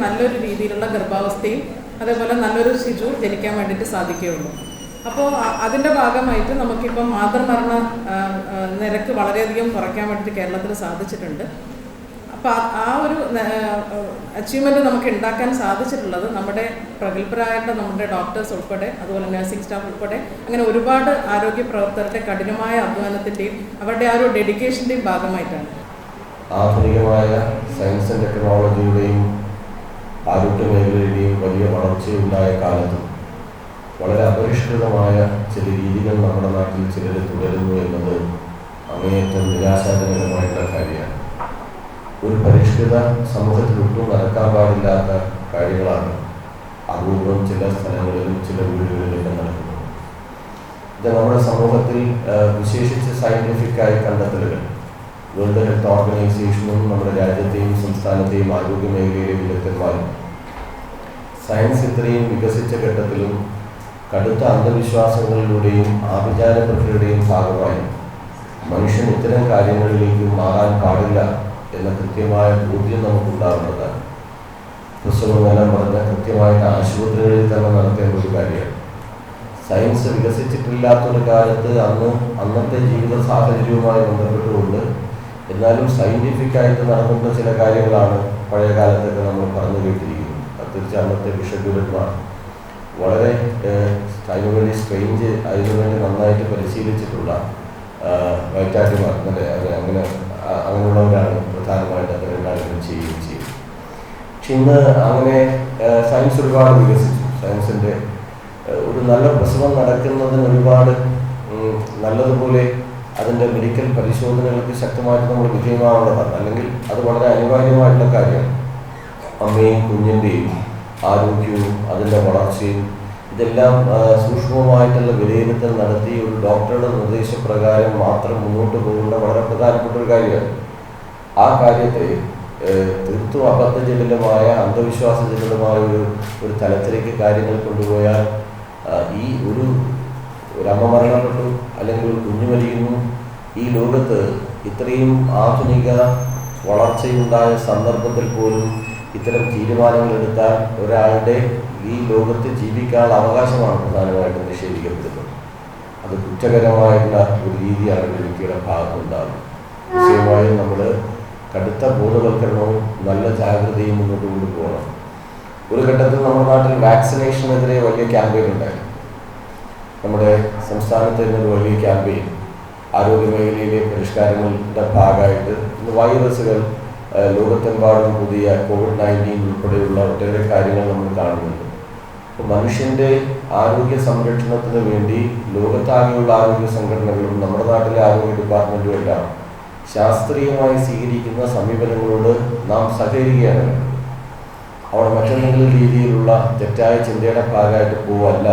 നല്ലൊരു രീതിയിലുള്ള ഗർഭാവസ്ഥയും അതേപോലെ നല്ലൊരു ശിശു ജനിക്കാൻ വേണ്ടിയിട്ട് സാധിക്കുകയുള്ളൂ. അപ്പോൾ അതിൻ്റെ ഭാഗമായിട്ട് നമുക്കിപ്പം മാതൃമരണ നിരക്ക് വളരെയധികം കുറയ്ക്കാൻ വേണ്ടിയിട്ട് കേരളത്തിൽ സാധിച്ചിട്ടുണ്ട്. അപ്പോൾ ആ ഒരു അച്ചീവ്മെൻറ്റ് നമുക്ക് ഉണ്ടാക്കാൻ സാധിച്ചിട്ടുള്ളത് നമ്മുടെ പ്രഗത്ഭരായിട്ടുള്ള നമ്മുടെ ഡോക്ടേഴ്സ് ഉൾപ്പെടെ അതുപോലെ നഴ്സിംഗ് സ്റ്റാഫ് ഉൾപ്പെടെ അങ്ങനെ ഒരുപാട് ആരോഗ്യ പ്രവർത്തകരുടെ കഠിനമായ അധ്വാനത്തിൻ്റെയും അവരുടെ ആ ഒരു ഡെഡിക്കേഷൻ്റെയും ഭാഗമായിട്ടാണ്. ആധുനികമായ സയൻസ് ആൻഡ് ടെക്നോളജിയുടെയും ആരോഗ്യ മേഖലയുടെയും വലിയ വളർച്ചയുണ്ടായ കാലത്തും വളരെ അപരിഷ്കൃതമായ ചില രീതികൾ നമ്മുടെ നാട്ടിൽ ചിലർ തുടരുന്നു എന്നത് അങ്ങേയറ്റം നിരാശാജനകമായിട്ടുള്ള കാര്യമാണ്. ഒരു പരിഷ്കൃത സമൂഹത്തിൽ ഒട്ടും നടക്കാൻ പാടില്ലാത്ത കാര്യങ്ങളാണ് അപൂർവം ചില സ്ഥലങ്ങളിലും ചില വീടുകളിലും നടക്കുന്നത്. ഇത് നമ്മുടെ സമൂഹത്തിൽ വിശേഷിച്ച് സയൻറ്റിഫിക്കായി കണ്ടെത്തലുകൾ വേൾഡ് ഹെൽത്ത് ഓർഗനൈസേഷനും നമ്മുടെ രാജ്യത്തെയും സംസ്ഥാനത്തെയും ആരോഗ്യ മേഖലയിലെ വിദഗ്ധന്മാരും സയൻസ് ഇത്രയും വികസിച്ച ഘട്ടത്തിലും കടുത്ത അന്ധവിശ്വാസങ്ങളിലൂടെയും ആഭിചാര പ്രക്രിയയുടെയും ഭാഗമായി മനുഷ്യൻ ഇത്തരം കാര്യങ്ങളിലേക്ക് മാറാൻ പാടില്ല എന്ന കൃത്യമായ ബോധ്യം നമുക്കുണ്ടാകുന്നതാണ്. പ്രസവമെല്ലാം പറഞ്ഞ കൃത്യമായിട്ട് ആശുപത്രികളിൽ തന്നെ നടത്തേണ്ട ഒരു കാര്യമാണ്. സയൻസ് വികസിച്ചിട്ടില്ലാത്തൊരു കാലത്ത് അന്നത്തെ ജീവിത സാഹചര്യവുമായി ബന്ധപ്പെട്ടുകൊണ്ട് എന്നാലും സയൻറ്റിഫിക്കായിട്ട് നടക്കുന്ന ചില കാര്യങ്ങളാണ് പഴയ കാലത്തൊക്കെ നമ്മൾ പറഞ്ഞു കേട്ടിരിക്കുന്നത്. പ്രത്യേകിച്ച് അന്നത്തെ ബിഷപ്പുമാർ വളരെ അതിനുവേണ്ടി സ്ട്രെയിഞ്ച് അതിനുവേണ്ടി നന്നായിട്ട് പരിശീലിച്ചിട്ടുള്ള വൈറ്റാറ്റിമാർ അങ്ങനെയുള്ളവരാണ് പ്രധാനമായിട്ട് അത്തരം കാര്യങ്ങൾ ചെയ്യുകയും ചെയ്യും. പക്ഷെ ഇന്ന് അങ്ങനെ സയൻസ് ഒരുപാട് വികസിച്ചു. സയൻസിൻ്റെ ഒരു നല്ല പ്രസവം നടക്കുന്നതിന് ഒരുപാട് നല്ലതുപോലെ അതിൻ്റെ മെഡിക്കൽ പരിശോധനകൾക്ക് ശക്തമായിട്ട് നമ്മൾ വിധേയമാവേണ്ടതാണ്. അല്ലെങ്കിൽ അത് വളരെ അനിവാര്യമായിട്ടുള്ള കാര്യമാണ്. അമ്മയും കുഞ്ഞിൻ്റെയും ആരോഗ്യവും അതിൻ്റെ വളർച്ചയും ഇതെല്ലാം സൂക്ഷ്മമായിട്ടുള്ള വിലയിരുത്തൽ നടത്തി ഒരു ഡോക്ടറുടെ നിർദ്ദേശപ്രകാരം മാത്രം മുന്നോട്ട് പോകേണ്ട വളരെ പ്രധാനപ്പെട്ട ഒരു കാര്യമാണ്. ആ കാര്യത്തെ തീർത്തും അബദ്ധജടിലമായ അന്ധവിശ്വാസജടിലമായ ഒരു തലത്തിലേക്ക് കാര്യങ്ങൾ കൊണ്ടുപോയാൽ ഈ ഒരു അമ്മ മരണപ്പെട്ടു അല്ലെങ്കിൽ ഒരു കുഞ്ഞു മരിക്കുന്നു, ഈ ലോകത്ത് ഇത്രയും ആധുനിക വളർച്ചയുണ്ടായ സന്ദർഭത്തിൽ പോലും ഇത്തരം തീരുമാനങ്ങൾ എടുത്താൽ ഒരാളുടെ ഈ ലോകത്ത് ജീവിക്കാനുള്ള അവകാശമാണ് പ്രധാനമായിട്ടും നിഷേധിക്കപ്പെടുന്നത്. അത് കുറ്റകരമായിട്ടുള്ള ഒരു രീതിയാണ് ഒരു വ്യക്തിയുടെ ഭാഗത്തുണ്ടാകുന്നത്. നിശ്ചയമായും നമ്മൾ കടുത്ത ബോധവൽക്കരണവും നല്ല ജാഗ്രതയും മുന്നോട്ട് കൊണ്ടുപോകണം. ഒരു ഘട്ടത്തിൽ നമ്മുടെ നാട്ടിൽ വാക്സിനേഷനെതിരെ വലിയ ക്യാമ്പയിൻ ഉണ്ടായിരുന്നു. നമ്മുടെ സംസ്ഥാനത്ത് ഒരു വലിയ ക്യാമ്പയിൻ ആരോഗ്യ മേഖലയിലെ പരിഷ്കാരങ്ങളുടെ ഭാഗമായിട്ട് ഇന്ന് വൈറസുകൾ ലോകത്തെമ്പാടും പുതിയ COVID-19 ഉൾപ്പെടെയുള്ള ഒട്ടേറെ കാര്യങ്ങൾ നമ്മൾ കാണുന്നുണ്ട്. അപ്പോൾ മനുഷ്യൻ്റെ ആരോഗ്യ സംരക്ഷണത്തിന് വേണ്ടി ലോകത്താകെയുള്ള ആരോഗ്യ സംഘടനകളും നമ്മുടെ നാട്ടിലെ ആരോഗ്യ ഡിപ്പാർട്ട്മെൻറ്റും എല്ലാം ശാസ്ത്രീയമായി സ്വീകരിക്കുന്ന സമീപനങ്ങളോട് നാം സഹകരിക്കുകയാണ്. അവിടെ മറ്റെന്തെങ്കിലും രീതിയിലുള്ള തെറ്റായ ചിന്തയുടെ ഭാഗമായിട്ട് പോവല്ല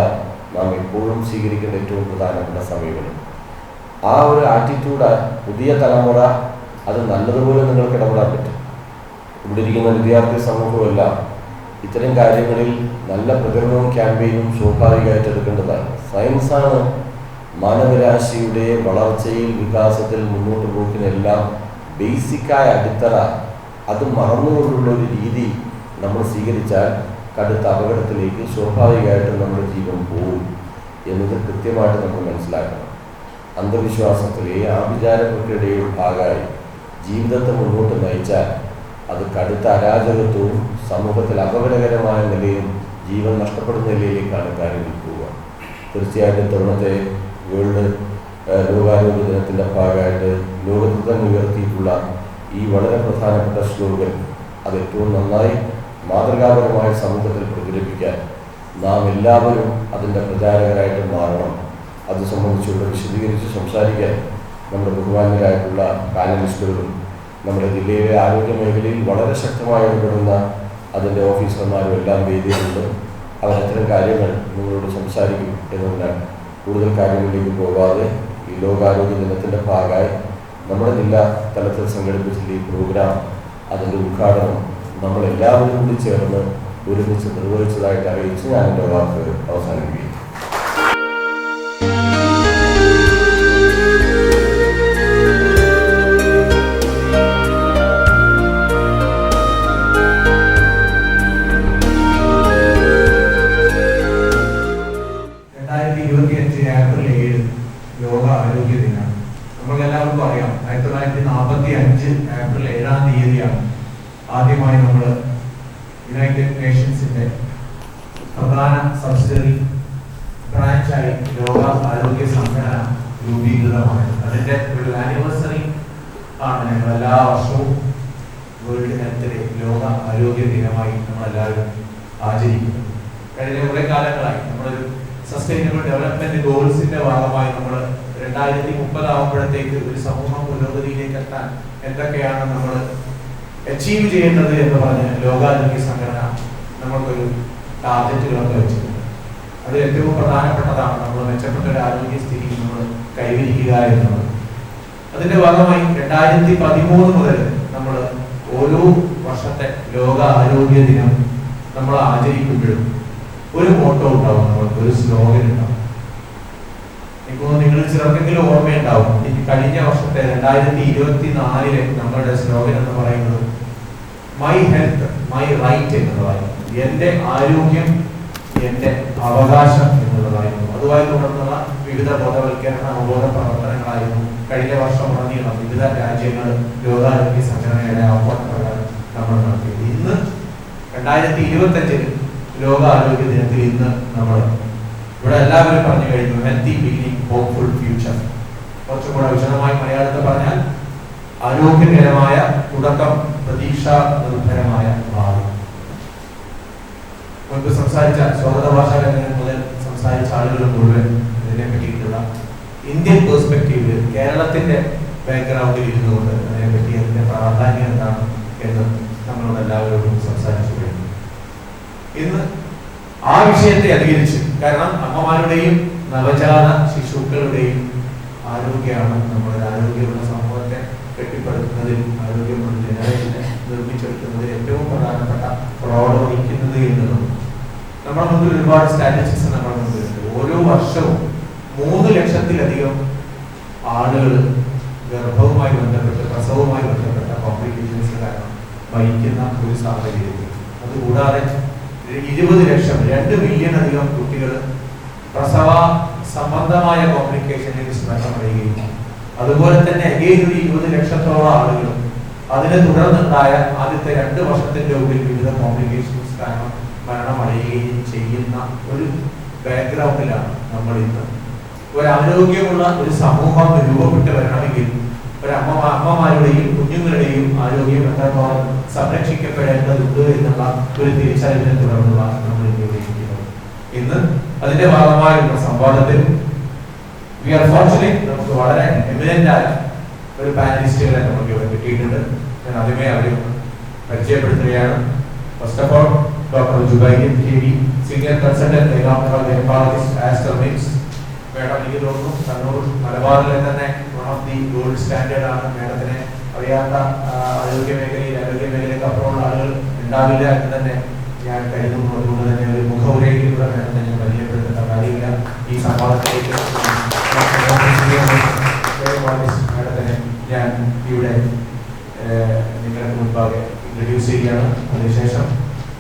നാം എപ്പോഴും സ്വീകരിക്കേണ്ട ഏറ്റവും പ്രധാനപ്പെട്ട സമീപനം. ആ ഒരു ആറ്റിറ്റ്യൂഡ് പുതിയ തലമുറ അത് നല്ലതുപോലെ നിങ്ങൾക്ക് ഇടപെടാൻ പറ്റും. ഇവിടെ ഇരിക്കുന്ന വിദ്യാർത്ഥി സമൂഹമെല്ലാം ഇത്തരം കാര്യങ്ങളിൽ നല്ല പ്രകടനവും ക്യാമ്പയിനും സ്വാഭാവികമായിട്ട് എടുക്കേണ്ടതാണ്. സയൻസാണ് മാനവരാശിയുടെ വളർച്ചയിൽ വികാസത്തിൽ മുന്നോട്ട് പോക്കിനെല്ലാം ബേസിക്കായ അടിത്തറ. അത് മറന്നുകൊണ്ടുള്ള ഒരു രീതി നമ്മൾ സ്വീകരിച്ചാൽ കടുത്ത അപകടത്തിലേക്ക് സ്വാഭാവികമായിട്ടും നമ്മുടെ ജീവൻ പോകും എന്നത് കൃത്യമായിട്ട് നമ്മൾ മനസ്സിലാക്കണം. അന്ധവിശ്വാസത്തിലെ ആഭിചാര പ്രക്രിയയുടെയും ഭാഗമായി ജീവിതത്തെ മുന്നോട്ട് നയിച്ചാൽ അത് കടുത്ത അരാജകത്വവും സമൂഹത്തിൽ അപകടകരമായ നിലയും ജീവൻ നഷ്ടപ്പെടുന്ന നിലയിലേക്കാണ് കാര്യങ്ങൾ പോവുക. തീർച്ചയായിട്ടും തവണത്തെ വേൾഡ് ലോകാരോഗ്യ ദിനത്തിൻ്റെ ഭാഗമായിട്ട് ലോകത്തിൽ തന്നെ ഉയർത്തിയിട്ടുള്ള ഈ വളരെ പ്രധാനപ്പെട്ട സ്ലോഗൻ അത് ഏറ്റവും നന്നായി മാതൃകാപരമായ സമൂഹത്തിൽ പ്രചരിപ്പിക്കാൻ നാം എല്ലാവരും അതിൻ്റെ പ്രചാരകരായിട്ട് മാറണം. അത് സംബന്ധിച്ചുള്ള വിശദീകരിച്ച് സംസാരിക്കാൻ നമ്മുടെ ബഹുമാന്യരായിട്ടുള്ള പാനലിസ്റ്റുകളും നമ്മുടെ ജില്ലയിലെ ആരോഗ്യ മേഖലയിൽ വളരെ ശക്തമായി ഇടപെടുന്ന അതിൻ്റെ ഓഫീസർമാരും എല്ലാം വേദിയിലുണ്ട്. അവരത്തരം കാര്യങ്ങൾ നിങ്ങളോട് സംസാരിക്കും എന്നതിനാൽ കൂടുതൽ കാര്യങ്ങളിലേക്ക് പോകാതെ ഈ ലോകാരോഗ്യ ദിനത്തിൻ്റെ ഭാഗമായി നമ്മുടെ ജില്ലാ തലത്തിൽ സംഘടിപ്പിച്ചിട്ടുള്ള ഈ പ്രോഗ്രാം അതിൻ്റെ ഉദ്ഘാടനം നമ്മളെല്ലാവരും കൂടി ചേർന്ന് ഒരുമിച്ച് നിർവഹിച്ചതായിട്ട് അറിയിച്ച് ഞാൻ എൻ്റെ വാക്ക് അവസാനിപ്പിക്കും. ആരോഗ്യ ദിനം. നമ്മൾക്ക് എല്ലാവർക്കും അറിയാം 1945 ഏപ്രിൽ 7-ാം തീയതിയാണ് ആദ്യമായി നമ്മൾ യുണൈറ്റഡ് നേഷൻസിന്റെ പ്രധാന സബ്സിഡറി ബ്രാഞ്ചായി ലോക ആരോഗ്യ സംഘടന രൂപീകൃതമായത്. അതിന്റെ ഒരു ആനിവേഴ്സറി ആണ് ഞങ്ങൾ എല്ലാ വർഷവും വേൾഡ് ഹെൽത്ത് ഡേ, ലോക ആരോഗ്യ ദിനമായി നമ്മളെല്ലാവരും ആചരിക്കുന്നത്. കഴിഞ്ഞ കുറെ കാലങ്ങളായി നമ്മളൊരു സസ്റ്റൈനബിൾ ഡെവലപ്മെന്റ് ഗോൾസിന്റെ ഭാഗമായി നമ്മൾ 2030 ആവുമ്പോഴത്തേക്ക് ഒരു സമൂഹ പുരോഗതിയിലേക്ക് എത്താൻ എന്തൊക്കെയാണ് നമ്മൾ അച്ചീവ് ചെയ്യേണ്ടത് എന്ന് പറഞ്ഞ് ലോകാരോഗ്യ സംഘടന നമ്മൾക്കൊരു ടാർഗറ്റുകളൊക്കെ വെച്ചിട്ടുണ്ട്. അത് ഏറ്റവും പ്രധാനപ്പെട്ടതാണ് നമ്മൾ മെച്ചപ്പെട്ട ഒരു ആരോഗ്യസ്ഥിതി നമ്മൾ കൈവരിക്കുക എന്നുള്ളത്. അതിന്റെ ഭാഗമായി 2013 മുതൽ നമ്മൾ ഓരോ വർഷത്തെ ലോക ആരോഗ്യ ദിനം നമ്മൾ ആചരിക്കുമ്പോഴും ഒരു മോട്ടോ ഉണ്ടാവും, നമ്മൾക്ക് ഒരു സ്ലോഗൻ ഉണ്ടാവും. ഇപ്പോൾ നിങ്ങൾ ചിലർക്കെങ്കിലും ഓർമ്മയുണ്ടാവും, ഈ കഴിഞ്ഞ വർഷത്തെ 2024 നമ്മളുടെ സ്ലോഗൻ എന്ന് പറയുന്നത് മൈ ഹെൽത്ത് മൈ റൈറ്റ് എന്നുള്ളതായിരുന്നു. എന്റെ ആരോഗ്യം എന്റെ അവകാശം എന്നുള്ളതായിരുന്നു. അതുമായി തുടർന്നുള്ള വിവിധ ബോധവൽക്കരണ അവബോധ പ്രവർത്തനങ്ങളായിരുന്നു കഴിഞ്ഞ വർഷം ഉടനീളം വിവിധ രാജ്യങ്ങൾ ലോകാരോഗ്യ സംഘടനയുടെ ആഹ്വാന പ്രകാരം നമ്മൾ നടത്തിയത്. ഇന്ന് 2025 ലോക ആരോഗ്യ ദിനത്തിൽ ഇന്ന് നമ്മൾ ഇവിടെ എല്ലാവരും പറഞ്ഞു കഴിഞ്ഞു ഹെൽത്തി ബിഗിനിങ് ഹോപ്പ്ഫുൾ ഫ്യൂച്ചർ. കുറച്ചും കൂടെ വിശദമായി മലയാളത്തിൽ പറഞ്ഞാൽ ആരോഗ്യകരമായ തുടക്കം, പ്രതീക്ഷ നിർഭരമായ ഭാവി. മുൻപ് സംസാരിച്ച സ്വാഗത ഭാഷാ രംഗം മുതൽ സംസാരിച്ച ആളുകൾ മുഴുവൻ ഇതിനെ പറ്റിയിട്ടുള്ള ഇന്ത്യൻ പെർസ്പെക്റ്റീവിൽ കേരളത്തിന്റെ ബാക്ക്ഗ്രൗണ്ടിൽ ഇരുന്നുകൊണ്ട് അതിനെപ്പറ്റി അതിന്റെ പ്രാധാന്യം എന്താണ് എന്ന് നമ്മളോട് എല്ലാവരോടും സംസാരിച്ചു കഴിഞ്ഞു. ഇന്ന് ആ വിഷയത്തെ അധികരിച്ച്, കാരണം അമ്മമാരുടെയും നവജാത ശിശുക്കളുടെയും ആരോഗ്യമാണ് നമ്മുടെ ആരോഗ്യമുള്ള സമൂഹത്തെ കെട്ടിപ്പടുക്കുന്നതിൽ, ആരോഗ്യമുള്ള ജനറേഷനെ നിർമ്മിച്ചെടുക്കുന്നതിൽ ഏറ്റവും പ്രധാനപ്പെട്ട റോൾ വഹിക്കുന്നത് എന്നുള്ളത്. നമ്മുടെ മുന്നിൽ ഒരുപാട് സ്റ്റാറ്റിസ്റ്റിക്സ് നമ്മുടെ മുന്നിലുണ്ട്. ഓരോ വർഷവും 3 ലക്ഷത്തിലധികം ആളുകൾ ഗർഭവുമായി ബന്ധപ്പെട്ട്, പ്രസവവുമായി ബന്ധപ്പെട്ട കോംപ്ലിക്കേഷൻസ് കാരണം മരിക്കുന്ന ഒരു സാഹചര്യത്തിൽ, അതുകൂടാതെ 20 ലക്ഷം 2 മില്യൺ അധികം കുട്ടികൾ പ്രസവ സംബന്ധമായ കോംപ്ലിക്കേഷനിൽ മരണമടയുകയും അതുപോലെ തന്നെ അഗെയിൻ ഒരു 20 ലക്ഷത്തോളം ആളുകൾ അതിനെ തുടർന്നുണ്ടായ ആദ്യത്തെ 2 വർഷത്തിന്റെ ഉള്ളിൽ വിവിധ കോംപ്ലിക്കേഷൻസ് കാരണം മരണമടയുകയും ചെയ്യുന്ന ഒരു ബാക്ക്ഗ്രൗണ്ടിലാണ് നമ്മൾ ഇന്ന്. ഒരു ആരോഗ്യമുള്ള ഒരു സമൂഹം രൂപപ്പെട്ട് വരണമെങ്കിൽ ഒരു അമ്മമാരുടെയും കുഞ്ഞുങ്ങളുടെയും ആരോഗ്യം എത്രത്തോളം സംരക്ഷിക്കപ്പെടേണ്ടതുണ്ട് എന്നുള്ള ഒരു തിരിച്ചറിവിനെ തുടർന്നുള്ള നമ്മൾ ഉപയോഗിക്കുന്നത്. ഇന്ന് അതിന്റെ ഭാഗമായുള്ള സംവാദത്തിൽ വി ആർ ഫോർച്ചുനേറ്റ്, നമുക്ക് വളരെ എമിനന്റ് ആയ ഒരു പാനലിസ്റ്റുകളെ നമുക്ക് ഇവിടെ കിട്ടിയിട്ടുണ്ട്. ഞാൻ ആദ്യമേ അവരെ പരിചയപ്പെടുത്തുകയാണ്. First of all doctor Jubair KV, senior consultant gynaecologist Aster MIMS. Madam എനിക്ക് തോന്നുന്നു കണ്ണൂർ മലബാറിലെ തന്നെ one of the gold standard ആണ്. മേഡത്തിനെ അറിയാത്ത ആരോഗ്യ മേഖലയ്ക്ക് അപ്പുറമുള്ള ആളുകൾ ഉണ്ടാവില്ല എന്ന് തന്നെ ഞാൻ കരുതുന്നു. അതുകൊണ്ട് തന്നെ ഒരു മുഖവുരയിലൂടെ മേഡത്തെ ഞാൻ പരിചയപ്പെടുത്തേണ്ട കാര്യമില്ല. ഈ സംവാദത്തിലേക്ക് മേഡത്തിനെ ഞാൻ ഇവിടെ നിങ്ങൾക്ക് മുൻപാകെ ഇൻട്രൊഡ്യൂസ് ചെയ്യുകയാണ്. അതിനുശേഷം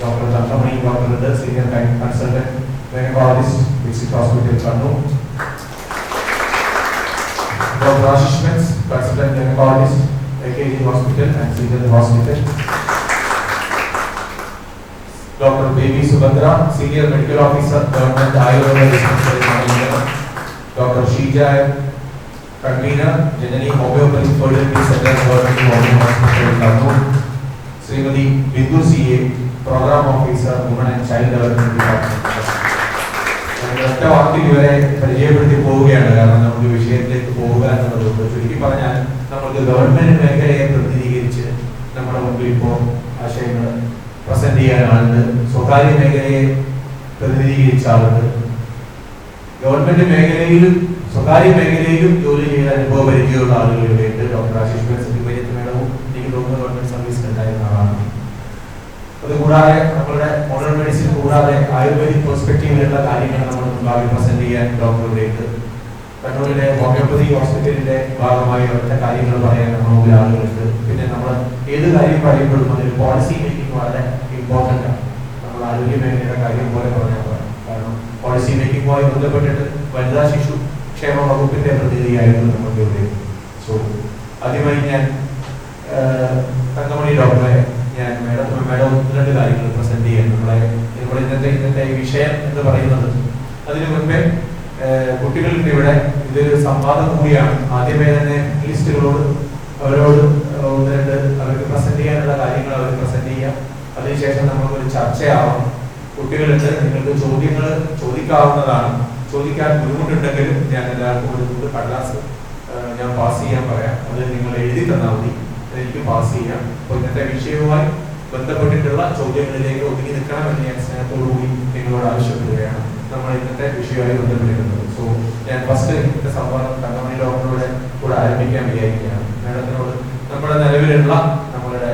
doctor Thankamani doctor, senior consultant gynaecologist, district hospital Kannur. Dr. Ashish Mens, consultant gynecologist, AKG Hospital and Cedar Hospital. Dr. Baby Subhadra, Senior Medical Officer, Government Ayurveda Dispensary Manager. Dr. Sheija, Convener, Janani Homeopathic Fertility Center, Government Hospital, Kannur. Srimati Bindu CA, Program Officer, Women and Child Development Department. ഒറ്റ വാക്കിൽ ഇവരെ പരിചയപ്പെടുത്തി പോവുകയാണ്, കാരണം നമുക്ക് വിഷയത്തിലേക്ക് പോവുക എന്നുള്ളത്. ചുരുക്കി പറഞ്ഞാൽ നമുക്ക് ഗവൺമെന്റ് മേഖലയെ പ്രതിനിധീകരിച്ച് നമ്മുടെ മുമ്പിൽ ഇപ്പോൾ ആശയങ്ങൾ പ്രസന്റ് ചെയ്യാൻ ആളുണ്ട്. സ്വകാര്യ മേഖലയെ പ്രതിനിധീകരിച്ച ആളുണ്ട്. ഗവൺമെന്റ് മേഖലയിലും സ്വകാര്യ മേഖലയിലും ജോലി ചെയ്ത അനുഭവ പരിചയമുള്ള ആളുകൾ ഇവിടെയുണ്ട്. ഡോക്ടർ ആശിഷ് മേഡവും എനിക്ക് തോന്നുന്നു ഗവൺമെന്റ് സർവീസിൽ ഉണ്ടായിരുന്ന ആളാണ്. അതുകൂടാതെ നമ്മളുടെ മോഡേൺ മെഡിസിൻ കൂടാതെ ആയുർവേദിക് പെർസ്പെക്റ്റീവിലുള്ള കാര്യങ്ങൾ നമ്മൾ മുൻപാകെ പ്രസന്റ് ചെയ്യാൻ ഡോക്ടറുടെയുണ്ട്. കണ്ണൂരിലെ ഹോമിയോപ്പതി ഹോസ്പിറ്റലിന്റെ ഭാഗമായി ഒറ്റ കാര്യങ്ങൾ പറയാൻ നമ്മുടെ ആളുകളുണ്ട്. പിന്നെ നമ്മൾ ഏത് കാര്യം പറയുമ്പോഴും അതിൽ പോളിസി മേക്കിംഗ് വളരെ ഇമ്പോർട്ടൻ്റ് ആണ്. നമ്മൾ ആരോഗ്യ മേഖലയുടെ കാര്യം പോലെ പറഞ്ഞാൽ പറയാം. കാരണം പോളിസി മേക്കിങ്ങുമായി ബന്ധപ്പെട്ടിട്ട് വനിതാ ശിശു ക്ഷേമ വകുപ്പിന്റെ പ്രതിനിധിയായിരുന്നു നമുക്ക് ഇവിടെ. സോ ആദ്യമായി ഞാൻ തങ്കമണി ഡോക്ടറെ ഞാൻ മേഡം ഒന്ന് രണ്ട് കാര്യങ്ങൾ പ്രസന്റ് ചെയ്യാൻ നമ്മുടെ ഇന്നത്തെ ഈ വിഷയം എന്ന് പറയുന്നത്. അതിനു മുൻപേ കുട്ടികളുടെ ഇവിടെ ഇതൊരു സംവാദം കൂടിയാണ്. ആദ്യമേ തന്നെ ലിസ്റ്റുകളോട് അവരോട് ഒന്ന് രണ്ട് അവർക്ക് പ്രസന്റ് ചെയ്യാനുള്ള കാര്യങ്ങൾ അവർ പ്രസന്റ് ചെയ്യാം. അതിനുശേഷം നമുക്കൊരു ചർച്ചയാവാം. കുട്ടികളുണ്ട്, നിങ്ങൾക്ക് ചോദ്യങ്ങൾ ചോദിക്കാവുന്നതാണ്. ചോദിക്കാൻ ബുദ്ധിമുട്ടുണ്ടെങ്കിലും ഞാൻ എല്ലാവർക്കും ഒരു കടലാസ് ഞാൻ പാസ് ചെയ്യാൻ പറയാം. അത് നിങ്ങൾ എഴുതി തന്നാൽ മതി, എനിക്ക് പാസ് ചെയ്യാം. അപ്പോൾ ഇന്നത്തെ വിഷയവുമായി ബന്ധപ്പെട്ടിട്ടുള്ള ചോദ്യങ്ങളിലേക്ക് ഒതുങ്ങി നിൽക്കണമെന്ന് ഞാൻ സ്നേഹത്തോടുകൂടി നിങ്ങളോട് ആവശ്യപ്പെടുകയാണ്. നമ്മൾ ഇന്നത്തെ വിഷയവുമായി ബന്ധപ്പെട്ടിരുന്നത്. സോ ഞാൻ ഫസ്റ്റ് ഇന്നത്തെ സംവാദം തങ്കമണി ഡോക്ടറുടെ കൂടെ ആരംഭിക്കാൻ വിചാരിക്കുകയാണ്. മാഡത്തിനോട് നമ്മുടെ നിലവിലുള്ള നമ്മളുടെ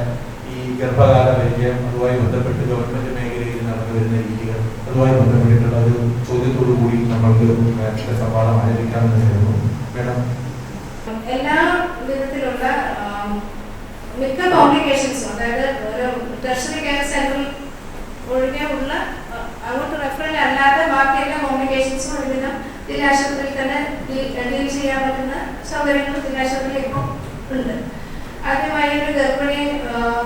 ഈ ഗർഭകാല പരിചയം, അതുമായി ബന്ധപ്പെട്ട് ഗവൺമെന്റ് മേഖലയിൽ നടന്നു വരുന്ന രീതികൾ, അതുമായി ബന്ധപ്പെട്ടിട്ടുള്ള ഒരു ചോദ്യത്തോടു കൂടി നമ്മൾക്ക് മാഡത്തിന്റെ സംവാദം ആരംഭിക്കാമെന്ന് കരുതുന്നു. മാഡം, എല്ലാ വിധത്തിലുള്ള മിക്ക കോംപ്ലിക്കേഷൻസും, അതായത് ഒരു ടെർഷറി കെയർ സെന്ററിൽ ഒഴികെ ഉള്ള അങ്ങോട്ട് റെഫറൽ അല്ലാതെ ബാക്കി എല്ലാ കോംപ്ലിക്കേഷൻസും ഒരുവിധം ജില്ലാശുപത്രിയിൽ തന്നെ ഡീൽ ചെയ്യാൻ പറ്റുന്ന സൗകര്യങ്ങൾ ജില്ലാശുപത്രിയിൽ ഇപ്പോൾ ഉണ്ട്. ആദ്യമായി ഒരു ഗർഭിണി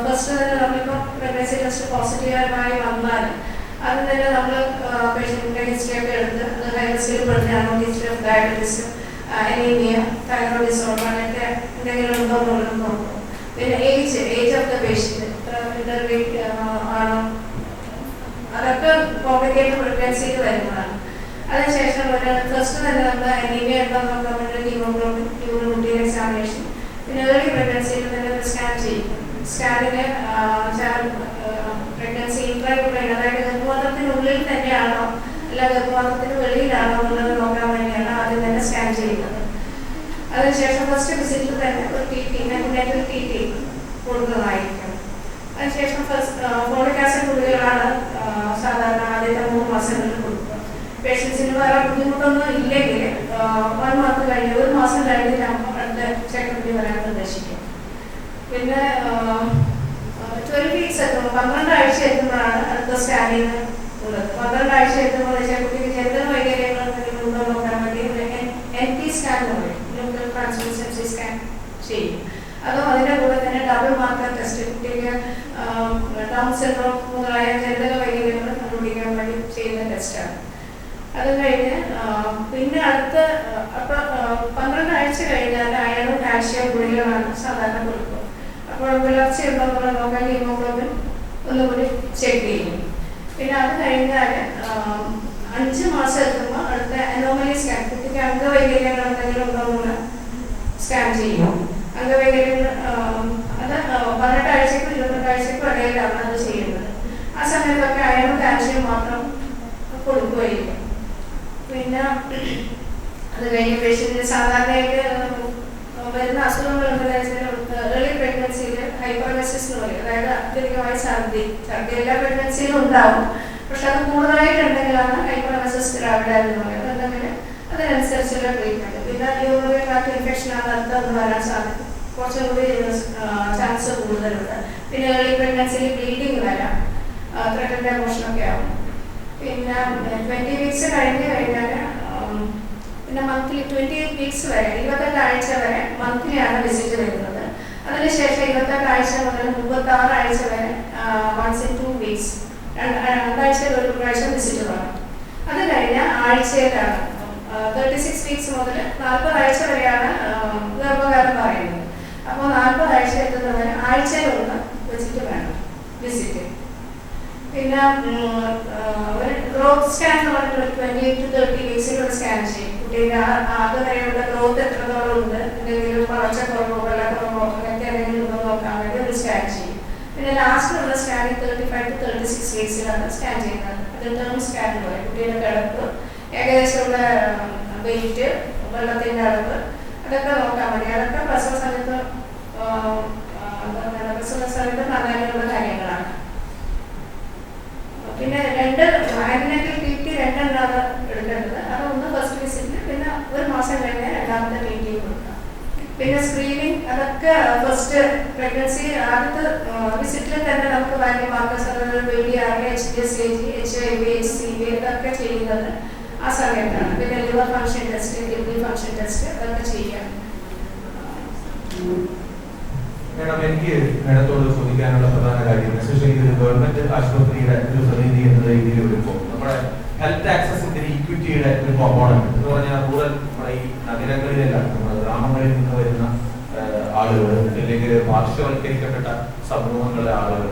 ഫസ്റ്റ് തന്നെ നമ്മളിപ്പോൾ പ്രഗ്നൻസി ടെസ്റ്റ് പോസിറ്റീവായി വന്നാൽ അത് തന്നെ നമ്മൾ പേഷ്യൻറ്റിൻ്റെ ഹിസ്റ്ററി ഒക്കെ എടുത്ത് അത് ഹൈ റിസ്കിൽ പെടുന്നതാണോ, history of diabetes, anaemia, thyroid disorder, അങ്ങനത്തെ എന്തെങ്കിലും ഉണ്ടോ എന്നുള്ളത് നോക്കും. പിന്നെ age of the patient, interview ആണോ, അതൊക്കെ കോംപ്ലിക്കേറ്റഡ് പ്രഗ്നൻസിയിൽ വരുന്നതാണ്. അതിനുശേഷം ഫസ്റ്റ് തന്നെ നമ്മൾ അനീമിയ ഉണ്ടോ നോക്കാൻ വേണ്ടി ഹീമോഗ്ലോബിൻ, യൂറിൻ എക്സാമിനേഷൻ, പിന്നെ ഏർലി പ്രഗ്നൻസിയിൽ തന്നെ സ്കാൻ ചെയ്യും. സ്കാനിന് പ്രഗ്നൻസി ഇൻട്രാക്യുലൈൻ, അതായത് ഗർഭപാത്രത്തിനുള്ളിൽ തന്നെയാണോ അല്ല ഗർഭപാത്രത്തിന് വെളിയിലാണോ എന്നുള്ളത് നോക്കാൻ വേണ്ടിയാണ് ആദ്യം തന്നെ സ്കാൻ ചെയ്യുന്നത്. അതിനുശേഷം ഫസ്റ്റ് വിസിറ്റിൽ തന്നെ ഒരു നെറ്റിൽ TT കൊടുക്കുന്നതായിരിക്കും. അതിനുശേഷം ഫോളിക് ആസിഡ് ഗുളികകളാണ് സാധാരണ ആദ്യത്തെ 3 മാസങ്ങളിൽ കൊടുക്കുക. പേഷ്യൻസിന് വേറെ ബുദ്ധിമുട്ടൊന്നും ഇല്ലെങ്കിൽ 1 മാസം കഴിഞ്ഞ് 1 മാസം കഴിഞ്ഞ് അടുത്ത ചെക്കപ്പിന് വരാൻ നിർദ്ദേശിക്കും. പിന്നെ 12 വീക്സ് എത്തുമ്പോൾ 12 ആഴ്ച എത്തുമ്പോഴാണ് അടുത്ത സ്കാനിങ് ഉള്ളത്. 12 ആഴ്ച എത്തുമ്പോൾ കുട്ടിക്ക് ജനിതക വൈകല്യങ്ങൾ എന്തെങ്കിലും ഉണ്ടോ നോക്കാൻ വേണ്ടി NT സ്കാൻ എന്ന് പറയും, ന്യൂക്ലിയർ ട്രാൻസ്ലൂസൻസി സ്കാൻ ചെയ്യും. അതും അതിൻ്റെ കൂടെ തന്നെ ഡബിൾ മാർക്കർ ടെസ്റ്റ്, കുട്ടിക്ക് ഡൗൺ സിൻഡ്രോം മുതലായ ജനിതക വൈകല്യങ്ങൾ കണ്ടുപിടിക്കാൻ വേണ്ടി ചെയ്യുന്ന ടെസ്റ്റാണ്. അത് കഴിഞ്ഞ് പിന്നെ അടുത്ത അപ്പോൾ 12 ആഴ്ച കഴിഞ്ഞാൽ അയണും കാൽഷ്യം ഗുളികകളാണ് സാധാരണ കൊടുക്കുക. അപ്പോൾ വിളർച്ചയുണ്ടോ എന്നുള്ളത് നോക്കാൻ ഹീമോഗ്ലോബിൻ ഒന്നുകൂടി ചെക്ക് ചെയ്യും. പിന്നെ അത് കഴിഞ്ഞാൽ 5 മാസം എത്തുമ്പോൾ അടുത്ത അനോമലി സ്കാൻ, കുട്ടിക്ക് അംഗവൈകല്യങ്ങൾ എന്തെങ്കിലും ഉണ്ടോ എന്നുള്ള സ്കാൻ ചെയ്യും. അംഗവൈകല്യങ്ങൾ അത് 18 ആഴ്ചക്കും 22 ആഴ്ചക്കും ഇടയിലാണ് അത് ചെയ്യുന്നത്. ആ സമയത്തൊക്കെ അയണും കാൽഷ്യം മാത്രം കൊടുക്കുകയായിരിക്കും. പിന്നെ അത് കഴിഞ്ഞ് പേഷ്യൻറ്റിന് സാധാരണയായിട്ട് വരുന്ന അസുഖങ്ങൾ എന്താണെന്ന് വെച്ചാൽ ഏർലി പ്രഗ്നൻസിയിൽ ഹൈപ്പർമെസിസ് എന്ന് പറയും, അതായത് അത്യധികമായി ഛർദി എല്ലാ പ്രഗ്നൻസിയിലും ഉണ്ടാവും. പക്ഷെ അത് കൂടുതലായിട്ടുണ്ടെങ്കിലാണ് ഹൈപ്പർമെസിസ് ഗ്രാവിഡ എന്ന് പറയുന്നത്. അതുണ്ടെങ്കിൽ അതിനനുസരിച്ചുള്ള ട്രീറ്റ്മെൻറ്റ്. പിന്നെ യൂറിനറി ട്രാക്ട് ഇൻഫെക്ഷനാണ് അടുത്തത് വരാൻ സാധിക്കും, കുറച്ചും കൂടി ചാൻസ് കൂടുതലുണ്ട്. പിന്നെ ഏർലി പ്രഗ്നൻസിയിൽ ബ്ലീഡിങ് വരാം, ത്രെഡിൻ്റെ മോഷനൊക്കെ ആവും. പിന്നെ 20 വീക്സ് കഴിഞ്ഞ് കഴിഞ്ഞാൽ പിന്നെ മന്ത്ലി 28 വീക്സ് വരെ 28 ആഴ്ച വരെ മന്ത്ലിയാണ് വിസിറ്റ് വരുന്നത്. അതിനുശേഷം 28 ആഴ്ച മുതൽ 36 ആഴ്ച വരെ once in 2 weeks 2 ആഴ്ചയിൽ ഒരു പ്രാവശ്യം വിസിറ്റ് വേണം. അത് കഴിഞ്ഞാൽ ആഴ്ചയിലാണ് 36 വീക്സ് മുതൽ 40 ആഴ്ച വരെയാണ് ഗർഭകാലം പറയുന്നത്. അപ്പോൾ 40 ആഴ്ച എത്തുന്നവരെ ആഴ്ചയിലൊന്ന് വിസിറ്റ് വേണം വിസിറ്റ്. പിന്നെ ഒരു ഗ്രോത്ത് സ്കാൻ എന്ന് പറഞ്ഞിട്ട് 28 to 30 വീക്സിലൂടെ സ്കാൻ ചെയ്യും. കുട്ടിയുടെ അതുവരെയുള്ള ഗ്രോത്ത് എത്രത്തോളം ഉണ്ട്, എന്തെങ്കിലും വളർച്ചക്കുറവോ വെള്ളക്കുറവോ അങ്ങനത്തെ എന്തെങ്കിലും ഉണ്ടോ നോക്കാൻ വേണ്ടി ഒരു സ്കാൻ ചെയ്യും. പിന്നെ ലാസ്റ്റിലുള്ള സ്കാനിങ് 35 to 36 വീക്സിലാണ് സ്കാൻ ചെയ്യുന്നത്. അത് ടേം സ്കാൻ എന്ന് പറയും. കുട്ടിയുടെ കിടപ്പ്, ഏകദേശമുള്ള വെയിറ്റ്, വെള്ളത്തിൻ്റെ അളവ്, അതൊക്കെ നോക്കാൻ വേണ്ടി. അതൊക്കെ പ്രസവ സമയത്ത് പ്രാധാന്യമുള്ള കാര്യങ്ങളാണ്. പിന്നെ 2 ആന്റിനേറ്റൽ TT 2 എണ്ണമാണ് എടുക്കേണ്ടത്. അതൊന്ന് ഫസ്റ്റ് വിസിറ്റിന്, പിന്നെ 1 മാസം കഴിഞ്ഞാൽ രണ്ടാമത്തെ TT കൊടുക്കാം. പിന്നെ സ്ക്രീനിങ്, അതൊക്കെ ഫസ്റ്റ് പ്രഗ്നൻസി ആദ്യത്തെ വിസിറ്റിൽ തന്നെ നമുക്ക് value markers, baby army, HPSAG, HIV, HCV ഇതൊക്കെ ചെയ്യുന്നത് ആ സമയത്താണ്. പിന്നെ liver function test, kidney function test അതൊക്കെ ചെയ്യാം. മേഡം, എനിക്ക് മേഡത്തോട് ചോദിക്കാനുള്ള പ്രധാന കാര്യം, എസ്പെഷ്യലി ഇത് ഗവൺമെന്റ് ആശുപത്രിയുടെ ഒരു പ്രതിനിധി എന്ന രീതിയിൽ വരുമ്പോൾ നമ്മുടെ ഹെൽത്ത് ആക്സസിന്റെ ഇക്വിറ്റിയുടെ ഒരു കോമ്പോണന്റ് എന്ന് പറഞ്ഞാൽ റൂറൽ, നമ്മുടെ ഈ നഗരങ്ങളിലെല്ലാം നമ്മുടെ ഗ്രാമങ്ങളിൽ നിന്ന് വരുന്ന ആളുകൾ, അല്ലെങ്കിൽ പാർശ്വവൽക്കരിക്കപ്പെട്ട സമൂഹങ്ങളിലെ ആളുകൾ,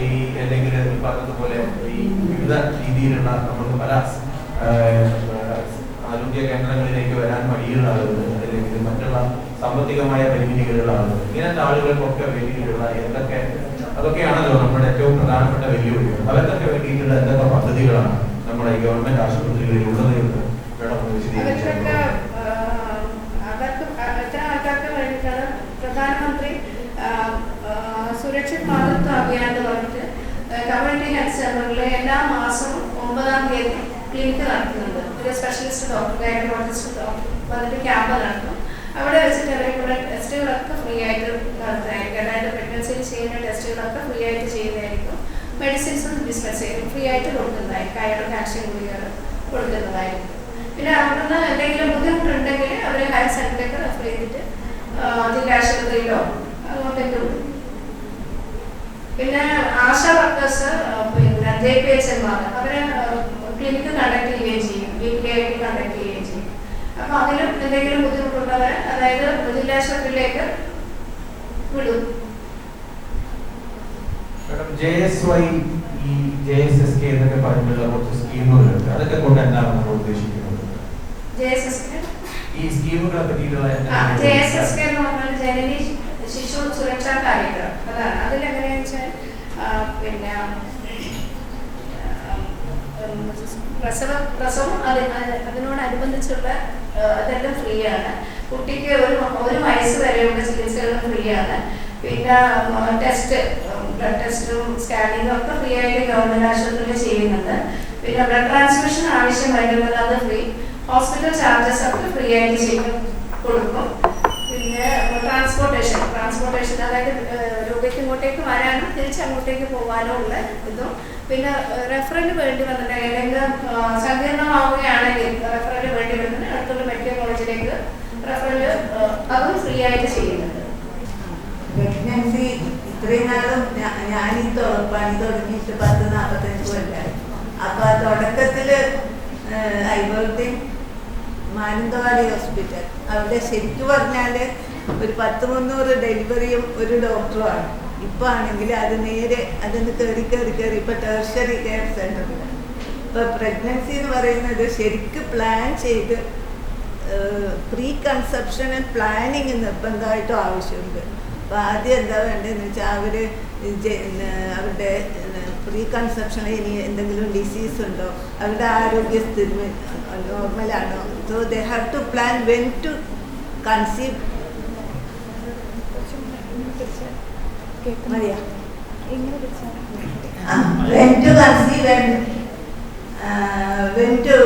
ഈ അല്ലെങ്കിൽ പറഞ്ഞതുപോലെ ഈ വിവിധ രീതിയിലുള്ള നമുക്ക് പല ആരോഗ്യ കേന്ദ്രങ്ങളിലേക്ക് വരാൻ മടിയുള്ള ആളുകൾ, അല്ലെങ്കിൽ മറ്റുള്ള സാമ്പത്തികമായ പരിമിതികളുള്ള ആളുകൾ, ഇങ്ങനത്തെ ആളുകൾക്കൊക്കെ വേണ്ടിയിട്ടുള്ള അതൊക്കെയാണല്ലോ നമ്മുടെ ഏറ്റവും പ്രധാനപ്പെട്ട വെല്ലുവിളികൾ. അവർക്കൊക്കെ വേണ്ടിയിട്ടുള്ള എന്തൊക്കെ പദ്ധതികളാണ് നമ്മുടെ ഈ ഗവൺമെന്റ് ആശുപത്രികളിൽ ഉള്ളത് എന്ന് പ്രധാനമന്ത്രി സുരക്ഷിത് മാതൃത്വ അഭിയാൻ എന്ന് പറഞ്ഞിട്ട് കമ്മ്യൂണിറ്റി ഹെൽത്ത് സെന്ററിലെ എല്ലാ മാസവും 9-ാം തീയതി ക്ലിനിക്ക് നടത്തുന്നുണ്ട്. ഒരു സ്പെഷ്യലിസ്റ്റ് ഡോക്ടർ, ഗൈനക്കോളജിസ്റ്റ് ഡോക്ടർ വന്നിട്ട് ക്യാമ്പ് നടത്തും. അവിടെ വെച്ചിട്ട് അവരെക്കുള്ള ടെസ്റ്റുകളൊക്കെ ഫ്രീ ആയിട്ട് നടത്തുന്നതായിരിക്കും. അതായത് പ്രഗ്നൻസിയിൽ ചെയ്യുന്ന ടെസ്റ്റുകളൊക്കെ ഫ്രീ ആയിട്ട് ചെയ്യുന്നതായിരിക്കും. മെഡിസിൻസും ഡിസ്പെൻസ് ചെയ്യും, ഫ്രീ ആയിട്ട് കൊടുക്കുന്നതായിരിക്കും. അയൺ കാൽഷ്യം ഗുളികകൾ കൊടുക്കുന്നതായിരിക്കും. പിന്നെ അവിടുന്ന് എന്തെങ്കിലും ബുദ്ധിമുട്ടുണ്ടെങ്കിൽ അവർ ഹെൽത്ത് സെന്ററിലേക്ക് റെഫർ ചെയ്തിട്ട് ജില്ലാ ആശുപത്രിയിലോ അങ്ങോട്ടേക്ക് വിടും. പിന്നെ ആശാ വർക്കേഴ്സ്, പിന്നെ JPHമാർ അവരെ ക്ലിനിക്ക് കണ്ടക്ട് ചെയ്യുകയും ചെയ്യും, വീക്ക്ലി ആയിട്ട് കണ്ടക്ട് ചെയ്യുകയും ചെയ്യും. അപ്പൊ അതിലും എന്തെങ്കിലും ബുദ്ധിമുട്ടുള്ളവരെ അതായത് ജില്ലാ ആശുപത്രിയിലേക്ക് വിടും. JSY, ഈ JSSK എന്നൊക്കെ പറഞ്ഞിട്ടുള്ള കുറച്ച് സ്കീമുകളുണ്ട്. അതൊക്കെ കൊണ്ട് എന്താണ് നമ്മൾ ഉദ്ദേശിക്കുന്നത്? JSSK ഈ സ്കീമുകളെ പറ്റിയിട്ടുള്ള JSSK എന്ന് പറഞ്ഞാൽ ജനനി ശിശു സുരക്ഷാ കാര്യക്രമം. അതാണ്. അതിലെങ്ങനെയാണെന്ന് വെച്ചാൽ പിന്നെ പ്രസവം അതിനോടനുബന്ധിച്ചുള്ള അതെല്ലാം ഫ്രീ ആണ്. കുട്ടിക്ക് ഒരു വയസ്സ് വരെയുള്ള ചികിത്സകളും ഫ്രീ ആണ്. പിന്നെ ടെസ്റ്റ്, ബ്ലഡ് ടെസ്റ്റും സ്കാനിങ്ങും ഒക്കെ ഫ്രീ ആയിട്ട് ഗവൺമെന്റ് ആശുപത്രിയിൽ ചെയ്യുന്നുണ്ട്. പിന്നെ ബ്ലഡ് ട്രാൻസ്ഫ്യൂഷൻ ആവശ്യം വരുന്നത് അത് ഫ്രീ. ഹോസ്പിറ്റൽ ചാർജസ് ഒക്കെ ഫ്രീ ആയിട്ട് കൊടുക്കും. പിന്നെ ട്രാൻസ്പോർട്ടേഷൻ അതായത് രോഗിക്ക് ഇങ്ങോട്ടേക്ക് വരാനും തിരിച്ചങ്ങോട്ടേക്ക് പോകാനോ ഉള്ള ഇതും. പിന്നെ റെഫറല് വേണ്ടി വന്നിട്ട് ഏതെങ്കിലും സങ്കീർണമാവുകയാണെങ്കിൽ റെഫറല് വേണ്ടി വരുന്നത് അടുത്തുള്ള മെഡിക്കൽ കോളേജിലേക്ക് റെഫറല് അതും ഫ്രീ ആയിട്ട് ചെയ്യുന്നുണ്ട്. പ്രഗ്നൻസി ഇത്രയും നാളും ഞാനീ പണി തുടങ്ങിയിട്ട് 10-45 കൊല്ലമായി. അപ്പൊ ആ തുടക്കത്തില് മാനന്തവാടി ഹോസ്പിറ്റൽ, അവിടെ ശരിക്കും പറഞ്ഞാല് ഒരു 100-300 ഡെലിവറിയും ഒരു ഡോക്ടറുമാണ്. ഇപ്പൊ ആണെങ്കിൽ അത് നേരെ അതിന് കയറി ഇപ്പൊ ടെർഷ്യറി കെയർ സെന്ററിൽ. ഇപ്പൊ പ്രഗ്നൻസി എന്ന് പറയുന്നത് ശരിക്കും പ്ലാൻ ചെയ്ത് പ്രീ കൺസെപ്ഷനും പ്ലാനിങ് നിർബന്ധമായിട്ടും ആവശ്യമുണ്ട്. അപ്പോൾ ആദ്യം എന്താ വേണ്ടതെന്ന് വെച്ചാൽ അവരുടെ പ്രീ കൺസെപ്ഷൻ ഇനി എന്തെങ്കിലും ഡിസീസ് ഉണ്ടോ, അവരുടെ ആരോഗ്യസ്ഥിതി നോർമലാണോ. So they have to plan when to conceive. മതിയാ when to conceive and when to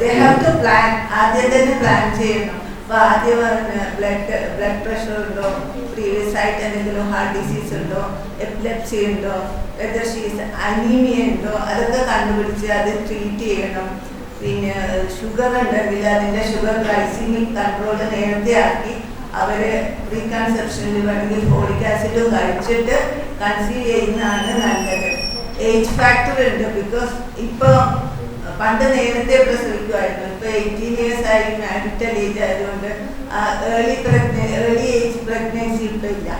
they have to plan. ആദ്യം തന്നെ പ്ലാൻ ചെയ്യണം. അപ്പോൾ ആദ്യം ബ്ലഡ് പ്രഷർ ഉണ്ടോ, പ്രീവിയസ് ആയിട്ട് എന്തെങ്കിലും ഹാർട്ട് ഡിസീസ് ഉണ്ടോ, എപ്പിലെപ്സി ഉണ്ടോ, വെദർ ഷീസ് അനീമിയ ഉണ്ടോ, അതൊക്കെ കണ്ടുപിടിച്ച് അത് ട്രീറ്റ് ചെയ്യണം. പിന്നെ ഷുഗർ ഉണ്ടെങ്കിൽ അതിൻ്റെ ഷുഗർ ഗ്ലൈസിമിക് കൺട്രോൾ നേരത്തെ ആക്കി അവര് പ്രീ കൺസെപ്ഷനിൽ വേണമെങ്കിൽ ഫോളിക് ആസിഡ് കഴിച്ചിട്ട് കൺസീവ് ചെയ്യുന്നതാണ് നല്ലത്. ഏജ് ഫാക്ടർ ഉണ്ട്. ബിക്കോസ് ഇപ്പോൾ പണ്ട് നേരത്തെ പ്രസവിക്കുമായിരുന്നു. ഇപ്പോൾ 18 years ആയി, മാരിറ്റൽ ഏജ് ആയതുകൊണ്ട് ഏർലി ഏജ് പ്രഗ്നൻസി ഇപ്പം ഇല്ല.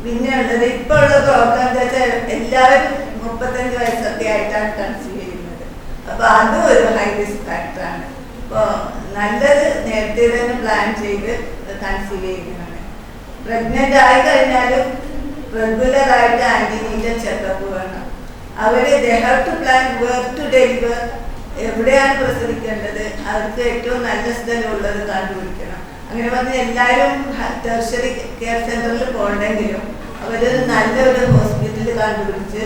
പിന്നെ ഉള്ളത് ഇപ്പോൾ ഉള്ള പ്രോബ്ലം എന്താ വെച്ചാൽ എല്ലാവരും 35 വയസ്സൊക്കെ ആയിട്ടാണ് കൺസീവ് ചെയ്യുന്നത്. അപ്പോൾ അതും ഒരു ഹൈ റിസ്ക് ഫാക്ടറാണ്. അപ്പോൾ നല്ലത് നേരത്തെ തന്നെ പ്ലാൻ ചെയ്ത് കൺസീവ് ചെയ്യുന്നതാണ്. പ്രഗ്നൻ്റ് ആയി കഴിഞ്ഞാലും റെഗുലറായിട്ട് ആൻറ്റിനീറ്റൽ ചെക്കപ്പ് വേണം. they have to plan where to deliver, എവിടെയാണ് പ്രസവിക്കേണ്ടത്, അവർക്ക് ഏറ്റവും നല്ല സ്ഥലമുള്ളത് കണ്ടുപിടിക്കണം. അങ്ങനെ പറഞ്ഞ് എല്ലാവരും ടെർഷ്യറി കെയർ സെന്ററിൽ പോകണമെങ്കിലും അവരൊരു നല്ലൊരു ഹോസ്പിറ്റൽ കണ്ടുപിടിച്ച്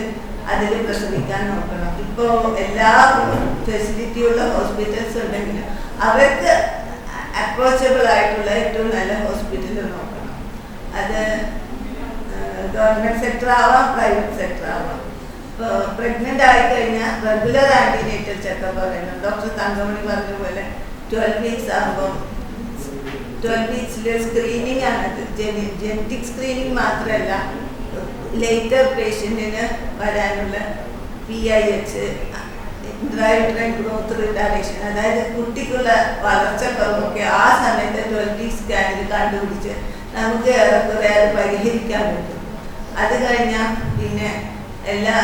അതിൽ പ്രസവിക്കാൻ നോക്കണം. ഇപ്പോൾ എല്ലാ ഫെസിലിറ്റിയുള്ള ഹോസ്പിറ്റൽസ് ഉണ്ടെങ്കിലും അവർക്ക് അപ്രോച്ചബിൾ ആയിട്ടുള്ള ഏറ്റവും നല്ല ഹോസ്പിറ്റൽ നോക്കണം. അത് ഗവൺമെൻറ് സെക്ടർ ആവാം, പ്രൈവറ്റ് സെക്ടർ ആവാം. പ്രഗ്നന്റ് ആയി കഴിഞ്ഞാൽ റെഗുലർ ആന്റിനേറ്റൽ ചെക്കപ്പ് പറയണം. ഡോക്ടർ തങ്കമണി പറഞ്ഞ പോലെ 12 വീക്സ് ആകുമ്പോൾ 12 വീക്സിലെ സ്ക്രീനിങ് ആണ്. ജെനറ്റിക് സ്ക്രീനിങ് മാത്രമല്ല, ലേറ്റർ പേഷ്യൻറ്റിന് വരാനുള്ള PIH, ഇൻട്രായൂട്രൈൻ ഗ്രോത്ത് റിട്ടാർഡേഷൻ, അതായത് കുട്ടിക്കുള്ള വളർച്ച കുറവൊക്കെ ആ സമയത്ത് 12 വീക്സ് സ്കാനിൽ കണ്ടുപിടിച്ച് നമുക്ക് ഏറെക്കുറെ അത് പരിഹരിക്കാൻ പറ്റും. അത് കഴിഞ്ഞാൽ പിന്നെ എല്ലാ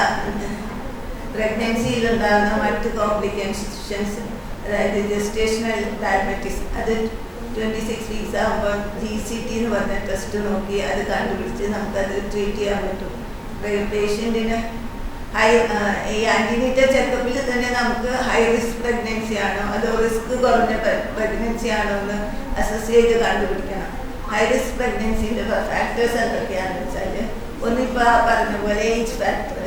പ്രഗ്നൻസിയിലുണ്ടാകുന്ന മറ്റ് കോംപ്ലിക്കേഷൻസ്, അതായത് ജസ്റ്റേഷണൽ ഡയബറ്റീസ്, അത് 26 വീക്സ് ആകുമ്പോൾ GCT എന്ന് പറഞ്ഞ ടെസ്റ്റ് നോക്കി അത് കണ്ടുപിടിച്ച് നമുക്കത് ട്രീറ്റ് ചെയ്യാൻ പറ്റും. പേഷ്യൻറ്റിന് ഈ ആന്റിനേറ്റൽ ചെക്കപ്പിൽ തന്നെ നമുക്ക് ഹൈ റിസ്ക് പ്രഗ്നൻസി ആണോ അതോ റിസ്ക് കുറഞ്ഞ പ്രഗ്നൻസി ആണോ എന്ന് അസസ് ചെയ്ത് കണ്ടുപിടിക്കണം. ഹൈ റിസ്ക് പ്രഗ്നൻസിൻ്റെ ഫാക്ടേഴ്സ് എന്തൊക്കെയാണെന്ന് വെച്ചാൽ, ഒന്നിപ്പോൾ പറഞ്ഞ പോലെ ഏജ് ഫാക്ടർ,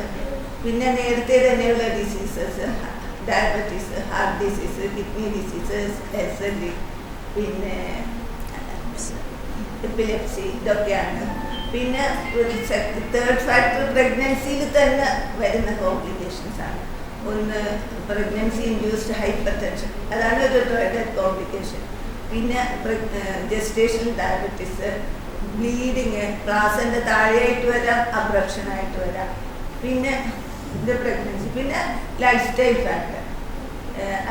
പിന്നെ നേരത്തെ തന്നെയുള്ള diseases, diabetes, heart disease, kidney diseases, SLE, പിന്നെ എപ്പിലെപ്സി, ഇതൊക്കെയാണ്. പിന്നെ തേർഡ് ഫാക്ടർ പ്രഗ്നൻസിയിൽ തന്നെ വരുന്ന കോംപ്ലിക്കേഷൻസ് ആണ്. ഒന്ന് പ്രഗ്നൻസി ഇൻഡ്യൂസ്ഡ് ഹൈപ്പർ ടെൻഷൻ, അതാണ് ഒരു ഡ്രൈഡഡ് കോംപ്ലിക്കേഷൻ. പിന്നെ ജസ്റ്റേഷണൽ ഡയബറ്റീസ്, ബ്ലീഡിങ്, പ്ലാസൻ്റെ താഴെയായിട്ട് വരാം, അബ്രപ്ഷനായിട്ട് വരാം. പിന്നെ ഇത് പ്രഗ്നൻസി. പിന്നെ ലൈഫ് സ്റ്റൈൽ ഫാക്ടർ,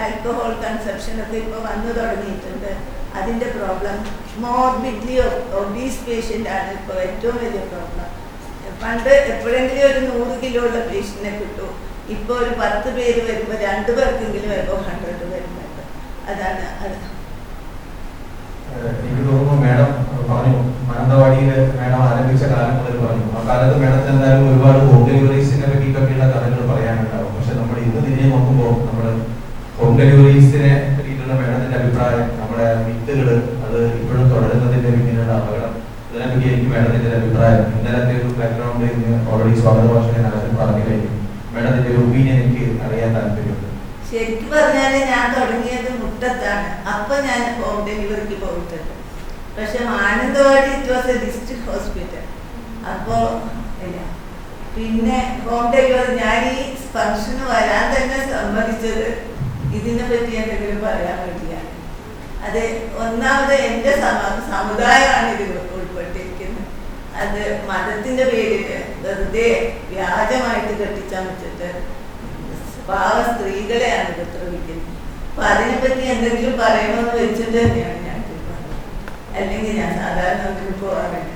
ആൽക്കഹോൾ കൺസപ്ഷനൊക്കെ ഇപ്പോൾ വന്നു തുടങ്ങിയിട്ടുണ്ട്. അതിൻ്റെ പ്രോബ്ലം, മോർബിഡ്ലി ഒബീസ് പേഷ്യൻ്റ് ആണ് ഇപ്പോൾ ഏറ്റവും വലിയ പ്രോബ്ലം. പണ്ട് എപ്പോഴെങ്കിലും ഒരു 100 കിലോ ഉള്ള പേഷ്യൻറ്റിനെ കിട്ടും. ഇപ്പോൾ ഒരു 10 പേര് വരുമ്പോൾ 2 പേർക്കെങ്കിലും വരുമ്പോൾ 100 വരുന്നുണ്ട്. അതാണ് അത്. എനിക്ക് തോന്നുന്നു മാഡം പറഞ്ഞു, മാനന്തവാടിയിൽ മാഡം ആരംഭിച്ച കാലം മുതൽ പറഞ്ഞു. ആ കാലത്ത് മാഡത്തിന് എന്തായാലും ഒരുപാട് ഹോം ഡെലിവറീസിനെ പറ്റിയിട്ടൊക്കെയുള്ള കഥകൾ പറയാനുണ്ടാവും. പക്ഷെ നമ്മൾ ഇന്ന് തിരിഞ്ഞ് നോക്കുമ്പോൾ നമ്മൾ ഹോം ഡെലിവറീസിനെ പറ്റിയിട്ടുള്ള മാഡത്തിന്റെ അഭിപ്രായം, നമ്മുടെ മിത്തുകൾ, അത് ഇപ്പോഴും തുടരുന്നതിന്റെ പിന്നിലുള്ള അപകടം, ഇതിനെപ്പറ്റി എനിക്ക് മാഡത്തിന്റെ അഭിപ്രായം, ഇന്നലത്തെ ഒരു ബാക്ക്ഗ്രൗണ്ട് ഇന്ന് ഓൾറെഡി സ്വാഗത ഭാഷകൻ ആദ്യം പറഞ്ഞു കഴിഞ്ഞു. മാഡത്തിന്റെ ഒരു ഒപ്പീനിയൻ എനിക്ക് അറിയാൻ താല്പര്യമുണ്ട്. ശരിക്കും പറഞ്ഞാൽ ഞാൻ തുടങ്ങിയത് മുട്ടത്താണ്. അപ്പം ഞാൻ ഹോം ഡെലിവറിക്ക് പോയിട്ടുണ്ട്. പക്ഷെ Mananthavady it was A district hospital. അപ്പോൾ ഇല്ല, പിന്നെ ഹോം ഡെലിവറി ഞാൻ ഈ ഫംഗ്ഷന് വരാൻ തന്നെ സമ്മതിച്ചത് ഇതിനെ പറ്റി എന്തെങ്കിലും പറയാൻ വേണ്ടിയാണ്. അത് ഒന്നാമത് എൻ്റെ സമുദായമാണ് ഇതിൽ ഉൾപ്പെട്ടിരിക്കുന്നത്. അത് മതത്തിൻ്റെ പേരിൽ വെറുതെ വ്യാജമായിട്ട് കെട്ടിച്ചമച്ചിട്ട് പാവ സ്ത്രീകളെയാണ് ഉപദ്രവിക്കുന്നത്. അപ്പൊ അതിനെപ്പറ്റി എന്തെങ്കിലും പറയണമെന്ന് വെച്ചിട്ട് തന്നെയാണ് ഞാൻ പറഞ്ഞത്. അല്ലെങ്കിൽ ഞാൻ സാധാരണ ഒന്നും പോകാറില്ല.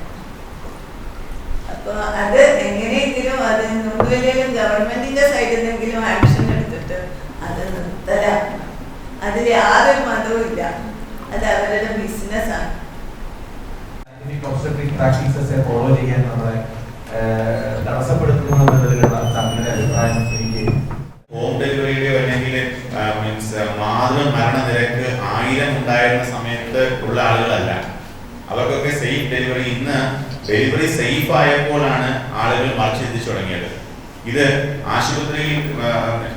അപ്പൊ അത് എങ്ങനെയെങ്കിലും അത് ഒന്നുമില്ലെങ്കിലും ഗവൺമെന്റിന്റെ സൈഡിൽ നിന്നെങ്കിലും ആക്ഷൻ എടുത്തിട്ട് അത് നിർത്തലാക്കണം. അതിൽ യാതൊരു മതവും ഇല്ല, അത് അവരുടെ ബിസിനസ്സാണ്. പ്രാക്ടീസസ് ഫോളോ ചെയ്യാൻ നമ്മളെ തടസ്സപ്പെടുത്തുന്നതിലുള്ള തങ്ങളുടെ അഭിപ്രായം എനിക്ക് ഹോം ഡെലിവറിയുടെ അല്ലെങ്കിൽ മീൻസ് മാതൃമരണ നിരക്ക് 1000 ഉണ്ടായിരുന്ന സമയത്ത് ഉള്ള ആളുകളല്ല. അവർക്കൊക്കെ സേഫ് ഡെലിവറി, ഇന്ന് ഡെലിവറി സേഫ് ആയപ്പോഴാണ് ആളുകൾ മറിച്ച് ചിന്തിച്ചു തുടങ്ങിയത്. ഇത് ആശുപത്രിയിൽ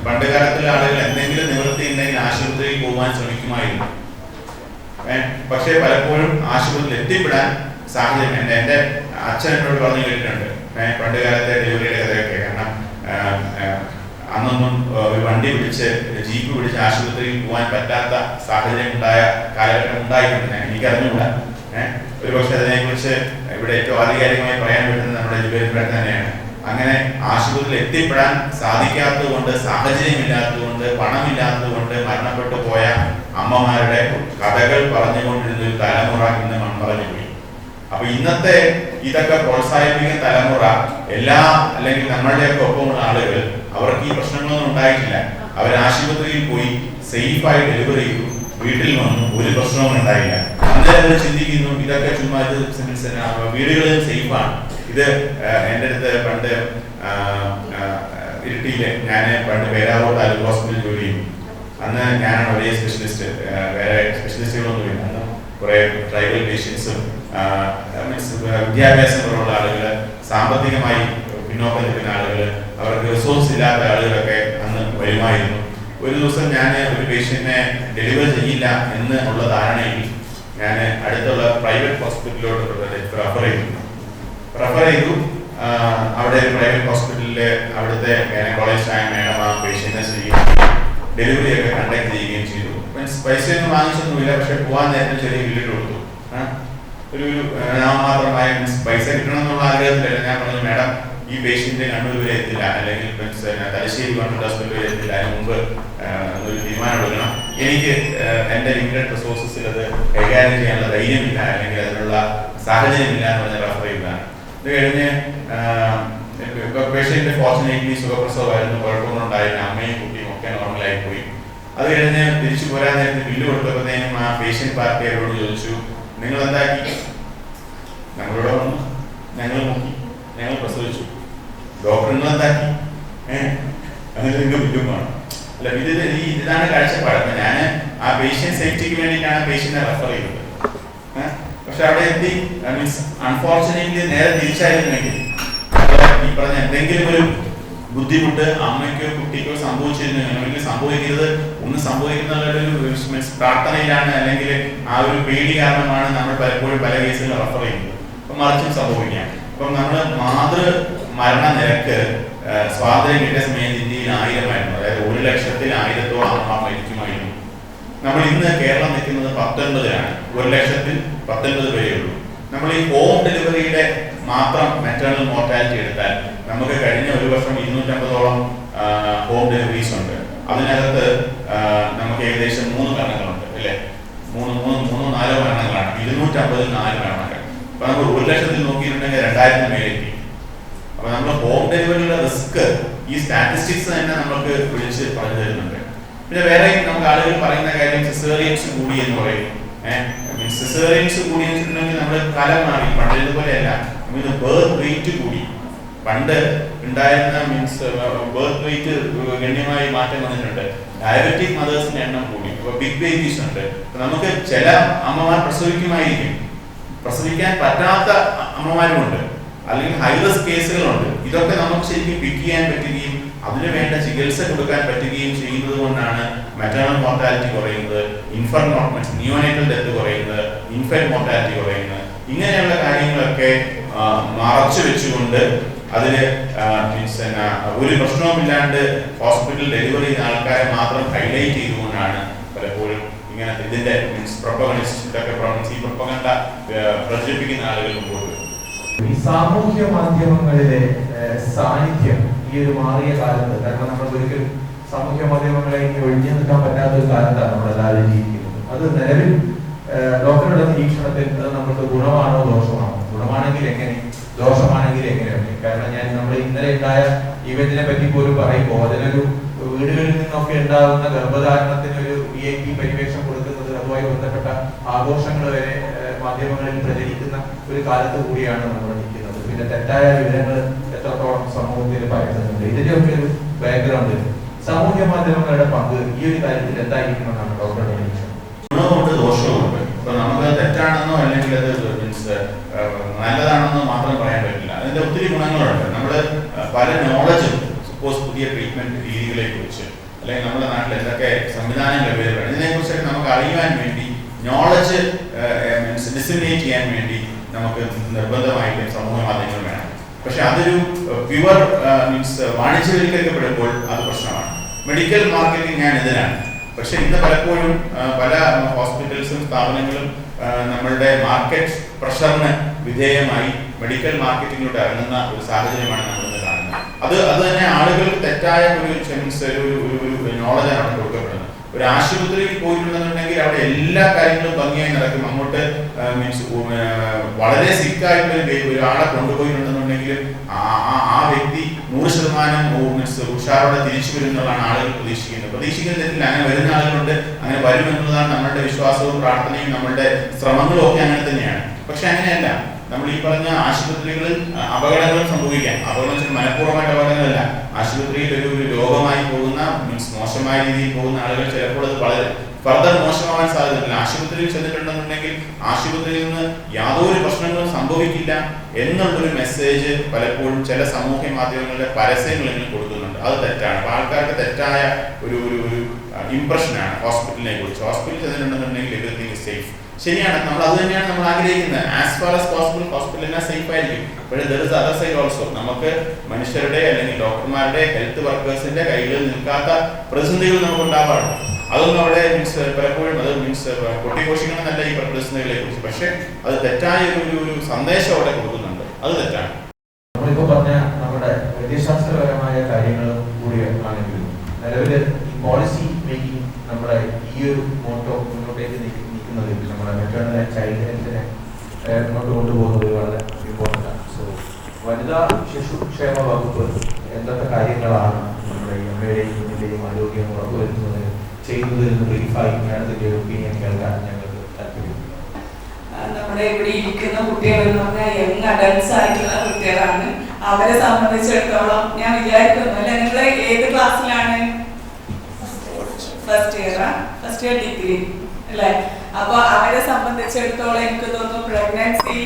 പണ്ട് കാലത്തുള്ള ആളുകൾ എന്തെങ്കിലും നിവൃത്തി ഉണ്ടെങ്കിൽ ആശുപത്രിയിൽ പോകാൻ ശ്രമിക്കുമായിരുന്നു. പക്ഷേ പലപ്പോഴും ആശുപത്രിയിൽ എത്തിപ്പെടാൻ സാഹചര്യം, എൻ്റെ അച്ഛൻ എന്നോട് പറഞ്ഞു കേട്ടിട്ടുണ്ട് പണ്ട് കാലത്തെ ഡെലിവറിയുടെ കഥയൊക്കെ. കാരണം അന്നൊന്നും ഒരു വണ്ടി പിടിച്ച് ജീപ്പ് പിടിച്ച് ആശുപത്രിയിൽ പോകാൻ പറ്റാത്ത സാഹചര്യം ഉണ്ടായ കാലഘട്ടം ഉണ്ടായിട്ടുണ്ട്. എനിക്കറിഞ്ഞുകൂടാ. ഒരു പക്ഷേ അതിനെക്കുറിച്ച് ഇവിടെ ഏറ്റവും ആധികാരികമായി പറയാൻ പറ്റുന്നത് നമ്മുടെ ജിബേൽ തന്നെയാണ്. അങ്ങനെ ആശുപത്രിയിൽ എത്തിപ്പെടാൻ സാധിക്കാത്തത് കൊണ്ട്, സാഹചര്യമില്ലാത്തതുകൊണ്ട്, പണമില്ലാത്തതുകൊണ്ട് മരണപ്പെട്ടു പോയ അമ്മമാരുടെ കഥകൾ പറഞ്ഞുകൊണ്ടിരുന്ന ഒരു തലമുറ ഇന്ന് മൺമറഞ്ഞു പോയി. അപ്പൊ ഇന്നത്തെ ഇതൊക്കെ പ്രോത്സാഹിപ്പിക്കുന്ന തലമുറ അല്ലെങ്കിൽ നമ്മളുടെയൊക്കെ ഒപ്പമുള്ള ആളുകൾ, അവർക്ക് ഈ പ്രശ്നങ്ങളൊന്നും ഉണ്ടായിട്ടില്ല. അവർ ആശുപത്രിയിൽ പോയി സേഫായി ഡെലിവറി ചെയ്തു, വീട്ടിൽ വന്നു, ഒരു പ്രശ്നവും ഉണ്ടായില്ല. അന്നേരം ചിന്തിക്കുന്നു ഇതൊക്കെ ചുമ്മാ വീടുകളിൽ സേഫാണ്. ഇത് എൻ്റെ അടുത്ത് പണ്ട് ഇരിട്ടിയില് ഞാൻ പണ്ട് പേരാവൂർ താലൂക്ക് ഹോസ്പിറ്റലിൽ ജോലി ചെയ്തു. അന്ന് ഞാനാണ് ഒരേ സ്പെഷ്യലിസ്റ്റ്, വേറെ സ്പെഷ്യലിസ്റ്റുകളൊന്നും ഇല്ല. അന്ന് കുറെ ട്രൈബൽ പേഷ്യൻസും വിദ്യാഭ്യാസം കുറവുള്ള ആളുകൾ, സാമ്പത്തികമായി പിന്നോക്കം നിൽക്കുന്ന ആളുകൾ, അവർക്ക് റിസോഴ്സ് ഇല്ലാത്ത ആളുകളൊക്കെ അന്ന് വരുമായിരുന്നു. ഒരു ദിവസം ഞാൻ ഒരു പേഷ്യന്റിനെ ഡെലിവർ ചെയ്യില്ല എന്ന് ഉള്ള ധാരണയിൽ ഞാൻ അടുത്തുള്ള പ്രൈവറ്റ് ഹോസ്പിറ്റലിലോട്ട് റെഫർ ചെയ്തു. അവിടെ ഒരു പ്രൈവറ്റ് ഹോസ്പിറ്റലില് അവിടുത്തെ ഗൈനക്കോളജിസ്റ്റ് ആയ മേഡം ആ പേഷ്യന്റിനെ ഡെലിവറി ഒക്കെ കണ്ടക്ട് ചെയ്യുകയും ചെയ്തു. മീൻസ് പൈസയൊന്നും വാങ്ങിച്ചൊന്നുമില്ല, പക്ഷെ പോകാൻ നേരത്തെ ചെറിയ ബില്ലിട്ട് കൊടുത്തു. ഒരു നാമമാത്രമായ മീൻസ് പൈസ കിട്ടണം എന്നുള്ള ആഗ്രഹത്തിലല്ല. ഞാൻ പറഞ്ഞു മേഡം ഈ പേഷ്യന്റ് കണ്ണൂർ വരെ എത്തില്ല, അല്ലെങ്കിൽ മീൻസ് തലശ്ശേരി ഗവൺമെന്റ് ഹോസ്പിറ്റൽ വരെ എത്തില്ല, അതിന് മുമ്പ് ഒരു തീരുമാനം എടുക്കണം. എനിക്ക് എൻ്റെ ലിമിറ്റഡ് റിസോഴ്സസിൽ അത് കൈകാര്യം ചെയ്യാനുള്ള ധൈര്യമില്ല, അല്ലെങ്കിൽ അതിനുള്ള സാഹചര്യമില്ല എന്ന് പറഞ്ഞ റെഫർ ചെയ്തതാണ്. ഇത് കഴിഞ്ഞ് പേഷ്യന്റ് ഫോർച്ചുനേറ്റ്ലി സുഖപ്രസവമായിരുന്നു, കുഴപ്പമൊന്നും ഉണ്ടായില്ല, അമ്മയും കുട്ടിയും ഒക്കെ നോർമലായി പോയി. അത് കഴിഞ്ഞ് തിരിച്ചു പോരാൻ നേരത്തെ ബില്ല് കൊടുത്തപ്പോഴത്തേനും ആ പേഷ്യന്റ് പാർട്ടി അവരോട് ചോദിച്ചു, നിങ്ങൾ എന്താക്കി? ഞങ്ങളിവിടെ വന്നു, ഞങ്ങൾ നോക്കി, ഞങ്ങൾ പ്രസവിച്ചു. ഡോക്ടർ നിങ്ങൾ എന്താക്കി? അതിന് നിങ്ങൾക്ക് ബില്ലും വേണം. അല്ല, ഇതാണ് കാഴ്ചപ്പാട്. അപ്പൊ ഞാൻ ആ പേഷ്യന്റ് സേഫ്റ്റിക്ക് വേണ്ടിയിട്ടാണ് പേഷ്യന്റിനെ റെഫർ ചെയ്തത്. പക്ഷെ അവിടെ എത്തി മീൻസ് അൺഫോർച്ചുനേറ്റ്ലി നേരെ തിരിച്ചായിരുന്നെങ്കിൽ ഈ പറഞ്ഞ എന്തെങ്കിലും ഒരു ബുദ്ധിമുട്ട് അമ്മയ്ക്കോ കുട്ടിക്കോ സംഭവിച്ചിരുന്നെങ്കിൽ സംഭവിക്കരുത്, ഒന്നും സംഭവിക്കുന്ന മീൻസ് പ്രാർത്ഥനയിലാണ്, അല്ലെങ്കിൽ ആ ഒരു പേടി കാരണമാണ് നമ്മൾ പലപ്പോഴും പല കേസുകളും റെഫർ ചെയ്യുന്നത്. അപ്പം മറിച്ചും സംഭവിക്കാം. അപ്പം നമ്മൾ മരണ നിരക്ക് സ്വാതന്ത്ര്യം കിട്ടിയ സമയത്ത് ഇന്ത്യയിൽ 1000 അതായത് 1,00,000-1000 അമ്മ മരിക്കുമായിരുന്നു. നമ്മൾ ഇന്ന് കേരളം നിൽക്കുന്നത് 19-ലാണ്. 1,00,019 വരെയുള്ളൂ. നമ്മൾ ഈ ഹോം ഡെലിവറിയുടെ മാത്രം മെറ്റേണൽ മോർട്ടാലിറ്റി എടുത്താൽ നമുക്ക് കഴിഞ്ഞ ഒരു വർഷം 250-ഓളം ഹോം ഡെലിവറീസ് ഉണ്ട്. അതിനകത്ത് നമുക്ക് ഏകദേശം 3 മരണങ്ങളുണ്ട്, അല്ലേ? 3-4 മരണങ്ങളാണ്. 250-ൽ 4 മരണങ്ങൾ. അപ്പൊ നമ്മൾ 1,00,000-ൽ നോക്കിയിട്ടുണ്ടെങ്കിൽ 2000-ന് മേലെത്തി. അപ്പൊ നമ്മൾ ഹോം ഡെലിവറിയുടെ റിസ്ക് ഈ സ്റ്റാറ്റിസ്റ്റിക്സ് തന്നെ നമുക്ക് വിളിച്ച് പറഞ്ഞു തരുന്നുണ്ട്. പിന്നെ വേറെ നമുക്ക് ആളുകൾ പറയുന്ന കാര്യം സിസേറിയൻസ് കൂടി എന്ന് പറയും. സിസേറിയൻസ് കൂടി എന്ന് വെച്ചിട്ടുണ്ടെങ്കിൽ നമ്മൾ കാലം മാറി. പണ്ടതുപോലെയല്ല, ബർത്ത് വെയിറ്റ് കൂടി. പണ്ട് ഉണ്ടായിരുന്ന മീൻസ് ബർത്ത് വെയിറ്റ് ഗണ്യമായി മാറ്റം വന്നിട്ടുണ്ട്. ഡയബറ്റിക് മദേഴ്സിന്റെ എണ്ണം കൂടി. ബിഗ് ബേബീസ് ഉണ്ട്. നമുക്ക് ചില അമ്മമാർ പ്രസവിക്കാൻ പറ്റാത്ത അമ്മമാരുമുണ്ട്, അല്ലെങ്കിൽ ഹൈ റിസ്ക് കേസുകളുണ്ട്. ഇതൊക്കെ നമുക്ക് ശരിക്കും പിക്ക് ചെയ്യാൻ പറ്റുകയും അതിന് വേണ്ട ചികിത്സ കൊടുക്കാൻ പറ്റുകയും ചെയ്യുന്നത് കൊണ്ടാണ് മെറ്റേണൽ മോർട്ടാലിറ്റി കുറയുന്നത്, ഇൻഫന്റ് നിയോനേറ്റൽ ഡെത്ത് കുറയുന്നത്, ഇൻഫന്റ് മോർട്ടാലിറ്റി കുറയുന്നത്. ഇങ്ങനെയുള്ള കാര്യങ്ങളൊക്കെ മറച്ചു വെച്ചുകൊണ്ട് അതിന് ഒരു പ്രശ്നവുമില്ലാണ്ട് ഹോസ്പിറ്റൽ ഡെലിവറി ചെയ്യുന്ന ആൾക്കാരെ മാത്രം ഹൈലൈറ്റ് ചെയ്തുകൊണ്ടാണ് പലപ്പോഴും ഇങ്ങനെ ഇതിന്റെ പ്രൊപ്പഗണ്ട പ്രചരിപ്പിക്കുന്ന ആളുകൾ മുമ്പോട്ട്. ഈ സാമൂഹ്യ മാധ്യമങ്ങളിലെ സാന്നിധ്യം ഈ ഒരു മാറിയ കാലത്ത്, കാരണം നമ്മൾ ഒരിക്കലും സാമൂഹ്യ മാധ്യമങ്ങളെ ഇനി ഒഴിഞ്ഞു നിൽക്കാൻ പറ്റാത്ത ഒരു കാലത്താണ് നമ്മളെല്ലാവരും ജീവിക്കുന്നത്. അത് നിലവിൽ ഡോക്ടറുടെ നിരീക്ഷണത്തിൽ അത് നമുക്ക് ഗുണമാണോ ദോഷമാണോ? ഗുണമാണെങ്കിൽ എങ്ങനെ, ദോഷമാണെങ്കിൽ എങ്ങനെയാണ്? കാരണം നമ്മൾ ഇന്നലെ ഉണ്ടായ ഇവന്റിനെ പറ്റി പോലും പറയുമ്പോൾ അതിനൊരു വീടുകളിൽ നിന്നൊക്കെ ഉണ്ടാകുന്ന ഗർഭധാരണത്തിന് ഒരു VIP പരിവേഷം കൊടുക്കുന്നത്, അതുമായി ബന്ധപ്പെട്ട ആഘോഷങ്ങൾ വരെ മാധ്യമങ്ങളിൽ പ്രചരിക്കുന്ന ഒരു കാലത്ത് കൂടിയാണ് നമ്മൾ നിൽക്കുന്നത്. പിന്നെ തെറ്റായ വിവരങ്ങൾ എത്രത്തോളം സമൂഹത്തിൽ പരത്തുന്നുണ്ട്, ഇതിന്റെയൊക്കെ ഒരു ബാക്ക്ഗ്രൗണ്ടിൽ സാമൂഹ്യ മാധ്യമങ്ങളുടെ പങ്ക് ഈ ഒരു കാര്യത്തിൽ എന്തായിരിക്കണമെന്നാണ് ഡോക്ടറുടെ നിരീക്ഷണം? ഗുണവുമുണ്ട് ദോഷവുമുണ്ട്. ഇപ്പൊ നമുക്ക് തെറ്റാണെന്നോ അല്ലെങ്കിൽ അത് മീൻസ് നല്ലതാണെന്നോ മാത്രം പറയാൻ പറ്റില്ല. അതിന്റെ ഒത്തിരി ഗുണങ്ങളുണ്ട്. നമ്മള് പല നോളജും സപ്പോസ് പുതിയ ട്രീറ്റ്മെന്റ് രീതികളെ കുറിച്ച്, അല്ലെങ്കിൽ നമ്മുടെ നാട്ടിൽ എന്തൊക്കെ സംവിധാനങ്ങൾ ലഭ്യമാണ്, ഇതിനെ കുറിച്ചൊക്കെ നമുക്ക് അറിയുവാൻ വേണ്ടി നോളജ് മീൻസ് ഡിസിമിനേറ്റ് ചെയ്യാൻ വേണ്ടി നമുക്ക് നിർബന്ധമായിട്ടും സമൂഹ മാധ്യമങ്ങൾ വേണം. പക്ഷെ അതൊരു പ്യുവർ മീൻസ് വാണിജ്യവൽക്കരിക്കപ്പെടുമ്പോൾ അത് പ്രശ്നമാണ്. മെഡിക്കൽ മാർക്കറ്റിംഗ് ഞാൻ എതിരാണ്. പക്ഷെ ഇന്ന് പലപ്പോഴും പല ഹോസ്പിറ്റൽസും സ്ഥാപനങ്ങളും നമ്മളുടെ മാർക്കറ്റ് പ്രഷറിന് വിധേയമായി മെഡിക്കൽ മാർക്കറ്റിങ്ങിലൂടെ ഇറങ്ങുന്ന ഒരു സാഹചര്യമാണ് നമ്മൾ ഇന്ന് കാണുന്നത്. അത് തന്നെ ആളുകൾക്ക് തെറ്റായ ഒരു നോളജാണ് അവിടെ കൊടുക്കപ്പെടുന്നത്. ഒരു ആശുപത്രിയിൽ പോയിട്ടുണ്ടെന്നുണ്ടെങ്കിൽ അവിടെ എല്ലാ കാര്യങ്ങളും ഭംഗിയായി നടക്കും. അങ്ങോട്ട് മീൻസ് വളരെ സിക്കായിട്ട് ഒരാളെ കൊണ്ടുപോയിട്ടുണ്ടെന്നുണ്ടെങ്കിൽ ആ വ്യക്തി 100% മീൻസ് ഉഷാറോടെ തിരിച്ചു വരുന്നതാണ് ആളുകൾ പ്രതീക്ഷിക്കുന്നില്ല. അങ്ങനെ വരുന്ന ആളുകളുണ്ട്, അങ്ങനെ വരുമെന്നുള്ളതാണ് നമ്മളുടെ വിശ്വാസവും പ്രാർത്ഥനയും നമ്മളുടെ ശ്രമങ്ങളും ഒക്കെ അങ്ങനെ തന്നെയാണ്. പക്ഷെ അങ്ങനെയല്ല. നമ്മൾ ഈ പറഞ്ഞ ആശുപത്രികളിൽ അപകടങ്ങളും സംഭവിക്കാം. അപകടം മനഃപൂർവ്വമായിട്ട് അപകടങ്ങളല്ല. ആശുപത്രിയിൽ ഒരു രോഗമായി പോകുന്ന മീൻസ് മോശമായ രീതിയിൽ പോകുന്ന ആളുകൾ ചിലപ്പോൾ അത് വളരെ ഫർദർ മോശമാവാൻ സാധ്യതയില്ല. ആശുപത്രിയിൽ ചെന്നിട്ടുണ്ടെന്നുണ്ടെങ്കിൽ ആശുപത്രിയിൽ നിന്ന് യാതൊരു പ്രശ്നങ്ങളും സംഭവിക്കില്ല എന്നുള്ളൊരു മെസ്സേജ് പലപ്പോഴും ചില സാമൂഹ്യ മാധ്യമങ്ങളുടെ പരസ്യങ്ങളിൽ കൊടുക്കുന്നുണ്ട്. അത് തെറ്റാണ്. അപ്പൊ ആൾക്കാർക്ക് തെറ്റായ ഒരു ഇംപ്രഷനാണ് ഹോസ്പിറ്റലിനെ കുറിച്ച്. ഹോസ്പിറ്റലിൽ ചെന്നിട്ടുണ്ടെന്നുണ്ടെങ്കിൽ എവരിതിങ് ഇസ് സേഫ്. ശരിയാണ്, നമ്മൾ അത് തന്നെയാണ് നമ്മൾ ആഗ്രഹിക്കുന്നത്. ആസ് ഫാർ ആസ് പോസിബിൾ ഹോസ്പിറ്റലിനെ സേഫ് ആയിരിക്കും. പക്ഷേ there is other side also. നമുക്ക് മനുഷ്യരുടെ അല്ലെങ്കിൽ ഡോക്ടർമാരുടെ ഹെൽത്ത് വർക്കേഴ്സിന്റെ കയ്യിൽ നിൽക്കാത്ത പ്രതിസന്ധികൾ നമുക്ക് ഉണ്ടാവാറുണ്ട്. അതൊന്നും അവിടെ പലപ്പോഴും അത് കൊട്ടിഘോഷിക്കണമെന്നല്ല ഈ പ്രതിസന്ധികളെ കുറിച്ച്. പക്ഷെ അത് തെറ്റായ ഒരു സന്ദേശം അവിടെ കൊടുക്കുന്നുണ്ട്. അത് തെറ്റാണ്. നമ്മളിപ്പോ പറഞ്ഞ നമ്മുടെ വൈദ്യശാസ്ത്രപരമായ കാര്യങ്ങളും കൂടി ആണെങ്കിലും നിലവിൽ ഈ പോളിസി മേക്കിംഗ് നമ്മുടെ ഈ ഒരു മോട്ടോ മുന്നോട്ടേക്ക് നിൽക്കുന്നതിൽ നമ്മുടെ മെറ്റേണൽ ആൻഡ് ചൈൽഡ് ഹെൽത്തിനെ മുന്നോട്ട് കൊണ്ടുപോകുന്നത് വളരെ ഇമ്പോർട്ടൻ്റ് ആണ്. സോ വനിതാ ശിശുക്ഷേമ വകുപ്പ് എന്തൊക്കെ കാര്യങ്ങളാണ് നമ്മുടെ അമ്മയുടെയും കുഞ്ഞിൻ്റെയും ആരോഗ്യം ഉറപ്പുവരുത്തുന്നതിന് ചെയ്യുന്നതിൽ നിന്ന് ബ്രീഫായി മാഡത്തിൻ്റെ ഒപ്പീനിയൻ കേൾക്കാൻ ഞങ്ങൾക്ക് താല്പര്യം. നമ്മുടെ ഇവിടെ ഇരിക്കുന്ന കുട്ടികൾ എന്ന് പറഞ്ഞാൽ യങ് അഡൽട്സ് ആയിട്ടുള്ള കുട്ടികളാണ്. അവരെ സംബന്ധിച്ചിടത്തോളം ഞാൻ വിചാരിക്കുന്നു, അല്ലെ നിങ്ങൾ ഏത് ക്ലാസ്സിലാണ്? ഫസ്റ്റ് ഇയർ ഡിഗ്രി അല്ലെ? അപ്പൊ അവരെ സംബന്ധിച്ചിടത്തോളം എനിക്ക് തോന്നുന്നു പ്രഗ്നൻസി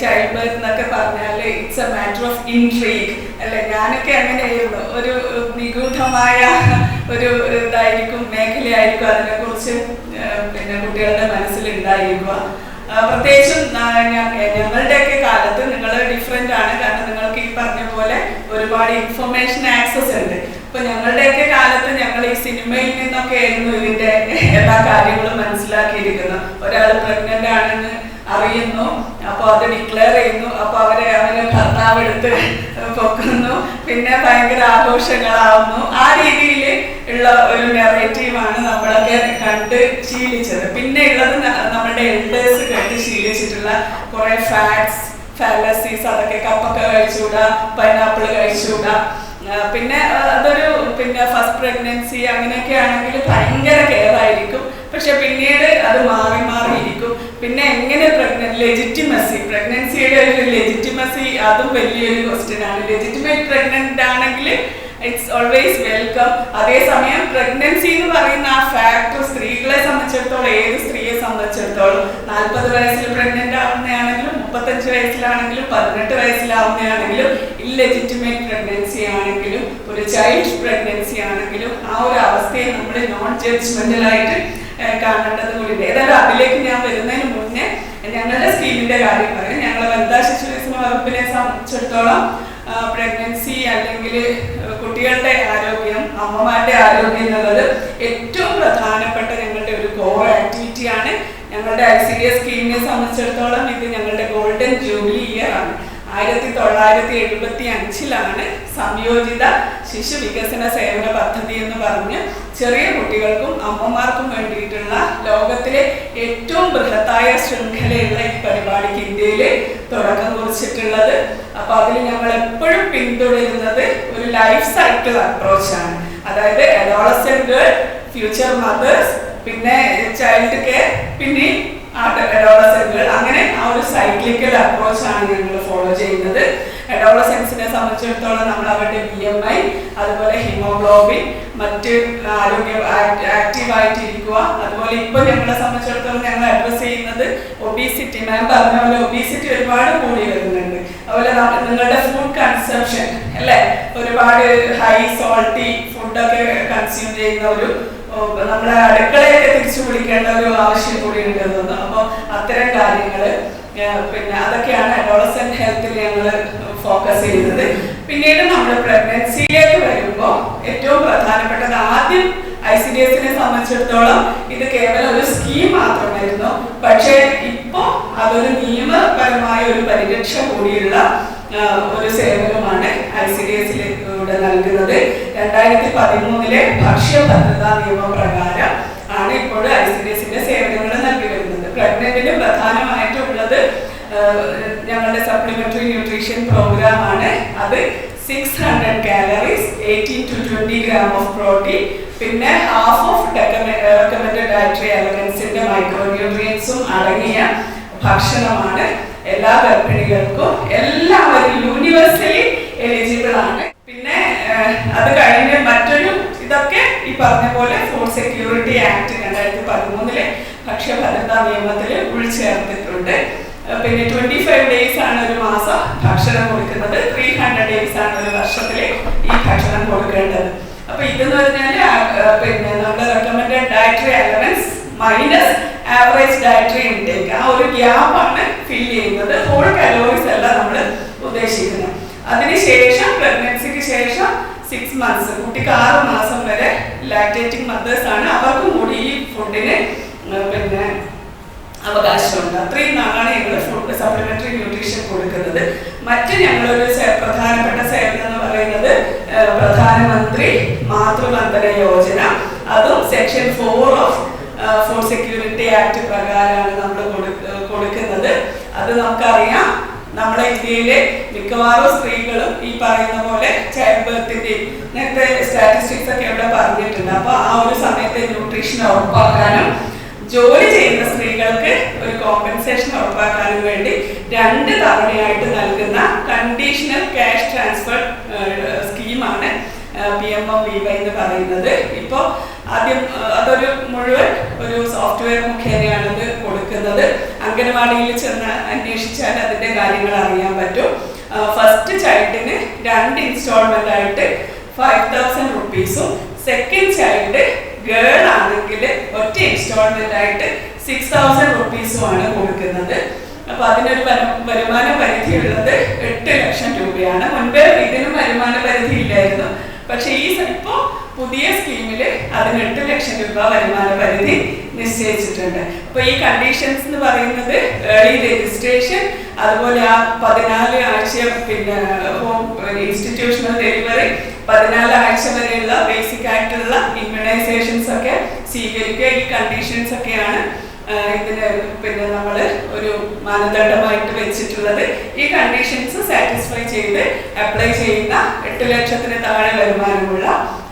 ചൈൽഡ് ബർത്ത് എന്നൊക്കെ പറഞ്ഞാൽ ഇറ്റ്സ് എ മാറ്റർ ഓഫ് ഇൻട്രീഗ് അല്ലെ? ഞാനൊക്കെ അങ്ങനെയായിരുന്നു. ഒരു നിഗൂഢമായ ഒരു ഇതായിരിക്കും, മേഖലയായിരിക്കും അതിനെ കുറിച്ച് പിന്നെ കുട്ടികളുടെ മനസ്സിൽ ഉണ്ടായിരിക്കുക. പ്രത്യേകിച്ചും ഞങ്ങളുടെയൊക്കെ കാലത്ത് നിങ്ങൾ ഡിഫറെന്റ് ആണ്. കാരണം നിങ്ങൾക്ക് ഈ പറഞ്ഞ പോലെ ഒരുപാട് ഇൻഫർമേഷൻ ആക്സസ് ഉണ്ട്. ഇപ്പൊ ഞങ്ങളുടെയൊക്കെ കാലത്ത് ഞങ്ങൾ ഈ സിനിമയിൽ നിന്നൊക്കെ ആയിരുന്നു ഇതിന്റെ എല്ലാ കാര്യങ്ങളും മനസ്സിലാക്കിയിരിക്കുന്നത്. ഒരാൾ പ്രഗ്നന്റ് ആണെന്ന് അറിയുന്നു, അപ്പൊ അത് ഡിക്ലെയർ ചെയ്യുന്നു, അപ്പൊ അവരെ ഭർത്താവ് എടുത്ത് പൊക്കുന്നു, പിന്നെ ഭയങ്കര ആഘോഷങ്ങളാവുന്നു. ആ രീതിയിൽ ഉള്ള ഒരു നെറേറ്റീവാണ് നമ്മളൊക്കെ കണ്ട് ശീലിച്ചത്. പിന്നെ ഉള്ളത് നമ്മുടെ എൽഡേഴ്സ് കണ്ട് ശീലിച്ചിട്ടുള്ള കുറെ ഫാറ്റ്സ്, ഫാലസീസ്, അതൊക്കെ കപ്പൊക്കെ കഴിച്ചുകൂടാ, പൈനാപ്പിൾ കഴിച്ചുകൂടാ, പിന്നെ അതൊരു ഫസ്റ്റ് പ്രഗ്നൻസി അങ്ങനെയൊക്കെ ആണെങ്കിൽ ഭയങ്കര കെയർ ആയിരിക്കും. പക്ഷെ പിന്നീട് അത് മാറിയിരിക്കും. പിന്നെ എങ്ങനെ പ്രഗ്നൻസിയുടെ ഒരു ലെജിറ്റിമസി, അതും വലിയൊരു ക്വസ്റ്റ്യൻ ആണ്. ലെജിറ്റിമേറ്റ് പ്രഗ്നന്റ് ആണെങ്കിൽ ഇറ്റ്സ് ഓൾവേസ് വെൽക്കം. അതേസമയം പ്രഗ്നൻസി എന്ന് പറയുന്ന ആ ഫാക്ടർ സ്ത്രീകളെ സംബന്ധിച്ചിടത്തോളം, ഏത് സ്ത്രീയെ സംബന്ധിച്ചിടത്തോളം 40 വയസ്സിൽ പ്രഗ്നന്റ് ആവുന്നതാണെങ്കിലും 35 വയസ്സിലാണെങ്കിലും 18 വയസ്സിലാവുന്നതാണെങ്കിലും, ഇല്ലെജിറ്റിമേറ്റ് പ്രഗ്നൻസി ആണെങ്കിലും ഒരു ചൈൽഡ് പ്രഗ്നൻസി ആണെങ്കിലും ആ ഒരു അവസ്ഥയെ നമ്മൾ നോൺ ജഡ്ജ്മെന്റലായിട്ട് കാണേണ്ടത് കൂടിയുണ്ട്. ഏതായാലും അതിലേക്ക് ഞാൻ വരുന്നതിന് മുന്നേ ഞങ്ങളുടെ സ്കീമിന്റെ കാര്യം പറയാം. ഞങ്ങളുടെ വനിതാ ശിശുവികസന വകുപ്പിനെ സംബന്ധിച്ചിടത്തോളം പ്രഗ്നൻസി അല്ലെങ്കിൽ കുട്ടികളുടെ ആരോഗ്യം, അമ്മമാരുടെ ആരോഗ്യം എന്നുള്ളത് ഏറ്റവും പ്രധാനപ്പെട്ട ഞങ്ങളുടെ ഒരു കോർ ആക്ടിവിറ്റിയാണ്. ഞങ്ങളുടെ ICDS സ്കീമിനെ സംബന്ധിച്ചിടത്തോളം ഇത് ഞങ്ങളുടെ ഗോൾഡൻ ജൂബിലി ഇയർ ആണ്. 1975 സംയോജിത ശിശു വികസന സേവന പദ്ധതി എന്ന് പറഞ്ഞ് ചെറിയ കുട്ടികൾക്കും അമ്മമാർക്കും വേണ്ടിയിട്ടുള്ള ലോകത്തിലെ ഏറ്റവും ബൃഹത്തായ ശൃംഖലയുള്ള ഈ പരിപാടിക്ക് ഇന്ത്യയിൽ തുടക്കം കുറിച്ചിട്ടുള്ളത്. അപ്പൊ അതിൽ ഞങ്ങൾ എപ്പോഴും പിന്തുടരുന്നത് ഒരു ലൈഫ് സൈക്കിൾ അപ്രോച്ചാണ്. അതായത് അഡോളസെന്റ് ഗേൾ, ഫ്യൂച്ചർ മദേഴ്സ്, പിന്നെ ചൈൽഡ് കെയർ, പിന്നെ അഡോളസെന്റ് ഗേൾ, അങ്ങനെ ആ ഒരു സൈക്ലിക്കൽ അപ്രോച്ചാണ് ഞങ്ങൾ ഫോളോ ചെയ്യുന്നത്. അഡോളസെൻസിനെ സംബന്ധിച്ചിടത്തോളം നമ്മൾ അവരുടെ BMI, അതുപോലെ ഹിമോഗ്ലോബിൻ, മറ്റ് ആരോഗ്യ ആക്റ്റീവായിട്ടിരിക്കുക, അതുപോലെ ഇപ്പൊ ഞങ്ങളെ സംബന്ധിച്ചിടത്തോളം ഞങ്ങൾ അഡ്രസ് ചെയ്യുന്നത് ഒബീസിറ്റി. മാം പറഞ്ഞ പോലെ ഒബീസിറ്റി ഒരുപാട് കൂടി വരുന്നുണ്ട്. അതുപോലെ നിങ്ങളുടെ ഫുഡ് കൺസംഷൻ അല്ലെ, ഒരുപാട് ഹൈ സോൾട്ടി ഫുഡൊക്കെ കൺസ്യൂം ചെയ്യുന്ന ഒരു നമ്മളെ അടുക്കളയൊക്കെ തിരിച്ചു പിടിക്കേണ്ട ഒരു ആവശ്യം കൂടി ഉണ്ടെന്ന് തോന്നുന്നു. അപ്പോൾ അത്തരം കാര്യങ്ങള് പിന്നെ അതൊക്കെയാണ് അഡോളസെന്റ് ഹെൽത്തിൽ ഞങ്ങൾ ഫോക്കസ് ചെയ്യുന്നത്. പിന്നീട് നമ്മൾ പ്രഗ്നൻസിയിലേക്ക് വരുമ്പോൾ ഏറ്റവും പ്രധാനപ്പെട്ടത്, ആദ്യം ICDSനെ സംബന്ധിച്ചിടത്തോളം ഇത് കേവലം ഒരു സ്കീം മാത്രമായിരുന്നു. പക്ഷേ ഇപ്പോ അതൊരു നിയമപരമായ ഒരു പരിരക്ഷ കൂടിയുള്ള ഒരു സേവനമാണ് ICDSലൂടെ നൽകുന്നത്. 2013 ഭക്ഷ്യഭദ്രതാ നിയമപ്രകാരം ആണ് ഇപ്പോൾ ICDSന്റെ സേവനങ്ങൾ നൽകി വരുന്നത്. പ്രഗ്നന്റിന് പ്രധാനമായിട്ടുള്ളത് ഞങ്ങളുടെ സപ്ലിമെന്ററി ന്യൂട്രീഷൻ പ്രോഗ്രാം ആണ്. അത് 600 calories, 18 to 20 gram of protein, പിന്നെ ഹാഫ് ഓഫ് റെക്കമെൻഡഡ് ഡയറ്ററി അലവൻസിന്റെ മൈക്രോന്യൂട്രിയൻസും അടങ്ങിയ ഭക്ഷണമാണ്. എല്ലാ ഗർഭിണികൾക്കും എല്ലാവരും യൂണിവേഴ്സലി എലിജിബിൾ ആണ്. പിന്നെ അത് കഴിഞ്ഞ് മറ്റൊരു ഇതൊക്കെ ഈ പറഞ്ഞ പോലെ ഫുഡ് സെക്യൂരിറ്റി ആക്ട് 2013 ഭക്ഷ്യഭദ്രതാ നിയമത്തിൽ ഉൾച്ചേർത്തിട്ടുണ്ട്. പിന്നെ 25 days ആണ് ഒരു മാസം ഭക്ഷണം കൊടുക്കുന്നത്, 300 days ആണ് ഒരു വർഷത്തില് ഈ ഭക്ഷണം കൊടുക്കേണ്ടത്. അപ്പൊ ഇതെന്ന് പറഞ്ഞാല് പിന്നെ നമ്മുടെ recommended dietary allowance minus average dietary intake, ആ ഒരു ഗ്യാപ്പാണ് ഫിൽ ചെയ്യുന്നത്. ഹോൾ കലോറീസ് അല്ല നമ്മൾ ഉദ്ദേശിക്കുന്നത്. അതിനുശേഷം പ്രഗ്നൻസിക്ക് ശേഷം 6 months, കുട്ടിക്ക് 6 മാസം വരെ ലാക്ടേറ്റിംഗ് മദേഴ്സ് ആണ്, അവർക്കും കൂടി ഈ ഫുഡിന് പിന്നെ അവകാശമുണ്ട്. അത്രയും നാളാണ് ഞങ്ങൾ ഫുഡ് സപ്ലിമെന്ററി ന്യൂട്രീഷൻ കൊടുക്കുന്നത്. മറ്റ് ഞങ്ങളൊരു പ്രധാനപ്പെട്ട സേവനം എന്ന് പറയുന്നത് പ്രധാനമന്ത്രി മാതൃവന്ദന യോജന, അതും section 4 of food security act പ്രകാരമാണ് നമ്മൾ കൊടുക്കുന്നത്. അത് നമുക്കറിയാം, നമ്മുടെ ഇന്ത്യയിലെ മിക്കവാറും സ്ത്രീകളും ഈ പറയുന്ന പോലെ ചൈൽഡ് ബർത്തിന്റെ നേരത്തെ സ്റ്റാറ്റിസ്റ്റിക്സ് ഒക്കെ ഇവിടെ പറഞ്ഞിട്ടുണ്ട്. അപ്പൊ ആ ഒരു സമയത്തെ ന്യൂട്രീഷൻ ഉറപ്പാക്കാനും ജോലി ചെയ്യുന്ന സ്ത്രീകൾക്ക് ഒരു കോമ്പൻസേഷൻ ഉറപ്പാക്കാനും വേണ്ടി 2 തവണയായിട്ട് നൽകുന്ന കണ്ടീഷണൽ ക്യാഷ് ട്രാൻസ്ഫർ സ്കീമാണ് PMMVY എന്ന് പറയുന്നത്. ഇപ്പോൾ ആദ്യം അതൊരു മുഴുവൻ ഒരു സോഫ്റ്റ്വെയർ മുഖേനയാണ് ഇത് കൊടുക്കുന്നത്. അംഗനവാടിയിൽ ചെന്ന് അന്വേഷിച്ചാൽ അതിൻ്റെ കാര്യങ്ങൾ അറിയാൻ പറ്റും. ഫസ്റ്റ് ചൈൽഡിന് 2 ഇൻസ്റ്റാൾമെന്റ് ആയിട്ട് 5000 rupees-ഉം, സെക്കൻഡ് ചൈൽഡ് ഗേൾ ആണെങ്കിൽ ഒറ്റ ഇൻസ്റ്റാൾമെന്റ് ആയിട്ട് 6000 rupees-ഉമാണ് കൊടുക്കുന്നത്. അപ്പൊ അതിനൊരു വരുമാന പരിധി ഉള്ളത് 8 ലക്ഷം രൂപയാണ്. മുൻപ് ഇതിനും വരുമാന പരിധി ഇല്ലായിരുന്നു. പക്ഷെ ഇപ്പോൾ പുതിയ സ്കീമില് അതിന് 8 ലക്ഷം രൂപ വരുമാന പരിധി നിശ്ചയിച്ചിട്ടുണ്ട്. അപ്പൊ ഈ കണ്ടീഷൻസ് എന്ന് പറയുന്നത് ഏർലി രജിസ്ട്രേഷൻ, അതുപോലെ ആ 14 ആഴ്ച പിന്നെ ഇൻസ്റ്റിറ്റ്യൂഷണൽ ഡെലിവറി, 14 ആഴ്ച വരെയുള്ള ബേസിക് ആയിട്ടുള്ള ഇമ്മ്യൂണൈസേഷൻസ് ഒക്കെ സ്വീകരിക്കുക. ഈ കണ്ടീഷൻസ് ഒക്കെയാണ് ഇതിന് പിന്നെ നമ്മൾ ഒരു മാനദണ്ഡമായിട്ട് വെച്ചിട്ടുള്ളത്. ഈ കണ്ടീഷൻസ് സാറ്റിസ്ഫൈ ചെയ്ത് അപ്ലൈ ചെയ്യുന്ന 8 ലക്ഷത്തിന് താഴെ വരുമാനമുള്ള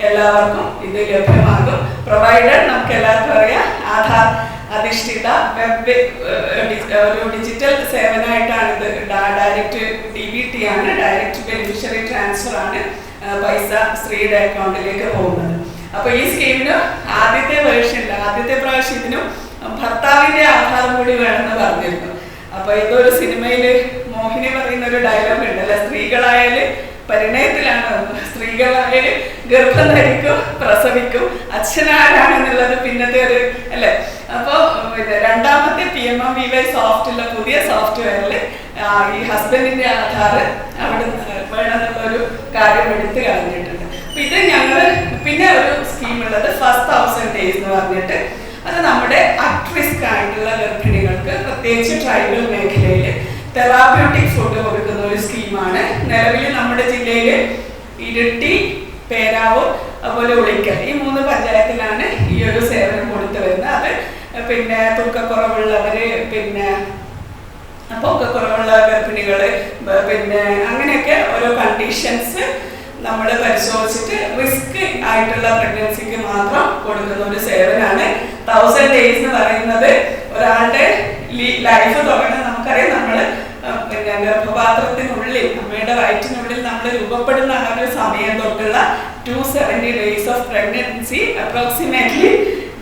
എല്ലാവർക്കും ഇത് ലഭ്യമാകും. പ്രൊവൈഡഡ് നമുക്ക് എല്ലാവർക്കും അറിയാം, ആധാർ അധിഷ്ഠിത വെബ് ഒരു ഡിജിറ്റൽ സേവനമായിട്ടാണ് ഇത്. ഡയറക്റ്റ് DBT ആണ്, ഡയറക്റ്റ് ബെനിഫിഷ്യറി ട്രാൻസ്ഫർ ആണ്. പൈസ സ്ത്രീയുടെ അക്കൗണ്ടിലേക്ക് പോകുന്നത്. അപ്പൊ ഈ സ്കീമിന് ആദ്യത്തെ വേർഷനിൽ ആദ്യത്തെ പ്രാവശ്യം ഇതിനും ഭർത്താവിന്റെ ആധാരം കൂടി വേണമെന്ന് പറഞ്ഞിരുന്നു. അപ്പൊ ഇതൊരു സിനിമയില് മോഹിനി പറയുന്ന ഒരു ഡയലോഗ് ഉണ്ടല്ലോ, സ്ത്രീകളായാല് പരിണയത്തിലാണ്, സ്ത്രീകളായാല് ഗർഭം ധരിക്കും, പ്രസവിക്കും, അച്ഛനാരാണെന്നുള്ളത് പിന്നത്തെ ഒരു അല്ലെ. അപ്പൊ പിന്നെ രണ്ടാമത്തെ PMMVY സോഫ്റ്റുള്ള പുതിയ സോഫ്റ്റ്വെയറിൽ ഈ ഹസ്ബൻഡിന്റെ ആധാർ അവിടെ വേണമെന്നുള്ളൊരു കാര്യം എടുത്ത് കളഞ്ഞിട്ടുണ്ട്. അപ്പൊ ഇത് ഞങ്ങള് പിന്നെ ഒരു സ്കീം ഉള്ളത് ഫസ്റ്റ് 1000 days എന്ന് പറഞ്ഞിട്ട്, അത് നമ്മുടെ അറ്റ് റിസ്ക് ആയിട്ടുള്ള ഗർഭിണികൾക്ക് പ്രത്യേകിച്ച് ട്രൈബൽ മേഖലയിൽ തെറാപ്യൂട്ടിക് ഫുഡ് കൊടുക്കുന്ന ഒരു സ്കീമാണ്. നിലവിൽ നമ്മുടെ ജില്ലയിൽ ഇരിട്ടി, പേരാവൂർ, അതുപോലെ ഉളിക്കൽ, ഈ 3 പഞ്ചായത്തിലാണ് ഈ ഒരു സേവനം കൊടുത്തു വരുന്നത്. അത് പിന്നെ തൂക്കക്കുറവുള്ളവര്, പിന്നെ പൊക്കക്കുറവുള്ള ഗർഭിണികള്, പിന്നെ അങ്ങനെയൊക്കെ ഓരോ കണ്ടീഷൻസ് നമ്മൾ പരിശോധിച്ചിട്ട് റിസ്ക് ആയിട്ടുള്ള പ്രഗ്നൻസിക്ക് മാത്രം കൊടുക്കുന്ന ഒരു സേവനമാണ്. 1000 days എന്ന് പറയുന്നത് ഒരാളുടെ ലൈഫ് തുടങ്ങുന്നത് നമുക്കറിയാം. നമ്മൾ പിന്നെ ഗർഭപാത്രത്തിനുള്ളിൽ, അമ്മയുടെ വയറ്റിനുള്ളിൽ നമ്മൾ രൂപപ്പെടുന്ന ആ ഒരു സമയം തൊട്ടുള്ള 270 days ഓഫ് പ്രഗ്നൻസി അപ്രോക്സിമേറ്റ്ലി.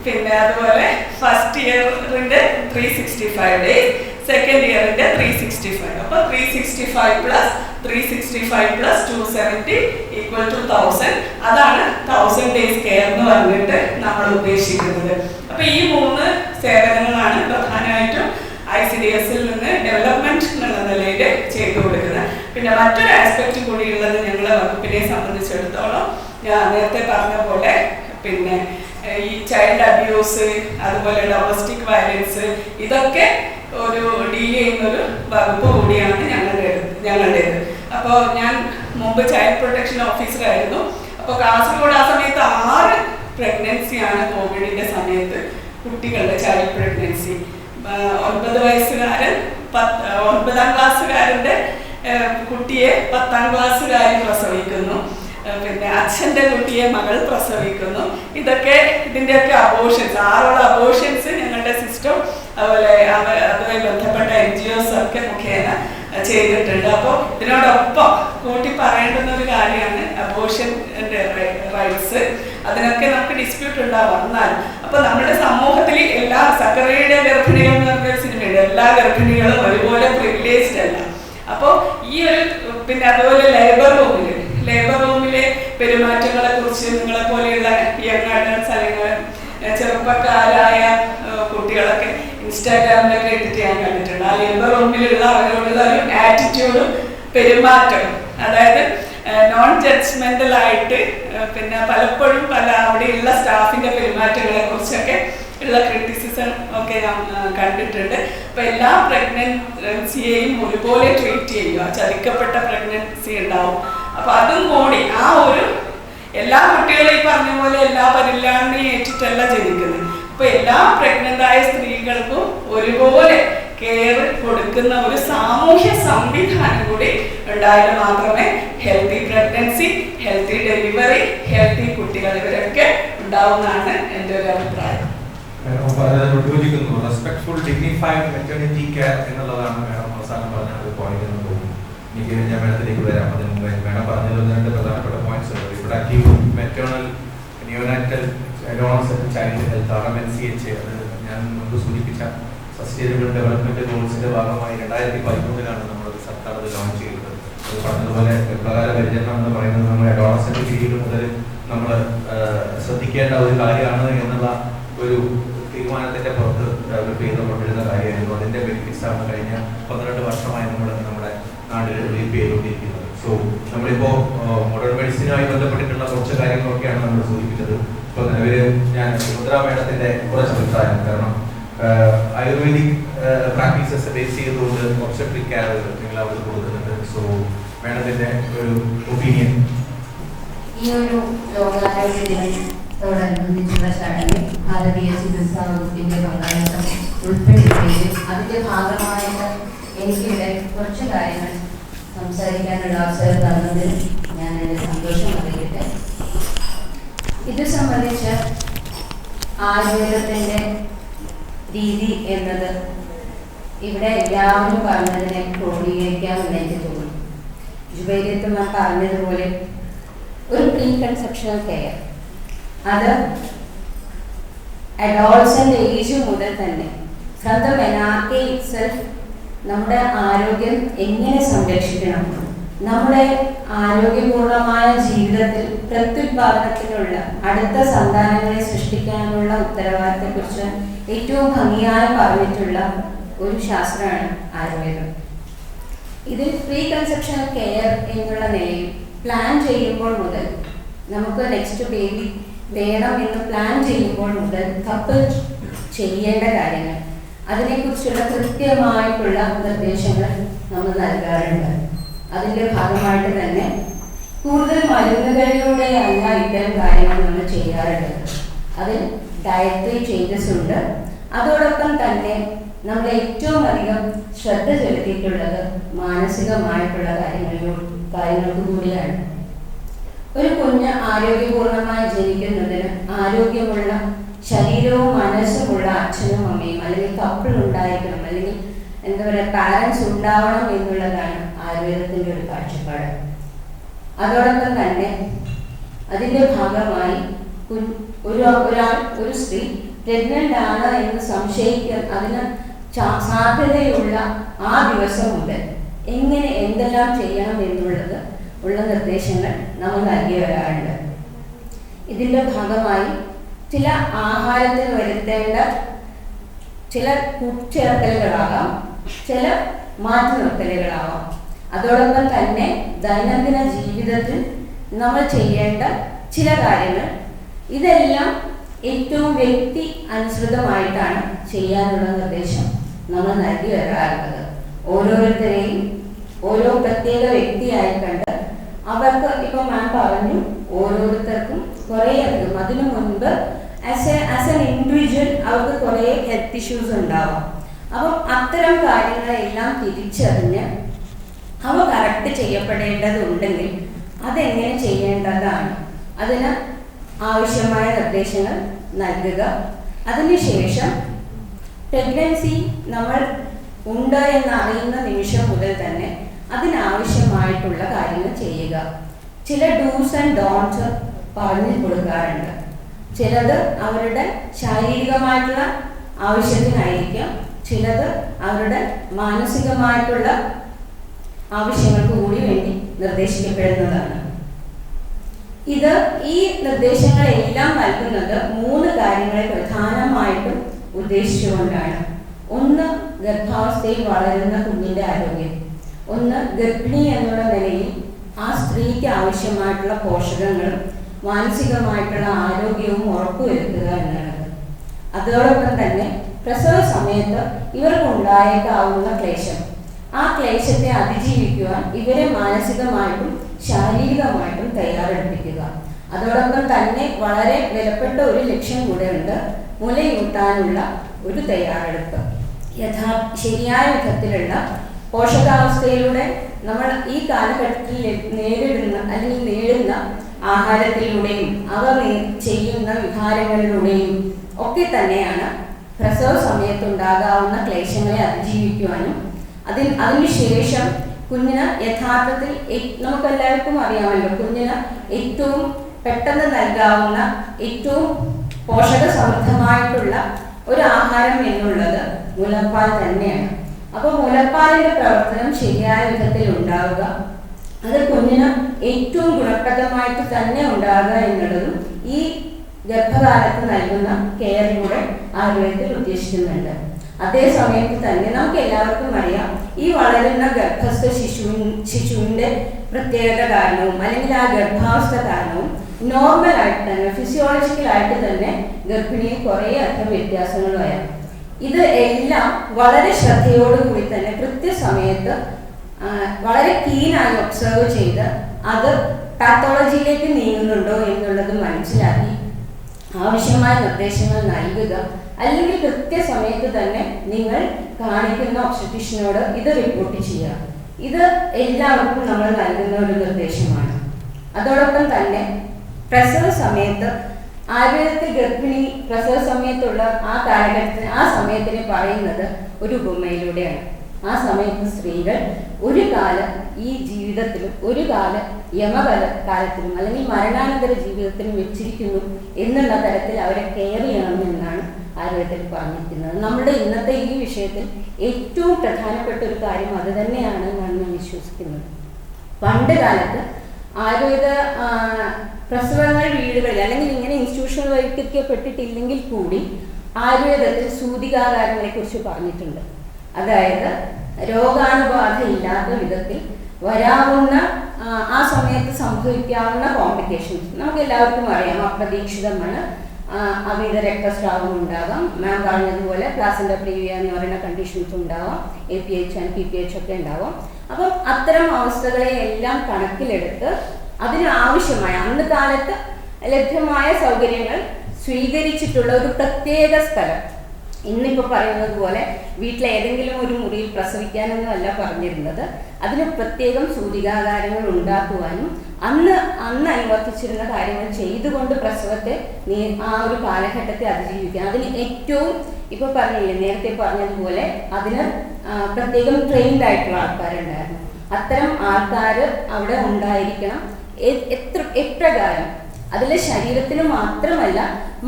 പിന്നെ അതുപോലെ ഫസ്റ്റ് ഇയറിന്റെ 365 days, സെക്കൻഡ് ഇയറിന്റെ 365. അപ്പൊ 365 + 365 + 270 = 1000. അതാണ് 1000 days കെയർ എന്ന് പറഞ്ഞിട്ട് നമ്മൾ ഉദ്ദേശിക്കുന്നത്. അപ്പൊ ഈ 3 സേവനങ്ങളാണ് പ്രധാനമായിട്ടും ICDS-ൽ നിന്ന് ഡെവലപ്മെന്റ് എന്നുള്ള നിലയിൽ ചെയ്തു കൊടുക്കുന്നത്. പിന്നെ മറ്റൊരു ആസ്പെക്ട് കൂടിയുള്ളത് ഞങ്ങളെ വകുപ്പിനെ സംബന്ധിച്ചിടത്തോളം, ഞാൻ നേരത്തെ പറഞ്ഞ പോലെ പിന്നെ ഈ ചൈൽഡ് അബ്യൂസ്, അതുപോലെ ഡൊമസ്റ്റിക് വയലൻസ്, ഇതൊക്കെ ഒരു ഡീൽ ചെയ്യുന്നൊരു വകുപ്പ് കൂടിയാണ് ഞങ്ങളുടേത്. അപ്പോൾ ഞാൻ മുമ്പ് ചൈൽഡ് പ്രൊട്ടക്ഷൻ ഓഫീസറായിരുന്നു. അപ്പോൾ കാസർഗോഡ് ആ സമയത്ത് 6 പ്രഗ്നൻസിയാണ് കോവിഡിന്റെ സമയത്ത് കുട്ടികളുടെ ചൈൽഡ് പ്രഗ്നൻസി. 9 വയസ്സുകാരൻ 9ാം ക്ലാസ്സുകാരൻ്റെ കുട്ടിയെ 10ാം ക്ലാസ്സുകാരി പ്രസവിക്കുന്നു. പിന്നെ അച്ഛൻ്റെ കുട്ടിയെ മകൾ പ്രസവിക്കുന്നു. ഇതിൻ്റെയൊക്കെ അബോഷൻസ്, 6 അബോഷൻസ് ഞങ്ങളുടെ സിസ്റ്റം അതുപോലെ അതുമായി ബന്ധപ്പെട്ട NGOs ഒക്കെ മുഖേന ചെയ്തിട്ടുണ്ട്. അപ്പോൾ ഇതിനോടൊപ്പം കൂട്ടി പറയേണ്ടുന്ന ഒരു കാര്യമാണ് അബോഷൻ്റെ റൈറ്റ്സ്. അതിനൊക്കെ നമുക്ക് ഡിസ്പ്യൂട്ട് ഉണ്ടാവാം. എന്നാൽ അപ്പൊ നമ്മുടെ സമൂഹത്തിൽ എല്ലാ സക്കറിയുടെ ഗർഭിണികൾ എന്ന് പറഞ്ഞൊരു സിനിമയുണ്ട്, എല്ലാ ഗർഭിണികളും ഒരുപോലെ പ്രിവിലേജ്ഡ് അല്ല. അപ്പോൾ ഈ ഒരു പിന്നെ അതുപോലെ ലേബർ റൂമിലെ പെരുമാറ്റങ്ങളെ കുറിച്ച് നിങ്ങളെ പോലെയുള്ള യങ് അഡൾട്ട്സ് അല്ലെങ്കിൽ ചെറുപ്പക്കാരായ കുട്ടികളൊക്കെ ഇൻസ്റ്റാഗ്രാമിലൊക്കെ എഡിറ്റ് ചെയ്യാൻ കണ്ടിട്ടുണ്ട്. ആ ലേബർ റൂമിലുള്ള അവരോടുള്ള ഒരു ആറ്റിറ്റ്യൂഡും പെരുമാറ്റവും, അതായത് നോൺ ജഡ്ജ്മെന്റൽ ആയിട്ട്, പിന്നെ പലപ്പോഴും അവിടെയുള്ള സ്റ്റാഫിന്റെ പെരുമാറ്റങ്ങളെ കുറിച്ചൊക്കെ ഉള്ള ക്രിറ്റിസിസം ഒക്കെ ഞാൻ കണ്ടിട്ടുണ്ട്. അപ്പൊ എല്ലാ പ്രഗ്നൻസിയെയും ഒരുപോലെ ട്രീറ്റ് ചെയ്യുക, ചതിക്കപ്പെട്ട പ്രഗ്നൻസി ഉണ്ടാവും. അപ്പൊ അതും കൂടി ആ ഒരു എല്ലാ കുട്ടികളും ഈ പറഞ്ഞ പോലെ എല്ലാ പരിലാണിയും ഏറ്റിട്ടല്ല ജനിക്കുന്നത്. അപ്പൊ എല്ലാ പ്രഗ്നന്റ് ആയ സ്ത്രീകൾക്കും ഒരുപോലെ കെയർ കൊടുക്കുന്ന ഒരു സാമൂഹ്യ സംവിധാനം കൂടി ഉണ്ടായാൽ മാത്രമേ healthy pregnancy, healthy delivery, healthy കുട്ടികൾ ഇവരൊക്കെ ഉണ്ടാവുന്നതാണ് എൻ്റെ ഒരു അഭിപ്രായം. യോജിക്കുന്നു. റെസ്പെക്ട്ഫുൾ ഡിഗ്നിഫൈഡ് മെറ്റേണിറ്റി കെയർ എന്നുള്ളതാണ് മാഡം അവസാനം പറഞ്ഞ ഒരു പോയിന്റ് എന്ന് തോന്നുന്നു. എനിക്ക് ഞാൻ മാഡത്തിലേക്ക് വരാം. അതിന് മുമ്പ് മാഡം പറഞ്ഞതിൽ രണ്ട് പ്രധാനപ്പെട്ട പോയിന്റ്സ് ഉണ്ട്. Reproductive maternal neonatal adolescent child health RMNCH, അത് ഞാൻ മുമ്പ് സൂചിപ്പിച്ച സസ്റ്റൈനബിൾ ഡെവലപ്മെന്റ് ഗോൾസിന്റെ ഭാഗമായി 2013 നമ്മൾ സർക്കാർ അത് ലോഞ്ച് ചെയ്തത്. അത് പറഞ്ഞതുപോലെ ഗർഭകാല പരിചരണം എന്ന് പറയുന്നത് നമ്മൾ അഡോളസെന്റ് പീരീഡ് മുതൽ നമ്മൾ ശ്രദ്ധിക്കേണ്ട ഒരു കാര്യമാണ് എന്നുള്ള ഒരു തീരുമാനത്തിന്റെ പുറത്ത് ഡെവലപ്പ് ചെയ്തുകൊണ്ടിരുന്ന കാര്യമായിരുന്നു. അതിന്റെ ബെനിഫിറ്റ്സ് ആണ് കഴിഞ്ഞ 12 വർഷമായി നമ്മുടെ നാട്ടിൽ ഡെവലപ്പ് ചെയ്തുകൊണ്ടിരിക്കുന്നത്. സോ നമ്മളിപ്പോ മോഡേൺ മെഡിസിനുമായി ബന്ധപ്പെട്ടിട്ടുള്ള കുറച്ച് കാര്യങ്ങളൊക്കെയാണ് നമ്മൾ സൂചിപ്പിച്ചത്. ഇപ്പോൾ നിലവിൽ ഞാൻ സുഭദ്ര മേഡത്തിന്റെ കുറച്ച് അഭിപ്രായം, കാരണം ആയുർവേദിക് പ്രാക്ടീസസ് ബേസ് ചെയ്തുകൊണ്ട് ഒബ്സ്റ്റട്രിക് കെയർ നിങ്ങൾ അവിടെ കൊടുക്കുന്നുണ്ട്. സോ മേഡത്തിന്റെ ഒരു ഒപ്പീനിയൻ. ഈ ഒരു ലോകാരോഗ്യ ദിനത്തോടനുബന്ധിച്ചുള്ള ചടങ്ങിൽ ഭാരതീയ ചികിത്സാ വകുപ്പിന്റെ പങ്കാളിത്തം ഉൾപ്പെടുത്തുകയും അതിന്റെ ഭാഗമായിട്ട് എനിക്കിവിടെ കുറച്ച് കാര്യങ്ങൾ സംസാരിക്കാനുള്ള അവസരം തന്നതിൽ ഞാൻ എൻ്റെ സന്തോഷം അറിയിക്കട്ടെ. ഇത് സംബന്ധിച്ച് ആയുർവേദത്തിൻ്റെ രീതി എന്നത് ഇവിടെ എല്ലാവരും പറഞ്ഞതിനെ ക്രോഡീകരിക്കാമെന്ന് എനിക്ക് തോന്നുന്നു. ജുബൈരിയത്ത് ഞാൻ പറഞ്ഞതുപോലെ ഒരു പ്രീ കൺസെപ്ഷണൽ കെയർ, അത് അഡോൾസെന്റ് ഏജ് മുതൽ തന്നെ ഫ്രം ദ മെനാർക്കി ഇറ്റ്സെൽഫ് നമ്മുടെ ആരോഗ്യം എങ്ങനെ സംരക്ഷിക്കണം, നമ്മുടെ ആരോഗ്യപൂർണമായ ജീവിതത്തിൽ പ്രത്യുത്പാദനത്തിനുള്ള അടുത്ത സന്താനങ്ങളെ സൃഷ്ടിക്കാനുള്ള ഉത്തരവാദിത്തത്തെക്കുറിച്ച് ഏറ്റവും ഭംഗിയായി പറഞ്ഞിട്ടുള്ള ഒരു ശാസ്ത്രമാണ് ആയുർവേദം. ഇതിൽ പ്രീ കൺസെപ്ഷണൽ കെയർ എന്നുള്ള നിലയിൽ പ്ലാൻ ചെയ്യുമ്പോൾ മുതൽ, നമുക്ക് നെക്സ്റ്റ് ബേബി വേണം എന്ന് പ്ലാൻ ചെയ്യുമ്പോൾ മുതൽ കപ്പിൾ ചെയ്യേണ്ട കാര്യങ്ങൾ, അതിനെക്കുറിച്ചുള്ള കൃത്യമായിട്ടുള്ള നിർദ്ദേശങ്ങൾ നമ്മൾ നൽകാറുണ്ട്. അതിൻ്റെ ഭാഗമായിട്ട് തന്നെ കൂടുതൽ മരുന്നുകളിലൂടെയല്ല ഇത്തരം കാര്യങ്ങൾ നമ്മൾ ചെയ്യാറുള്ളത്. അതിൽ ഡയറ്ററി ചേഞ്ചസ് ഉണ്ട്. അതോടൊപ്പം തന്നെ നമ്മൾ ഏറ്റവും അധികം ശ്രദ്ധ ചെലുത്തിയിട്ടുള്ളത് മാനസികമായിട്ടുള്ള കാര്യങ്ങൾക്ക് കൂടിയാണ്. ഒരു കുഞ്ഞ് ആരോഗ്യപൂർണമായി ജനിക്കുന്നതിന് ആരോഗ്യമുള്ള ശരീരവും മനസ്സുമുള്ള അച്ഛനും അമ്മയും അല്ലെങ്കിൽ കപ്പിൾ ഉണ്ടായിരിക്കണം, അല്ലെങ്കിൽ എന്താ പറയുക പാരൻസ് ഉണ്ടാവണം എന്നുള്ളതാണ് ആയുർവേദത്തിൻ്റെ ഒരു കാഴ്ചപ്പാട്. അതോടൊപ്പം തന്നെ അതിൻ്റെ ഭാഗമായി ഒരു സ്ത്രീ പ്രഗ്നന്റ് ആണ് എന്ന് സംശയിക്കാൻ അതിന് സാധ്യതയുള്ള ആ ദിവസം മുതൽ എങ്ങനെ എന്തെല്ലാം ചെയ്യണം ഉള്ള നിർദ്ദേശങ്ങൾ നമ്മൾ നൽകി വരാറുണ്ട്. ഇതിൻ്റെ ഭാഗമായി ചില ആഹാരത്തിൽ വരുത്തേണ്ട ചില കൂട്ടിച്ചേർക്കലുകളാകാം, ചില മാറ്റി നിർത്തലുകളാവാം. അതോടൊപ്പം തന്നെ ദൈനംദിന ജീവിതത്തിൽ നമ്മൾ ചെയ്യേണ്ട ചില കാര്യങ്ങൾ, ഇതെല്ലാം ഏറ്റവും വ്യക്തി അനുസൃതമായിട്ടാണ് ചെയ്യാനുള്ള നിർദ്ദേശം നമ്മൾ നൽകി വരാറുള്ളത്. ഓരോരുത്തരെയും ഓരോ പ്രത്യേക വ്യക്തിയായി കണ്ട് അവർക്ക് ഇപ്പം ഞാൻ പറഞ്ഞു ഓരോരുത്തർക്കും കുറേയധികം അതിനു മുൻപ് ആസ് എൻ ഇൻഡിവിജ്വൽ അവർക്ക് കുറേ ഹെൽത്ത് ഇഷ്യൂസ് ഉണ്ടാവാം. അപ്പം അത്തരം കാര്യങ്ങളെല്ലാം തിരിച്ചറിഞ്ഞ് അവ കറക്റ്റ് ചെയ്യപ്പെടേണ്ടതുണ്ടെങ്കിൽ അതെങ്ങനെ ചെയ്യേണ്ടതാണ്, അതിന് ആവശ്യമായ നിർദ്ദേശങ്ങൾ നൽകുക. അതിനുശേഷം പ്രഗ്നൻസി നമ്മൾ ഉണ്ട് എന്നറിയുന്ന നിമിഷം മുതൽ തന്നെ അതിനാവശ്യമായിട്ടുള്ള കാര്യങ്ങൾ ചെയ്യുക. ചില ഡൂസ് ആൻഡ് ഡോൺസ് പറഞ്ഞു കൊടുക്കാറുണ്ട്. ചിലത് അവരുടെ ശാരീരികമായിട്ടുള്ള ആവശ്യത്തിനായിരിക്കാം, ചിലത് അവരുടെ മാനസികമായിട്ടുള്ള ആവശ്യങ്ങൾക്ക് കൂടി വേണ്ടി നിർദ്ദേശിക്കപ്പെടുന്നതാണ്. ഈ നിർദ്ദേശങ്ങളെല്ലാം നൽകുന്നത് 3 കാര്യങ്ങളെ പ്രധാനമായിട്ടും ഉദ്ദേശിച്ചുകൊണ്ടാണ്. ഒന്ന് ഗർഭാവസ്ഥയിൽ വളരുന്ന കുഞ്ഞിൻ്റെ ആരോഗ്യം, ഒന്ന് ഗർഭിണി എന്നുള്ള നിലയിൽ ആ സ്ത്രീക്ക് ആവശ്യമായിട്ടുള്ള പോഷകങ്ങളും മാനസികമായിട്ടുള്ള ആരോഗ്യവും ഉറപ്പുവരുത്തുക എന്നുള്ളത്. അതോടൊപ്പം തന്നെ പ്രസവ സമയത്ത് ഇവർക്കുണ്ടായേക്കാവുന്ന ക്ലേശം, ആ ക്ലേശത്തെ അതിജീവിക്കുവാൻ ഇവരെ മാനസികമായിട്ടും ശാരീരികമായിട്ടും തയ്യാറെടുപ്പിക്കുക. അതോടൊപ്പം തന്നെ വളരെ വിലപ്പെട്ട ഒരു ലക്ഷ്യം കൂടെ ഉണ്ട്, മുലയൂട്ടാനുള്ള ഒരു തയ്യാറെടുപ്പ്. ശരിയായ വിധത്തിലുള്ള പോഷകാവസ്ഥയിലൂടെ നമ്മൾ ഈ കാലഘട്ടത്തിൽ നേടുന്ന ആഹാരത്തിലൂടെയും അവർ ചെയ്യുന്ന വിഹാരങ്ങളിലൂടെയും ഒക്കെ തന്നെയാണ് പ്രസവ സമയത്തുണ്ടാകാവുന്ന ക്ലേശങ്ങളെ അതിജീവിക്കുവാനും അതിനുശേഷം കുഞ്ഞിന് യഥാർത്ഥത്തിൽ നമുക്കെല്ലാവർക്കും അറിയാമല്ലോ, കുഞ്ഞിന് ഏറ്റവും പെട്ടെന്ന് നൽകാവുന്ന ഏറ്റവും പോഷക സമൃദ്ധമായിട്ടുള്ള ഒരു ആഹാരം എന്നുള്ളത് മുലപ്പാൽ തന്നെയാണ്. അപ്പോൾ മുലപ്പാലിന്റെ പ്രവർത്തനം ശരിയായ വിധത്തിൽ ഉണ്ടാവുക, അത് കുഞ്ഞിന് ഏറ്റവും ഗുണപ്രദമായിട്ട് തന്നെ ഉണ്ടാകുക എന്നുള്ളതും ഈ ഗർഭകാലത്ത് നൽകുന്ന കെയറിലൂടെ ആരോഗ്യത്തിൽ ഉദ്ദേശിക്കുന്നുണ്ട്. അതേ സമയത്ത് തന്നെ നമുക്ക് എല്ലാവർക്കും അറിയാം, ഈ വളരുന്ന ഗർഭസ്ഥ ശിശുവിൻ്റെ പ്രത്യേകത കാരണവും അല്ലെങ്കിൽ ആ ഗർഭാവസ്ഥ കാരണവും നോർമലായിട്ട് തന്നെ ഫിസിയോളജിക്കലായിട്ട് തന്നെ ഗർഭിണിയിൽ കുറേ അധികം വ്യത്യാസങ്ങൾ വരാം. ഇത് എല്ലാം വളരെ ശ്രദ്ധയോടുകൂടി തന്നെ കൃത്യസമയത്ത് വളരെ കീനായി ഒബ്സർവ് ചെയ്ത് അത് പാത്തോളജിയിലേക്ക് നീങ്ങുന്നുണ്ടോ എന്നുള്ളത് മനസ്സിലാക്കി ആവശ്യമായ നിർദ്ദേശങ്ങൾ നൽകുക, അല്ലെങ്കിൽ കൃത്യസമയത്ത് തന്നെ നിങ്ങൾ കാണിക്കുന്ന ഒബ്സ്റ്ററ്റിഷ്യനോട് ഇത് റിപ്പോർട്ട് ചെയ്യുക. ഇത് എല്ലാവർക്കും നമ്മൾ നൽകുന്ന ഒരു നിർദ്ദേശമാണ്. അതോടൊപ്പം തന്നെ പ്രസവ സമയത്ത് ആയുർവേദത്തിൽ ഗർഭിണി പ്രസവ സമയത്തുള്ള ആ കാലഘട്ടത്തിന് ആ സമയത്തിന് പറയുന്നത് ഒരു ഉപമയിലൂടെയാണ്. ആ സമയത്ത് സ്ത്രീകൾ ഒരു കാലം ഈ ജീവിതത്തിലും ഒരു കാലം കാലത്തിലും അല്ലെങ്കിൽ മരണാനന്തര ജീവിതത്തിലും വെച്ചിരിക്കുന്നു എന്നുള്ള തരത്തിൽ അവരെ കെയർ ചെയ്യണമെന്നാണ് ആയുർവേദത്തിൽ പറഞ്ഞിരിക്കുന്നത്. നമ്മുടെ ഇന്നത്തെ ഈ വിഷയത്തിൽ ഏറ്റവും പ്രധാനപ്പെട്ട ഒരു കാര്യം അത് തന്നെയാണ് എന്നാണ് ഞാൻ വിശ്വസിക്കുന്നത്. പണ്ട് കാലത്ത് ആയുർവേദ പ്രസവങ്ങൾ വീടുകളിൽ അല്ലെങ്കിൽ ഇങ്ങനെ ഇൻസ്റ്റിറ്റ്യൂഷണൽവൽക്കരിക്കപ്പെട്ടിട്ടില്ലെങ്കിൽ കൂടി ആയുർവേദത്തിൽ സൂതികാകാരങ്ങളെ കുറിച്ച് പറഞ്ഞിട്ടുണ്ട്. അതായത് രോഗാണുബാധ ഇല്ലാത്ത വിധത്തിൽ വരാവുന്ന ആ സമയത്ത് സംഭവിക്കാവുന്ന കോംപ്ലിക്കേഷൻസ് നമുക്ക് എല്ലാവർക്കും അറിയാം. അപ്രതീക്ഷിതമാണ്, അമിത രക്തസ്രാവം ഉണ്ടാകാം, മാം പറഞ്ഞതുപോലെ പ്ലാസന്റ പ്രീവിയ എന്ന് പറയുന്ന കണ്ടീഷൻസ് ഉണ്ടാവാം, APH ആൻഡ് PPH ഒക്കെ ഉണ്ടാവാം. അപ്പം അത്തരം അവസ്ഥകളെ എല്ലാം കണക്കിലെടുത്ത് അതിനാവശ്യമായ അന്ന് കാലത്ത് ലഭ്യമായ സൗകര്യങ്ങൾ സ്വീകരിച്ചിട്ടുള്ള ഒരു പ്രത്യേക സ്ഥലം, ഇന്നിപ്പോൾ പറയുന്നത് പോലെ വീട്ടിലെ ഏതെങ്കിലും ഒരു മുറിയിൽ പ്രസവിക്കാനൊന്നും അല്ല പറഞ്ഞിരുന്നത്, അതിന് പ്രത്യേകം സൂതികാകാരങ്ങൾ ഉണ്ടാക്കുവാനും അന്ന് അനുവർത്തിച്ചിരുന്ന കാര്യങ്ങൾ ചെയ്തുകൊണ്ട് പ്രസവത്തെ ആ ഒരു കാലഘട്ടത്തെ അതിജീവിക്കാൻ അതിന് ഏറ്റവും ഇപ്പോൾ പറഞ്ഞില്ലേ നേരത്തെ പറഞ്ഞതുപോലെ അതിന് പ്രത്യേകം ട്രെയിൻഡ് ആയിട്ടുള്ള ആൾക്കാരുണ്ടായിരുന്നു. അത്തരം ആൾക്കാർ അവിടെ ഉണ്ടായിരിക്കണം. എപ്രകാരം അതിലെ ശരീരത്തിന് മാത്രമല്ല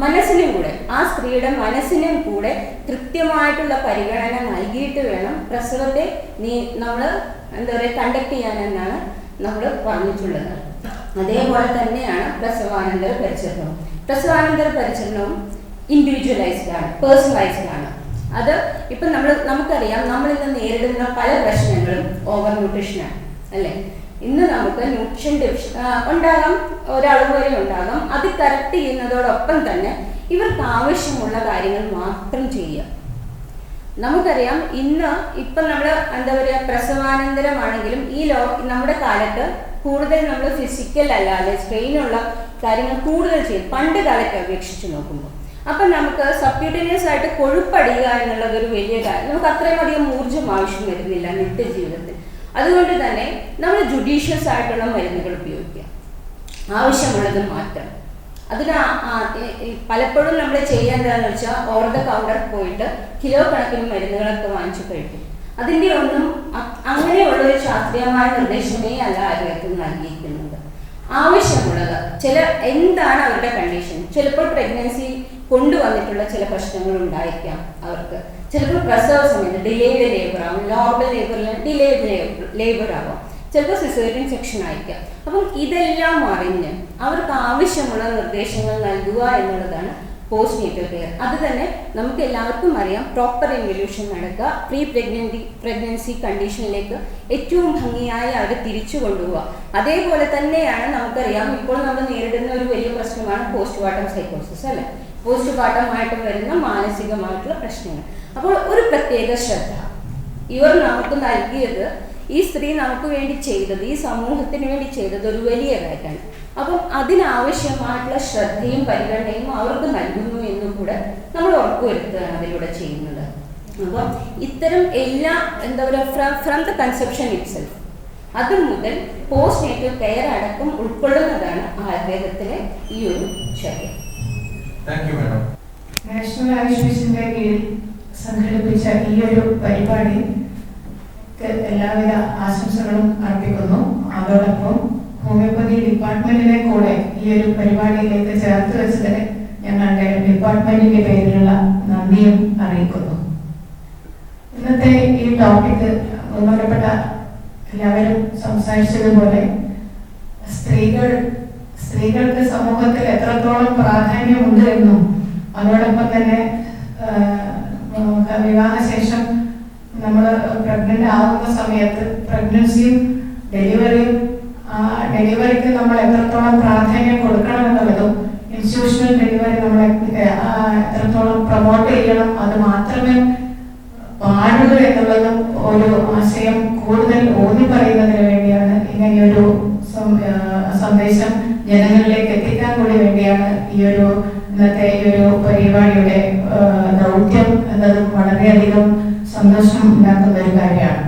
മനസ്സിനും കൂടെ, ആ സ്ത്രീയുടെ മനസ്സിനും കൂടെ കൃത്യമായിട്ടുള്ള പരിഗണന നൽകിയിട്ട് വേണം പ്രസവത്തെ നമ്മൾ കണ്ടക്ട് ചെയ്യാനെന്നാണ് നമ്മൾ പറഞ്ഞിട്ടുള്ളത്. അതേപോലെ തന്നെയാണ് പ്രസവാനന്തര പരിചരണവും. പ്രസവാനന്തര പരിചരണവും ഇൻഡിവിജ്വലൈസ്ഡ് ആണ്, പേഴ്സണലൈസ്ഡ് ആണ്. അത് ഇപ്പം നമുക്കറിയാം, നമ്മളിന്ന് നേരിടുന്ന പല പ്രശ്നങ്ങളും ഓവർ ന്യൂട്രീഷനാണ് അല്ലേ. ഇന്ന് നമുക്ക് ന്യൂട്രീഷൻ ഉണ്ടാകാം, ഒരളവ് വരെ ഉണ്ടാകാം. അത് കറക്റ്റ് ചെയ്യുന്നതോടൊപ്പം തന്നെ ഇവർക്ക് ആവശ്യമുള്ള കാര്യങ്ങൾ മാത്രം ചെയ്യുക. നമുക്കറിയാം ഇപ്പം നമ്മൾ പ്രസവാനന്തരമാണെങ്കിലും നമ്മുടെ കാലത്ത് കൂടുതൽ നമ്മൾ ഫിസിക്കൽ അല്ലാതെ സ്ട്രെയിനുള്ള കാര്യങ്ങൾ കൂടുതൽ ചെയ്യും പണ്ട് കാലത്തെ അപേക്ഷിച്ച് നോക്കുമ്പോൾ. അപ്പം നമുക്ക് സബ്ക്യൂട്ടേനിയസ് ആയിട്ട് കൊഴുപ്പടിയുക എന്നുള്ളതൊരു വലിയ കാര്യം. നമുക്ക് അത്രയും അധികം ഊർജ്ജം ആവശ്യം വരുന്നില്ല നിത്യജീവിതത്തിൽ. അതുകൊണ്ട് തന്നെ നമ്മൾ ജുഡീഷ്യസ് ആയിട്ടുള്ള മരുന്നുകൾ ഉപയോഗിക്കുക, ആവശ്യമുള്ളത് മാറ്റാം. അതിന് പലപ്പോഴും നമ്മൾ ചെയ്യാൻ വെച്ചാൽ ഓവർ ദ കൗണ്ടർ പോയിട്ട് കിലോ കണക്കിന് മരുന്നുകളൊക്കെ വാങ്ങിച്ചു കഴിക്കും. അതിൻ്റെ ഒന്നും അങ്ങനെയുള്ളൊരു ശാസ്ത്രീയമായ നിർദ്ദേശമേ അല്ല ആരോഗ്യത്തിൽ നൽകിയിരിക്കുന്നത്. ആവശ്യമുള്ളത് എന്താണ് അവരുടെ കണ്ടീഷൻ. ചിലപ്പോൾ പ്രഗ്നൻസി കൊണ്ടുവന്നിട്ടുള്ള ചില പ്രശ്നങ്ങൾ ഉണ്ടായിരിക്കാം അവർക്ക്. ചിലപ്പോൾ പ്രസവ സമയത്ത് ഡിലേഡ് ലേബർ ആവും, നോർമൽ ലേബറിൽ ഡിലേഡ് ലേബർ ആവാം, ചിലപ്പോൾ സിസേറിയൻ സെക്ഷൻ ആയിരിക്കാം. അപ്പം ഇതെല്ലാം അറിഞ്ഞ് അവർക്ക് ആവശ്യമുള്ള നിർദ്ദേശങ്ങൾ നൽകുക എന്നുള്ളതാണ് പോസ്റ്റ് നേറ്റൽ കെയർ. അത് തന്നെ നമുക്ക് എല്ലാവർക്കും അറിയാം, പ്രോപ്പർ ഇൻവല്യൂഷൻ നടക്കുക, പ്രീ പ്രഗ്നൻസി കണ്ടീഷനിലേക്ക് ഏറ്റവും ഭംഗിയായി അവർ തിരിച്ചു കൊണ്ടുപോവുക. അതേപോലെ തന്നെയാണ് നമുക്കറിയാം ഇപ്പോൾ നമ്മൾ നേരിടുന്ന ഒരു വലിയ പ്രശ്നമാണ് പോസ്റ്റ് പാർട്ടം സൈക്കോസിസ് അല്ലേ, പോസ്റ്റ് പാർട്ടമായിട്ട് വരുന്ന മാനസികമായിട്ടുള്ള പ്രശ്നങ്ങൾ. അപ്പോൾ ഒരു പ്രത്യേക ശ്രദ്ധ ഇവർ നമുക്ക് നൽകിയത്, ഈ സ്ത്രീ നമുക്ക് വേണ്ടി ചെയ്തത്, ഈ സമൂഹത്തിന് വേണ്ടി ചെയ്തത് ഒരു വലിയ കാര്യമാണ്. അപ്പം അതിനാവശ്യമായിട്ടുള്ള ശ്രദ്ധയും പരിഗണനയും അവർക്ക് നൽകുന്നു എന്നും കൂടെ നമ്മൾ ഉറപ്പുവരുത്തുകയാണ് അതിലൂടെ ചെയ്യുന്നത്. അപ്പം ഇത്തരം എല്ലാ എന്താ പറയുക, ഫ്രം ദ കൺസെപ്ഷൻ ഇറ്റ്സെൽഫ്, അത് മുതൽ പോസ്റ്റ് നേറ്റൽ കെയർ അടക്കം ഉൾക്കൊള്ളുന്നതാണ് ആയുർവേദത്തിലെ ഈ ഒരു ചര്യ. നാഷണൽ ആയുഷ് മിഷന്റെ കീഴിൽ സംഘടിപ്പിച്ച ഈ ഒരു പരിപാടി എല്ലാവിധ ആശംസകളും അർപ്പിക്കുന്നു. അതോടൊപ്പം ഹോമിയോപ്പതി ഡിപ്പാർട്ട്മെന്റിനെ കൂടെ ഈ ഒരു പരിപാടിയിലേക്ക് ചേർത്ത് വെച്ചതിന് ഞങ്ങളുടെ ഡിപ്പാർട്ട്മെന്റിന്റെ പേരിലുള്ള നന്ദിയും അറിയിക്കുന്നു. ഇന്നത്തെ ഈ ടോപ്പിക് ബഹുമാനപ്പെട്ട എല്ലാവരും സംസാരിച്ചതുപോലെ സ്ത്രീകൾക്ക് സമൂഹത്തിൽ എത്രത്തോളം പ്രാധാന്യമുണ്ട് എന്നും അതോടൊപ്പം തന്നെ വിവാഹശേഷം നമ്മൾ പ്രഗ്നന്റ് ആകുന്ന സമയത്ത് പ്രഗ്നൻസിയും ഡെലിവറിക്ക് നമ്മൾ എത്രത്തോളം പ്രാധാന്യം കൊടുക്കണം എന്നുള്ളതും, ഇൻസ്റ്റിറ്റ്യൂഷണൽ ഡെലിവറി നമ്മൾ എത്രത്തോളം പ്രൊമോട്ട് ചെയ്യണം, അത് മാത്രമേ പാടുള്ളൂ എന്നുള്ളതും ഒരു ആശയം കൂടുതൽ ഊന്നി പറയുന്നതിന് വേണ്ടിയാണ് ഇങ്ങനെയൊരു സന്ദേശം ജനങ്ങളിലേക്ക് എത്തിക്കാൻ കൂടി വേണ്ടിയാണ് ഇന്നത്തെ ഈ ഒരു പരിപാടിയുടെ ദൗത്യം എന്നതും വളരെയധികം സന്തോഷം ഉണ്ടാക്കുന്ന ഒരു കാര്യമാണ്.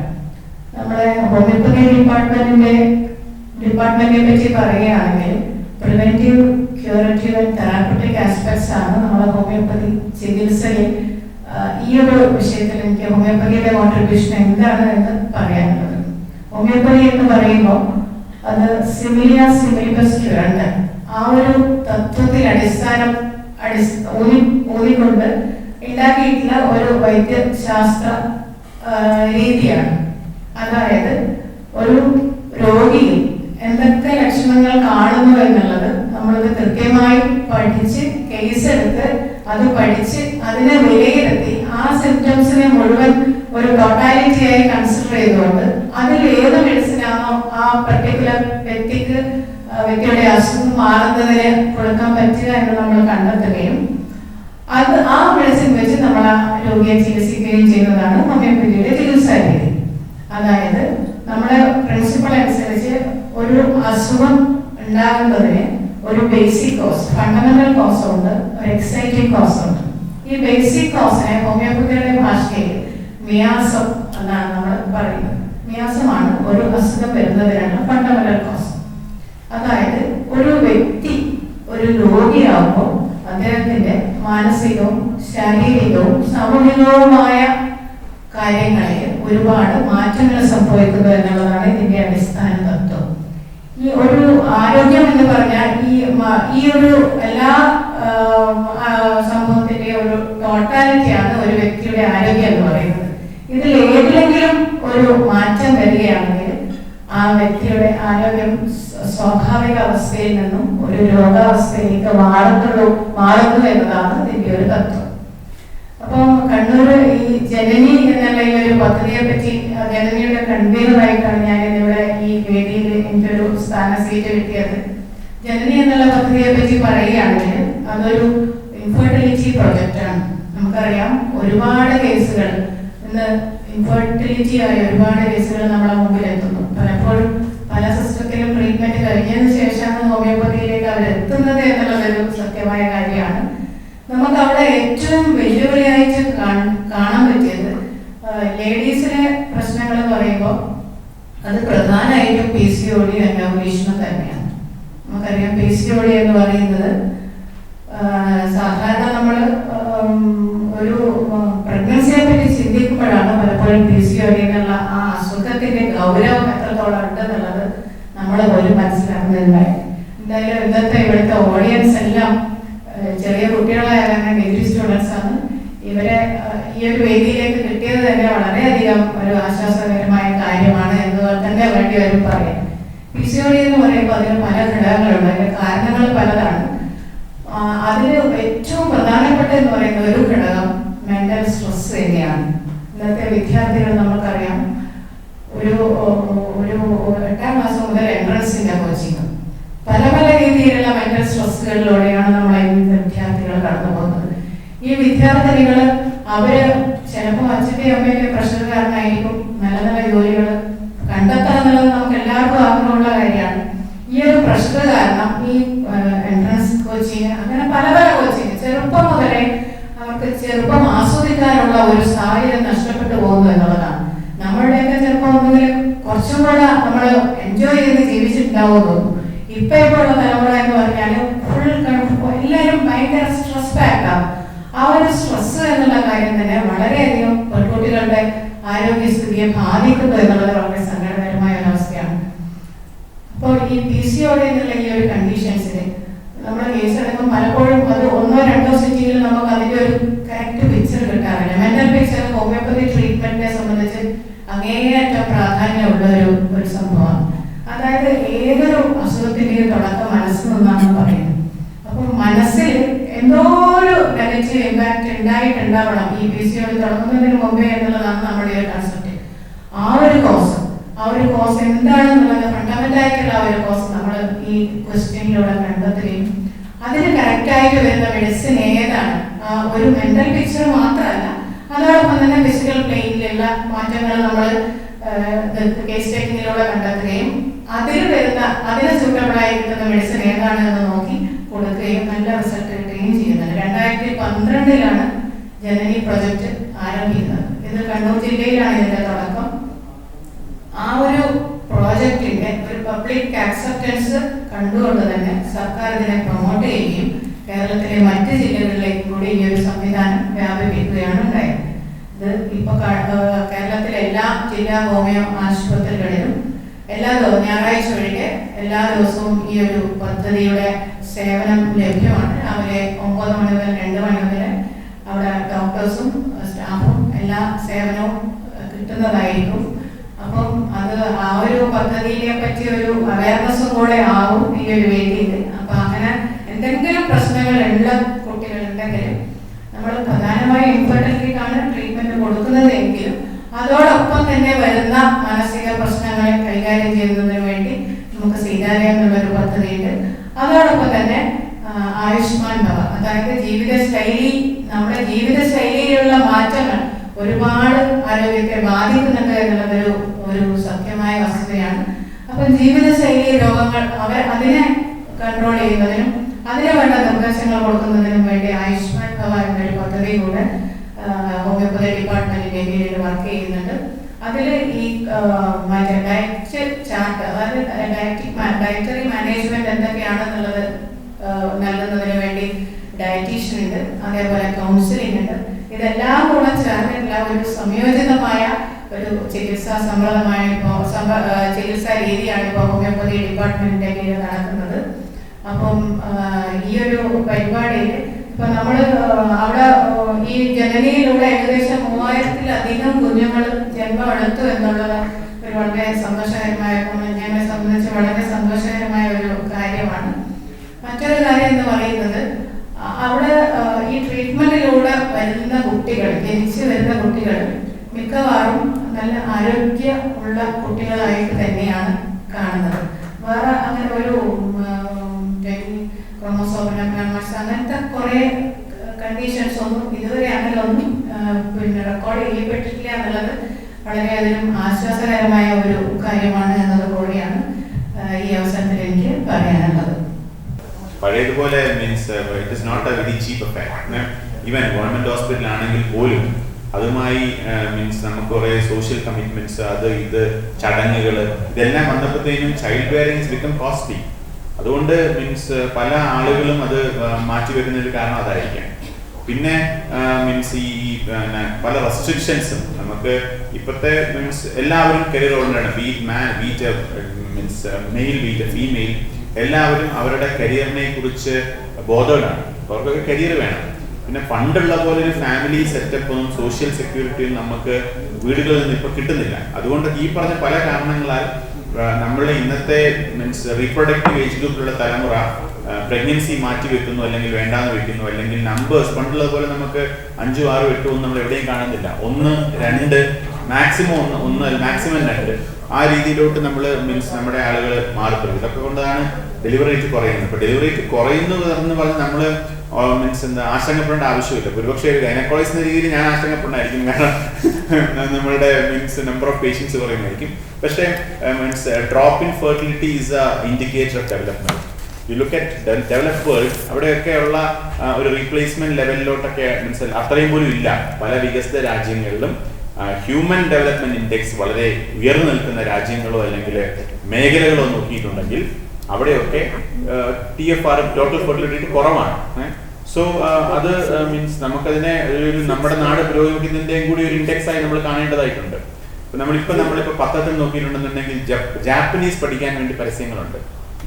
നമ്മുടെ ഹോമിയോപ്പതി ഡിപ്പാർട്ട്മെന്റിനെ പറ്റി പറയുകയാണെങ്കിൽ preventive, curative and therapeutic aspects ആണ് നമ്മുടെ ഹോമിയോപ്പതി ചികിത്സയിൽ. ഈ ഒരു വിഷയത്തിൽ എനിക്ക് ഹോമിയോപ്പതിയുടെ കോൺട്രിബ്യൂഷൻ എന്താണ് എന്ന് പറയാനുള്ളത്. ഹോമിയോപ്പതി എന്ന് പറയുമ്പോൾ അത് സിമിലിയ സിമിലിബസ് ക്യൂറന്റ്, ആ ഒരു തത്വത്തിൽ ഊന്നിക്കൊണ്ട് ഉണ്ടാക്കിയിട്ടുള്ള ഒരു വൈദ്യശാസ്ത്ര രീതിയാണ്. അതായത് ഒരു രോഗിയിൽ എന്തൊക്കെ ലക്ഷണങ്ങൾ കാണുന്നു എന്നുള്ളത് നമ്മളത് കൃത്യമായി പഠിച്ച് കേസ് എടുത്ത് അത് പഠിച്ച് അതിനെ വിലയിരുത്തി ആ സിംറ്റംസിനെ മുഴുവൻ ഒരു ടോട്ടാലിറ്റിയായി കൺസിഡർ ചെയ്തുകൊണ്ട് അതിൽ ഏത് മെഡിസിനാണോ ആ പർട്ടിക്കുലർ വ്യക്തിയുടെ അസുഖം മാറുന്നതിന് കൊടുക്കാൻ പറ്റുക എന്ന് നമ്മൾ കണ്ടെത്തുകയും അത് ആ മെഡിസിൻ വെച്ച് നമ്മൾ ആ രോഗിയെ ചികിത്സിക്കുകയും ചെയ്യുന്നതാണ് ഹോമിയോപ്പതിയുടെ ചികിത്സാ രീതി. അതായത് നമ്മുടെ പ്രിൻസിപ്പൾ അനുസരിച്ച് ഒരു അസുഖം ഉണ്ടാകുന്നതിന് ഒരു ബേസിക് കോസ്, ഫണ്ടമെന്റൽ കോസ് ഉണ്ട്, ഒരു എക്സൈറ്റിംഗ് കോസ് ഉണ്ട്. ഈ ബേസിക് കോസിനെ ഹോമിയോപ്പതിയുടെ ഭാഷയിൽ മിയാസം എന്നാണ് നമ്മൾ പറയുന്നത്. മിയാസമാണ് ഒരു അസുഖം വരുന്നതിനുള്ള ഫണ്ടമെന്റൽ കോസ്. അതായത് ഒരു വ്യക്തി ഒരു രോഗിയാകുമ്പോൾ അദ്ദേഹത്തിന്റെ മാനസികവും ശാരീരികവും സാമൂഹികവുമായ കാര്യങ്ങളിൽ ഒരുപാട് മാറ്റങ്ങൾ സംഭവിക്കുന്നു എന്നുള്ളതാണ് ഇതിന്റെ അടിസ്ഥാന തത്വം. ഈ ഒരു ആരോഗ്യം എന്ന് പറഞ്ഞാൽ ഈ ഒരു എല്ലാ സംഭവത്തിന്റെ ഒരു ടോട്ടാലിറ്റിയാണ് ഒരു വ്യക്തിയുടെ ആരോഗ്യം എന്ന് പറയുന്നത്. ഇതിൽ ഏതിലെങ്കിലും ഒരു മാറ്റം വരികയാണെങ്കിൽ ആ വ്യക്തിയുടെ ആരോഗ്യം സ്വാഭാവിക അവസ്ഥയിൽ നിന്നും ഒരു രോഗാവസ്ഥയിലേക്ക് മാറുന്നു എന്നതാണ് ഇതിന്റെ ഒരു തത്വം. അപ്പം കണ്ണൂർ ഈ ജനനി എന്നുള്ള ഈ ഒരു പദ്ധതിയെ പറ്റി, ജനനിയുടെ കൺവീനറായിട്ടാണ് ഞാൻ ഇവിടെ ഈ വേദിയിൽ എനിക്കൊരു സീറ്റ് കിട്ടിയത്. ജനനി എന്നുള്ള പദ്ധതിയെ പറ്റി പറയുകയാണെങ്കിൽ അതൊരു ഇൻഫെർട്ടിലിറ്റി പ്രൊജക്റ്റാണ്. നമുക്കറിയാം ഒരുപാട് കേസുകൾ ഇന്ന് ഇൻഫെർട്ടിലിറ്റി ആയ ഒരുപാട് കേസുകൾ നമ്മളെ മുമ്പിൽ എത്തുന്നു. പലപ്പോഴും പല സിസ്റ്റത്തിലും ട്രീറ്റ്മെന്റ് കഴിഞ്ഞതിന് ശേഷമാണ് ഹോമിയോപ്പതിയിലേക്ക് അവർ എത്തുന്നത് എന്നുള്ളതൊരു സത്യമായ കാര്യമാണ്. നമുക്ക് അവിടെ ഏറ്റവും വെല്ലുവിളിയായിട്ട് കാണാൻ പറ്റിയത് ലേഡീസിലെ പ്രശ്നങ്ങൾ എന്ന് പറയുമ്പോൾ അത് പ്രധാനമായിട്ടും PCOD അനോവുലേഷൻ തന്നെയാണ്. നമുക്കറിയാം PCOD എന്ന് പറയുന്നത് സാധാരണ നമ്മൾ ഒരു പ്രഗ്നൻസിയെ പറ്റി ചിന്തിക്കുമ്പോഴാണ് പലപ്പോഴും PCOD എന്നുള്ള ആ അസുഖത്തിന്റെ ഗൗരവം എത്രത്തോളം ഉണ്ടെന്നുള്ളത് നമ്മൾ പോലും മനസ്സിലാക്കുന്നുണ്ടായി. എന്തായാലും ഇന്നത്തെ ഇവിടുത്തെ ഓഡിയൻസ് എല്ലാം ചെറിയ കുട്ടികളായ ഡിഗ്രി സ്റ്റുഡൻസ് ആണ്. ഇവരെ ഈ ഒരു വേദിയിലേക്ക് കിട്ടിയത് തന്നെ വളരെയധികം ഒരു ആശ്വാസകരമായ കാര്യമാണ് എന്ന് തന്നെ വേണ്ടി വരും പറയാം. PCOD എന്ന് പറയുമ്പോൾ അതിന് പല ഘടകങ്ങളുണ്ട്, അതിന്റെ കാരണങ്ങൾ പലതാണ്. അതിൽ ഏറ്റവും പ്രധാനപ്പെട്ട എന്ന് പറയുന്ന ഒരു ഘടകം മെന്റൽ സ്ട്രെസ് തന്നെയാണ്. ഇന്നത്തെ വിദ്യാർത്ഥികൾ നമുക്കറിയാം, ഒരു 8ാം ക്ലാസ് മുതൽ എൻട്രൻസിന്റെ കോച്ചിങ്, പല പല രീതിയിലുള്ള മെന്റൽ സ്ട്രെസ്സുകളിലൂടെയാണ് നമ്മൾ ഇന്നത്തെ വിദ്യാർത്ഥികൾ കടന്നു പോകുന്നത്. ഈ വിദ്യാർത്ഥിനികൾ അവര് ചിലപ്പോൾ അച്ഛൻ്റെ അമ്മയുടെ പ്രഷർ കാരണമായിരിക്കും നല്ല നല്ല ജോലികൾ കണ്ടെത്തുക എന്നുള്ളത് നമുക്ക് എല്ലാവർക്കും ആഗ്രഹമുള്ള കാര്യമാണ്. ഈ ഒരു പ്രഷർ കാരണം ഈ എൻട്രൻസ് കോച്ചിങ്, അങ്ങനെ പല പല കോച്ചിങ് ചെറുപ്പം മുതലേ അവർക്ക് ചെറുപ്പം ആസ്വദിക്കാനുള്ള ഒരു സാഹചര്യം നഷ്ടപ്പെട്ടു പോകുന്നു എന്നുള്ളതാണ്. നമ്മളുടെയൊക്കെ ചെറുപ്പം ഒന്നുകിൽ കുറച്ചും കൂടെ നമ്മൾ എൻജോയ് ചെയ്ത് ജീവിച്ചിട്ടുണ്ടാവുന്നു. ഇപ്പൊ ഉള്ള തലമുറ എന്ന് പറഞ്ഞാൽ ഫുൾ എല്ലാവരും ഭയങ്കര സ്ട്രെസ് പാക്കാണ്. ആ ഒരു സ്ട്രെസ് എന്നുള്ള കാര്യം തന്നെ വളരെയധികം പെൺകുട്ടികളുടെ ആരോഗ്യസ്ഥിതിയെ ബാധിക്കുന്നു എന്നുള്ളത് വളരെ സങ്കടകരമായ ഒരവസ്ഥയാണ്. അപ്പോൾ ഈ PCOD എന്നുള്ള ഈ ഒരു കണ്ടീഷൻസിന് നമ്മൾ കേസ് എടുക്കുമ്പോൾ പലപ്പോഴും അത് 1-2 സിറ്റിയിൽ നമുക്ക് അതിന്റെ ഒരു കറക്റ്റ് പിക്ചർ കിട്ടാറില്ല. മെന്റൽ പിക്ചർ ഹോമിയോപ്പതി ട്രീറ്റ്മെന്റിനെ സംബന്ധിച്ച് അങ്ങേയറ്റം പ്രാധാന്യമുള്ള ഒരു സംഭവമാണ്. അതായത് ഏതൊരു അസുഖത്തിന്റെയും തുടക്കം മനസ്സിൽ നിന്നാണെന്ന് പറയുന്നത്. അപ്പം മനസ്സിൽ എന്തോ ഒരു നെഗറ്റീവ് ഇമ്പാക്ട് ഉണ്ടായിട്ടുണ്ടാവണം ഈ PCOD തുടങ്ങുന്നതിന് മുമ്പേ എന്നുള്ളതാണ് നമ്മുടെ ഒരു കൺസെപ്റ്റ്. ആ ഒരു കോസ് എന്താണെന്നുള്ളത് ഫണ്ടമെന്റൽ ആയിട്ടുള്ള ആ ഒരു കോസ് നമ്മൾ ഈ ക്വസ്റ്റ്യനിലൂടെ കണ്ടെത്തുകയും അതിന് കറക്റ്റായിട്ട് വരുന്ന മെഡിസിൻ ഏതാണ്, ഒരു മെന്റൽ പിക്ചർ മാത്രമല്ല അതോടൊപ്പം തന്നെ ഫിസിക്കൽ പ്ലെയിനിലുള്ള മാറ്റങ്ങൾ നമ്മൾ കേസ് ടേക്കിങ്ങിലൂടെ കണ്ടെത്തുകയും അതിന് സൂട്ടബിൾ ആയി കിട്ടുന്ന മെഡിസിൻ ഏതാണ് എന്ന് നോക്കി കൊടുക്കുകയും നല്ല റിസൾട്ട് കിട്ടുകയും ചെയ്യുന്നുണ്ട്. 2012 ജനനി പ്രൊജക്ട് ആരംഭിക്കുന്നത്. ഇത് കണ്ണൂർ ജില്ലയിലാണ് ഇതിന്റെ തുടക്കം. ആ ഒരു പ്രോജക്റ്റിന്റെ ഒരു പബ്ലിക് ആക്സെപ്റ്റൻസ് കണ്ടുകൊണ്ട് തന്നെ സർക്കാർ ഇതിനെ പ്രൊമോട്ട് ചെയ്യുകയും കേരളത്തിലെ മറ്റ് ജില്ലകളിലേക്കും കൂടി ഈ ഒരു സംവിധാനം വ്യാപിപ്പിക്കുകയാണ് ഉണ്ടായത്. ഇത് ഇപ്പൊ കേരളത്തിലെ എല്ലാ ജില്ലാ ഹോമിയോ ആശുപത്രികളിലും ഞായറാഴ്ച ഒഴികെ എല്ലാ ദിവസവും ഈ ഒരു പദ്ധതിയുടെ സേവനം ലഭ്യമാണ്. രാവിലെ 9 മണി മുതൽ 2 മണി വരെ അവിടെ ഡോക്ടേഴ്സും സ്റ്റാഫും എല്ലാ സേവനവും കിട്ടുന്നതായിരിക്കും. അപ്പം അത് ആ ഒരു പദ്ധതിയെ പറ്റി ഒരു അവയർനെസ്സും കൂടെ ആവും ഈ ഒരു വേദിയിൽ. അപ്പൊ അങ്ങനെ എന്തെങ്കിലും പ്രശ്നങ്ങൾ ഉള്ള കുട്ടികളുണ്ടെങ്കിൽ നമ്മൾ പ്രധാനമായും ഇൻഫെർട്ടിലിറ്റിക്കാണ് ട്രീറ്റ്മെന്റ് കൊടുക്കുന്നതെങ്കിലും അതോടൊപ്പം തന്നെ വരുന്ന മാനസിക പ്രശ്നങ്ങളെ കൈകാര്യം ചെയ്യുന്നതിന് വേണ്ടി നമുക്ക് സീതാലയം എന്നുള്ളൊരു പദ്ധതിയുണ്ട്. അതോടൊപ്പം തന്നെ ആയുഷ്മാൻ ഭവ, അതായത് നമ്മുടെ ജീവിതശൈലിയിലുള്ള മാറ്റങ്ങൾ ഒരുപാട് ആരോഗ്യത്തെ ബാധിക്കുന്നുണ്ട് എന്നുള്ളതൊരു സത്യമായ വസ്തുതയാണ്. അപ്പം ജീവിതശൈലി രോഗങ്ങൾ അതിനെ കൺട്രോൾ ചെയ്യുന്നതിനും അതിന് വേണ്ട നിർദ്ദേശങ്ങൾ കൊടുക്കുന്നതിനും വേണ്ടി ആയുഷ്മാൻ ഭവ എന്നൊരു പദ്ധതി കൂടെ ഹോമിയോപ്പതി ഡിപ്പാർട്ട്മെന്റിന്റെ കീഴിൽ വർക്ക് ചെയ്യുന്നുണ്ട്. അതിൽ ഈ ഡയറ്റ് ചാർട്ട്, അതായത് ഡയറ്ററി മാനേജ്മെന്റ് എന്തൊക്കെയാണെന്നുള്ളത് നൽകുന്നതിന് വേണ്ടി ഡയറ്റീഷ്യൻ ഉണ്ട്, അതേപോലെ കൗൺസിലിംഗ് ഉണ്ട്. ഇതെല്ലാം കൂടെ ചേർന്നിട്ടുള്ള ഒരു സംയോജിതമായ ഒരു ചികിത്സാ രീതിയാണ് ഇപ്പോൾ ഹോമിയോപ്പതി ഡിപ്പാർട്ട്മെന്റിന്റെ കീഴിൽ നടക്കുന്നത്. അപ്പം ഈ ഒരു പരിപാടിയിൽ ഇപ്പൊ നമ്മള് അവിടെ ഈ ജനനിയിലൂടെ ഏകദേശം 3000-ലധികം കുഞ്ഞുങ്ങൾ ജന്മമെടുത്തു എന്നുള്ളത് ഒരു വളരെ സന്തോഷകരമായ, ഞങ്ങളെ സംബന്ധിച്ച് വളരെ സന്തോഷകരമായ ഒരു കാര്യമാണ്. മറ്റൊരു കാര്യം എന്ന് പറയുന്നത് അവിടെ ഈ ട്രീറ്റ്മെന്റിലൂടെ വരുന്ന കുട്ടികൾ, ജനിച്ചു വരുന്ന കുട്ടികൾ മിക്കവാറും നല്ല ആരോഗ്യമുള്ള കുട്ടികളായിട്ട് തന്നെയാണ് കാണുന്നത്. വേറെ അങ്ങനെ ഒരു അങ്ങനത്തെ കുറെ കണ്ടീഷൻസ് ഒന്നും ഇതുവരെ അങ്ങനെയൊന്നും റെക്കോർഡ് ചെയ്യപ്പെട്ടിട്ടില്ല എന്നുള്ളത് വളരെയധികം ആശ്വാസകരമായ ഒരു കാര്യമാണ് എന്നത് കൂടിയാണ് ഈ അവസരത്തിൽ എനിക്ക് പറയാനുള്ളത്. പഴയതുപോലെ means it is not a very cheap affair. Even government hospital ആണെങ്കിൽ പോലും അതുമായി മീൻസ് നമുക്ക് കുറെ സോഷ്യൽ കമ്മിറ്റ്മെന്റ്സ്, ഇത് ചടങ്ങുകൾ ഇതെല്ലാം വന്നപ്പോഴത്തേനും ചൈൽഡ് ബെയറിംഗ് ബിക്കം കോസ്റ്റ്ലി. അതുകൊണ്ട് മീൻസ് പല ആളുകളും അത് മാറ്റി വരുന്നൊരു കാരണം അതായിരിക്കാം. പിന്നെ മീൻസ് ഈ പല റെസ്ട്രിക്ഷൻസും നമുക്ക് ഇപ്പോഴത്തെ മീൻസ് എല്ലാവരും career oriented, means male female എല്ലാവരും അവരുടെ കരിയറിനെ കുറിച്ച് ബോധവാനാണ്. അവർക്കൊക്കെ കരിയർ വേണം. പിന്നെ പണ്ടുള്ള പോലെ ഒരു ഫാമിലി സെറ്റപ്പ് ഒന്നും സോഷ്യൽ സെക്യൂരിറ്റിയും നമുക്ക് വീടുകളിൽ നിന്ന് ഇപ്പൊ കിട്ടുന്നില്ല. അതുകൊണ്ട് ഈ പറഞ്ഞ പല കാരണങ്ങളാൽ നമ്മളുടെ ഇന്നത്തെ മീൻസ് റീപ്രൊഡക്റ്റീവ് ഏജ് ഗ്രൂപ്പിലുള്ള തലമുറ പ്രഗ്നൻസി മാറ്റി വെക്കുന്നു, അല്ലെങ്കിൽ വേണ്ടാന്ന് വെക്കുന്നു, അല്ലെങ്കിൽ നമ്പേഴ്സ് പണ്ടുള്ളതുപോലെ നമുക്ക് 5, 6, 8 ഒന്നും നമ്മൾ എവിടെയും കാണുന്നില്ല. 1, 2 മാക്സിമം 1 മാക്സിമം 2 ആ രീതിയിലോട്ട് നമ്മൾ മീൻസ് നമ്മുടെ ആളുകൾ മാറിപ്പോയി. ഇതൊക്കെ കൊണ്ടാണ് ഡെലിവറി റേറ്റ് കുറയുന്നത്. ഇപ്പോൾ ഡെലിവറി റേറ്റ് കുറയുന്നു എന്ന് പറഞ്ഞ് നമ്മൾ മീൻസ് എന്താ ആശങ്കപ്പെടേണ്ട ആവശ്യമില്ല. ഒരുപക്ഷെ ഗൈനക്കോളജിസ്റ്റ് എന്ന രീതിയിൽ ഞാൻ ആശങ്കപ്പെടായിരിക്കും, കാരണം നമ്മളുടെ മീൻസ് നമ്പർ ഓഫ് പേഷ്യൻസ് കുറയുന്നതായിരിക്കും. പക്ഷേ means drop in fertility is a indicator of development. You look at developed world, അവിടെയൊക്കെയുള്ള ഒരു റീപ്ലേസ്മെന്റ് ലെവലിലോട്ടൊക്കെ മീൻസ് അത്രയും പോലും ഇല്ല. പല വികസിത രാജ്യങ്ങളിലും ഹ്യൂമൻ ഡെവലപ്മെന്റ് ഇൻഡെക്സ് വളരെ ഉയർന്നു നിൽക്കുന്ന രാജ്യങ്ങളോ അല്ലെങ്കിൽ മേഖലകളോ നോക്കിയിട്ടുണ്ടെങ്കിൽ അവിടെയൊക്കെ TFR ടോട്ടൽ ഫെർട്ടിലിറ്റി കുറവാണ്. സോ അത് മീൻസ് നമുക്കതിനെ ഒരു നമ്മുടെ നാട് പുരോഗമിക്കുന്നതിൻ്റെയും കൂടി ഒരു ഇൻഡെക്സ് ആയി നമ്മൾ കാണേണ്ടതായിട്ടുണ്ട്. നമ്മളിപ്പോൾ പത്രത്തിൽ നോക്കിയിട്ടുണ്ടെന്നുണ്ടെങ്കിൽ ജാപ്പനീസ് പഠിക്കാൻ വേണ്ടി പരസ്യങ്ങളുണ്ട്,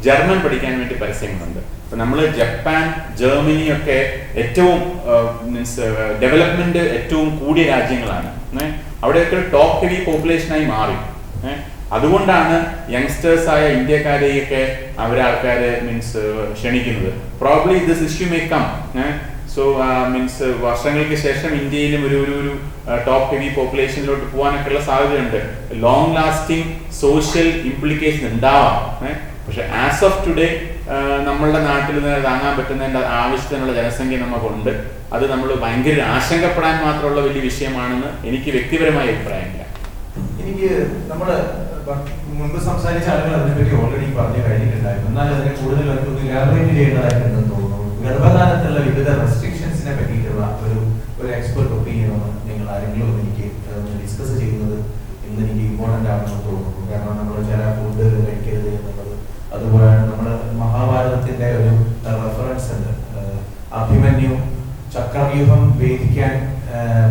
ജർമ്മൻ പഠിക്കാൻ വേണ്ടി പരസ്യങ്ങളുണ്ട്. ഇപ്പം നമ്മൾ ജപ്പാൻ, ജർമ്മനി ഒക്കെ ഏറ്റവും മീൻസ് ഡെവലപ്മെന്റ് ഏറ്റവും കൂടിയ രാജ്യങ്ങളാണ്. അവിടെയൊക്കെ ടോപ്പ് ഹെവി പോപ്പുലേഷനായി മാറി. അതുകൊണ്ടാണ് യങ്സ്റ്റേഴ്സ് ആയ ഇന്ത്യക്കാരെയൊക്കെ ആൾക്കാര് മീൻസ് ക്ഷണിക്കുന്നത്. Probably this issue may come. So means വർഷങ്ങൾക്ക് ശേഷം ഇന്ത്യയിലും ഒരു ടോപ്പ് ഹെവി പോപ്പുലേഷനിലോട്ട് പോകാനൊക്കെയുള്ള സാധ്യതയുണ്ട്. ലോങ് ലാസ്റ്റിംഗ് സോഷ്യൽ ഇംപ്ലിക്കേഷൻ ഉണ്ടാവാം. പക്ഷെ ആസ് ഓഫ് ടുഡേ നമ്മളുടെ നാട്ടിൽ നിന്ന് താങ്ങാൻ പറ്റുന്നതിൻ്റെ ആവശ്യത്തിനുള്ള ജനസംഖ്യ നമുക്കുണ്ട്. അത് നമ്മൾ ഭയങ്കര ആശങ്കപ്പെടാൻ മാത്രമുള്ള വലിയ വിഷയമാണെന്ന് എനിക്ക് വ്യക്തിപരമായ അഭിപ്രായമില്ല. എനിക്ക് നമ്മൾ മുൻപ് സംസാരിച്ച ആളുകൾ അതിനെപ്പറ്റി ഓൾറെഡി പറഞ്ഞു കഴിഞ്ഞിട്ടുണ്ടായിരുന്നു. എന്നാൽ അതിനെ കൂടുതൽ ഒന്ന് ഇലാബറേറ്റ് ചെയ്യേണ്ടതായിട്ടുണ്ടെന്ന് തോന്നുന്നു. ഗർഭകാലത്തുള്ള വിവിധ റെസ്ട്രിക്ഷൻസിനെ പറ്റിയിട്ടുള്ള ഒരു എക്സ്പെർട്ട് ഒപ്പീനിയനാണ് നിങ്ങൾ ആരെങ്കിലും എനിക്ക് ഡിസ്കസ് ചെയ്യുന്നത് ഇന്ന് എനിക്ക് ഇമ്പോർട്ടൻ്റ് ആണെന്ന് തോന്നുന്നു. കാരണം നമ്മൾ ചില ഫുഡ് കഴിക്കരുത് എന്നുള്ളത്, അതുപോലെ നമ്മൾ മഹാഭാരതത്തിന്റെ ഒരു റെഫറൻസ് ഉണ്ട്. അഭിമന്യു ചക്രവ്യൂഹം ഭേദിക്കാൻ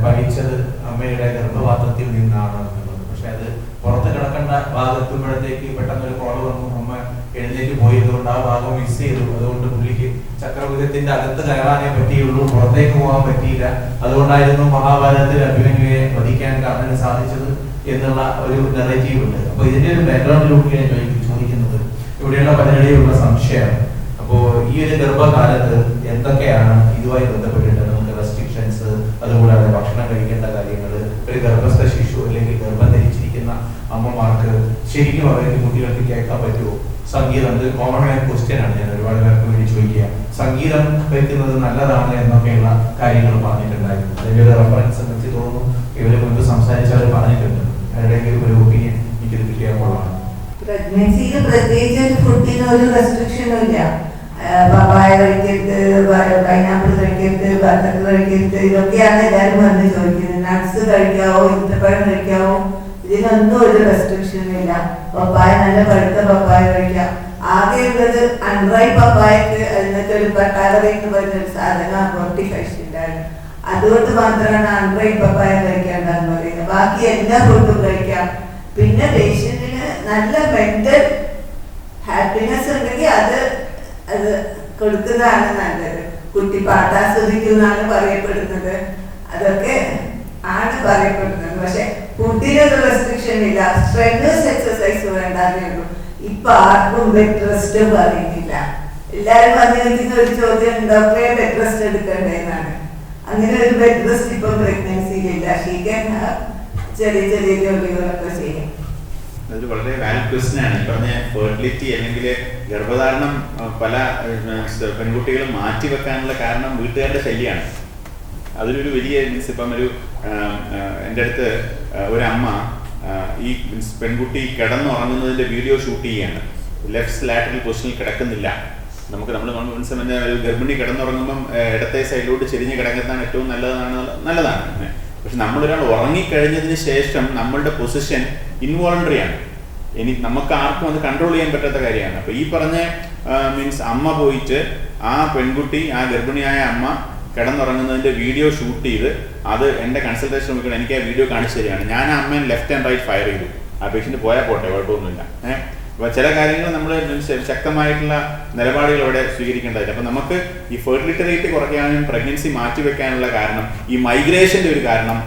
പഠിച്ചത് അമ്മയുടെ ഗർഭപാത്രത്തിൽ നിന്നാണ് എന്നുള്ളത്. പക്ഷെ അത് പുറത്ത് കിടക്കേണ്ട ഭാഗത്തുമ്പോഴത്തേക്ക് പെട്ടെന്നൊരു കോള് വന്നു, അമ്മ എഴുന്നേറ്റ് പോയതുകൊണ്ട് ആ ഭാഗം മിസ് ചെയ്തു. അതുകൊണ്ട് പുള്ളിക്ക് ചക്രവ്യൂഹത്തിന്റെ അകത്ത് കയറാനേ പറ്റിയുള്ളൂ, പുറത്തേക്ക് പോകാൻ പറ്റിയില്ല. അതുകൊണ്ടായിരുന്നു മഹാഭാരതത്തിൽ അഭിമന്യുയെ വധിക്കാൻ കർണന് സാധിച്ചത് എന്നുള്ള ഒരു നെറേറ്റീവ് ഉണ്ട്. അപ്പൊ ഇതിന്റെ ഒരു ബാക്ക്ഗ്രൗണ്ടിലൂടെയാണ് ചോദിക്കുന്നത്. ഇവിടെയുള്ള പലരുടെയുള്ള സംശയമാണ്. അപ്പോൾ ഈ ഒരു ഗർഭകാലത്ത് എന്തൊക്കെയാണ് ഇതുമായി ബന്ധപ്പെട്ടിട്ട് നമുക്ക് റെസ്ട്രിക്ഷൻസ്, അതുകൂടാതെ ഭക്ഷണം കഴിക്കേണ്ട കാര്യങ്ങൾ, ഒരു ഗർഭസ്ഥ ശിശു അല്ലെങ്കിൽ ഗർഭം ധരിച്ചിരിക്കുന്ന അമ്മമാർക്ക് ശരിക്കും അവരുടെ കുട്ടികൾക്ക് കേൾക്കാൻ പറ്റുമോ? സംഗീതം, ഇത് കോമൺ ആയ ക്വസ്റ്റ്യൻ ആണ്, ഞാൻ ഒരുപാട് പേർക്ക് വേണ്ടി ചോദിക്കുക. സംഗീതം വെക്കുന്നത് നല്ലതാണ് എന്നൊക്കെയുള്ള കാര്യങ്ങൾ പറഞ്ഞിട്ടുണ്ടായിരുന്നു. അതിൻ്റെ ഒരു റെഫറൻസ് എനിക്ക് തോന്നുന്നു ഇവര് മുൻപ് സംസാരിച്ചവർ പറഞ്ഞിട്ടുണ്ട്. ആരുടെയെങ്കിലും ഒരു ഒപ്പീനിയൻ എനിക്കിത് കിട്ടിയാൽ കൊള്ളാണ്. പ്രഗ്നൻസിയിൽ പ്രത്യേകിച്ച് ഫുഡിന് ഒരു റെസ്ട്രിക്ഷനും ഇല്ല. പപ്പായ കഴിക്കരുത്, പൈനാപ്പിൾ കഴിക്കരുത്, ബട്ടർ കഴിക്കരുത്, ഇതൊക്കെയാണ് എല്ലാവരും വന്ന് ചോദിക്കുന്നത്. നട്ട്സ് കഴിക്കാവോ, ഈന്തപ്പഴം കഴിക്കാവോ, ഇതിനൊന്നും ഒരു റെസ്ട്രിക്ഷൻ ഇല്ല. പപ്പായ നല്ല പഴുത്ത പപ്പായ കഴിക്കാം. ആകെയുള്ളത് അൺറൈപ്പ് പപ്പായക്ക് അതിനകത്ത് ഒരു പട്ടാററി എന്ന് പറഞ്ഞൊരു സാധനം ഫോർട്ടിഫൈഷൻ ഉണ്ടായിരുന്നു. അതുകൊണ്ട് മാത്രമാണ് അൺറൈപ്പ് പപ്പായ കഴിക്കാണ്ടെന്ന് പറയുന്നത്. ബാക്കി എല്ലാ ഫുഡും കഴിക്കാം. പിന്നെ പേഷ്യന്റിന് നല്ല മെന്റൽ ഹാപ്പിനെസ് ഉണ്ടെങ്കിൽ അത് കൊടുക്കുന്നതാണ് നല്ലത്. കുട്ടി പാട്ടാസ്വദിക്കുന്നതാണ് പറയപ്പെടുന്നത്, അതൊക്കെ ആണ് പറയപ്പെടുന്നത്. പക്ഷെ ഫുഡിനൊരു റെസ്ട്രിക്ഷൻ ഇല്ല. സ്ട്രെയിനേഴ്സ് എക്സസൈസ് വേണ്ടാന്നേ ഉള്ളൂ. ഇപ്പൊ ആർക്കും ബെഡ് റെസ്റ്റ് പറയുന്നില്ല. എല്ലാവരും വന്നു നിൽക്കുന്ന ഒരു ചോദ്യം, ഡോക്ടറെ ബെഡ് റെസ്റ്റ് എടുക്കേണ്ടതെന്നാണ്. അങ്ങനെ ഒരു ബെഡ് റെസ്റ്റ് ഇപ്പൊ പ്രഗ്നൻസിയിലില്ല. ഷീക്കാൻ ചെറിയ ചെറിയ ജോലികളൊക്കെ ചെയ്യും. അതൊരു വളരെ വാലിഡ് ക്വസ്റ്റ്യൻ ആണ്. ഈ പറഞ്ഞ ഫെർട്ടിലിറ്റി അല്ലെങ്കിൽ ഗർഭധാരണം പല പെൺകുട്ടികളും മാറ്റിവെക്കാനുള്ള കാരണം വീട്ടുകാരുടെ ശല്യമാണ്. അതൊരു വലിയ മീൻസ് ഇപ്പം എൻ്റെ അടുത്ത് ഒരമ്മ ഈ പെൺകുട്ടി കിടന്നുറങ്ങുന്നതിൻ്റെ വീഡിയോ ഷൂട്ട് ചെയ്യുകയാണ്. ലെഫ്റ്റ് ലാറ്ററൽ പൊസിഷനിൽ കിടക്കുന്നില്ല. നമ്മൾ മനസ്സിലെ ഒരു ഗർഭിണി കിടന്നുറങ്ങുമ്പം ഇടത്തെ സൈഡിലോട്ട് ചെരിഞ്ഞ് കിടക്കുന്നതാണ് ഏറ്റവും നല്ലതാണ്. പക്ഷെ നമ്മളൊരാൾ ഉറങ്ങിക്കഴിഞ്ഞതിന് ശേഷം നമ്മളുടെ പൊസിഷൻ ഇൻവോളണ്ടറി ആണ്. നമുക്ക് ആർക്കും അത് കൺട്രോൾ ചെയ്യാൻ പറ്റാത്ത കാര്യമാണ്. അപ്പോൾ ഈ പറഞ്ഞ മീൻസ് അമ്മ പോയിട്ട് ആ പെൺകുട്ടി, ആ ഗർഭിണിയായ അമ്മ കിടന്നുറങ്ങുന്നതിൻ്റെ വീഡിയോ ഷൂട്ട് ചെയ്ത് അത് എൻ്റെ കൺസൾട്ടേഷൻ നോക്കിയിട്ട് എനിക്ക് ആ വീഡിയോ കാണിച്ചു തരികയാണ്. ഞാൻ ആ അമ്മയെ ലെഫ്റ്റ് ആൻഡ് റൈറ്റ് ഫയർ ചെയ്തു. ആ പേഷ്യൻ്റ് പോയാൽ പോട്ടെ, കുഴപ്പമൊന്നുമില്ല. അപ്പോൾ ചില കാര്യങ്ങൾ നമ്മൾ ശക്തമായിട്ടുള്ള നിലപാടുകൾ അവിടെ സ്വീകരിക്കേണ്ടതായിട്ട്. അപ്പോൾ നമുക്ക് ഈ ഫെർട്ടിലിറ്റി റേറ്റ് കുറയ്ക്കാനും പ്രഗ്നൻസി മാറ്റിവെക്കാനുള്ള കാരണം ഈ മൈഗ്രേഷൻ്റെ ഒരു കാരണം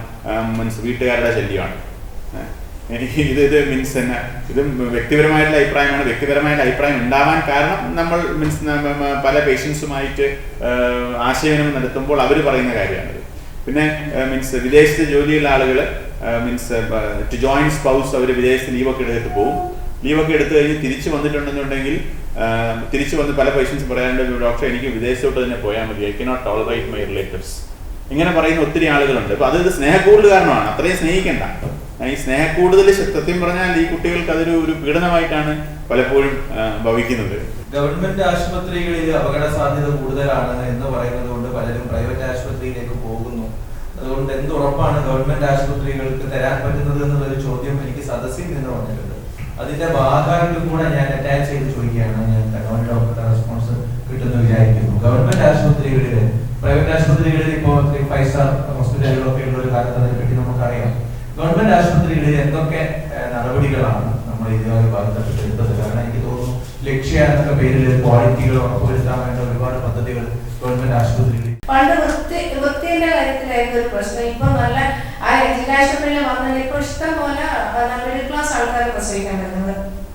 മീൻസ് വീട്ടുകാരുടെ ശല്യമാണ്. എനിക്ക് ഇത് മീൻസ് തന്നെ ഇതും വ്യക്തിപരമായിട്ടുള്ള അഭിപ്രായമാണ്. വ്യക്തിപരമായിട്ടുള്ള അഭിപ്രായം ഉണ്ടാവാൻ കാരണം നമ്മൾ മീൻസ് പല പേഷ്യൻസുമായിട്ട് ആശയവിനിമയം നടത്തുമ്പോൾ അവർ പറയുന്ന കാര്യമാണത്. പിന്നെ മീൻസ് വിദേശത്ത് ജോലിയുള്ള ആളുകൾ മീൻസ് ടു ജോയിൻ സ്പൗസ് അവർ വിദേശത്ത് ലീവൊക്കെ എടുത്തിട്ട് പോകും. ലീവൊക്കെ എടുത്തു കഴിഞ്ഞ് തിരിച്ചു വന്നിട്ടുണ്ടെന്നുണ്ടെങ്കിൽ തിരിച്ചു വന്ന് പല പേഷ്യൻസ് പറയാണ്ട് ഡോക്ടർ എനിക്ക് വിദേശത്തോട്ട് തന്നെ പോയാൽ മതി, I cannot tolerate my relatives, ഇങ്ങനെ പറയുന്ന ഒത്തിരി ആളുകളുണ്ട്. അപ്പോൾ അത് സ്നേഹക്കൂടുതൽ കാരണമാണ്. അത്രയും സ്നേഹിക്കേണ്ട. ഈ സ്നേഹക്കൂടുതൽ സത്യം പറഞ്ഞാൽ ഈ കുട്ടികൾക്ക് അതൊരു പീഡനമായിട്ടാണ് പലപ്പോഴും ഭവിക്കുന്നത്. ഗവൺമെന്റ് ആശുപത്രികളിൽ അപകട സാധ്യത കൂടുതലാണ് എന്ന് പറയുന്നത് കൊണ്ട് പലരും പ്രൈവറ്റ് ആശുപത്രിയിലേക്ക് പോകുന്നു. അതുകൊണ്ട് എന്ത് ഉറപ്പാണ് ഗവൺമെന്റ് ആശുപത്രികൾക്ക് തരാൻ പറ്റുന്നത് എന്നുള്ളൊരു ചോദ്യം എനിക്ക് സദസ്സിൽ നിന്ന് വന്നിട്ടുണ്ട്. അതിന്റെ ഭാഗമായിട്ട് കൂടെ ഞാൻ അറ്റാച്ച് ചെയ്ത് ചോദിക്കുകയാണ്. ഞാൻ ഗവൺമെന്റ് ഡോക്ടറുടെ റെസ്പോൺസ് കിട്ടുമെന്ന് വിചാരിക്കുന്നു. ഗവൺമെന്റ് ആശുപത്രികളിൽ പ്രൈവറ്റ് ആശുപത്രികളിൽ ഇപ്പോൾ 5 സ്റ്റാർ ഹോസ്പിറ്റലുകളൊക്കെ ഉള്ള ഒരു കാലത്ത് അതിനെപ്പറ്റി നമുക്കറിയാം. ഗവൺമെന്റ് ആശുപത്രികളിൽ എന്തൊക്കെ നടപടികളാണ് നമ്മൾ ഇതുമായി ബന്ധപ്പെട്ട് എടുത്തത്? കാരണം എനിക്ക് തോന്നുന്നു ലക്ഷ്യ എന്നൊക്കെ പേരിൽ ക്വാളിറ്റികൾ ഉറപ്പുവരുത്താൻ വേണ്ട ഒരുപാട് പദ്ധതികൾ ഗവൺമെന്റ് ആശുപത്രികളിൽ. പണ്ട് വൃത്തിന്റെ കാര്യത്തിലായിരുന്നു ഒരു പ്രശ്നം. ഇപ്പൊ നല്ല ജില്ലാശുപത്രിയിൽ വന്നാൽ ഇപ്പൊ ഇഷ്ടം പോലെ മിഡിൽ ക്ലാസ് ആൾക്കാർ പ്രസവിക്കാൻ പറ്റുന്നത്.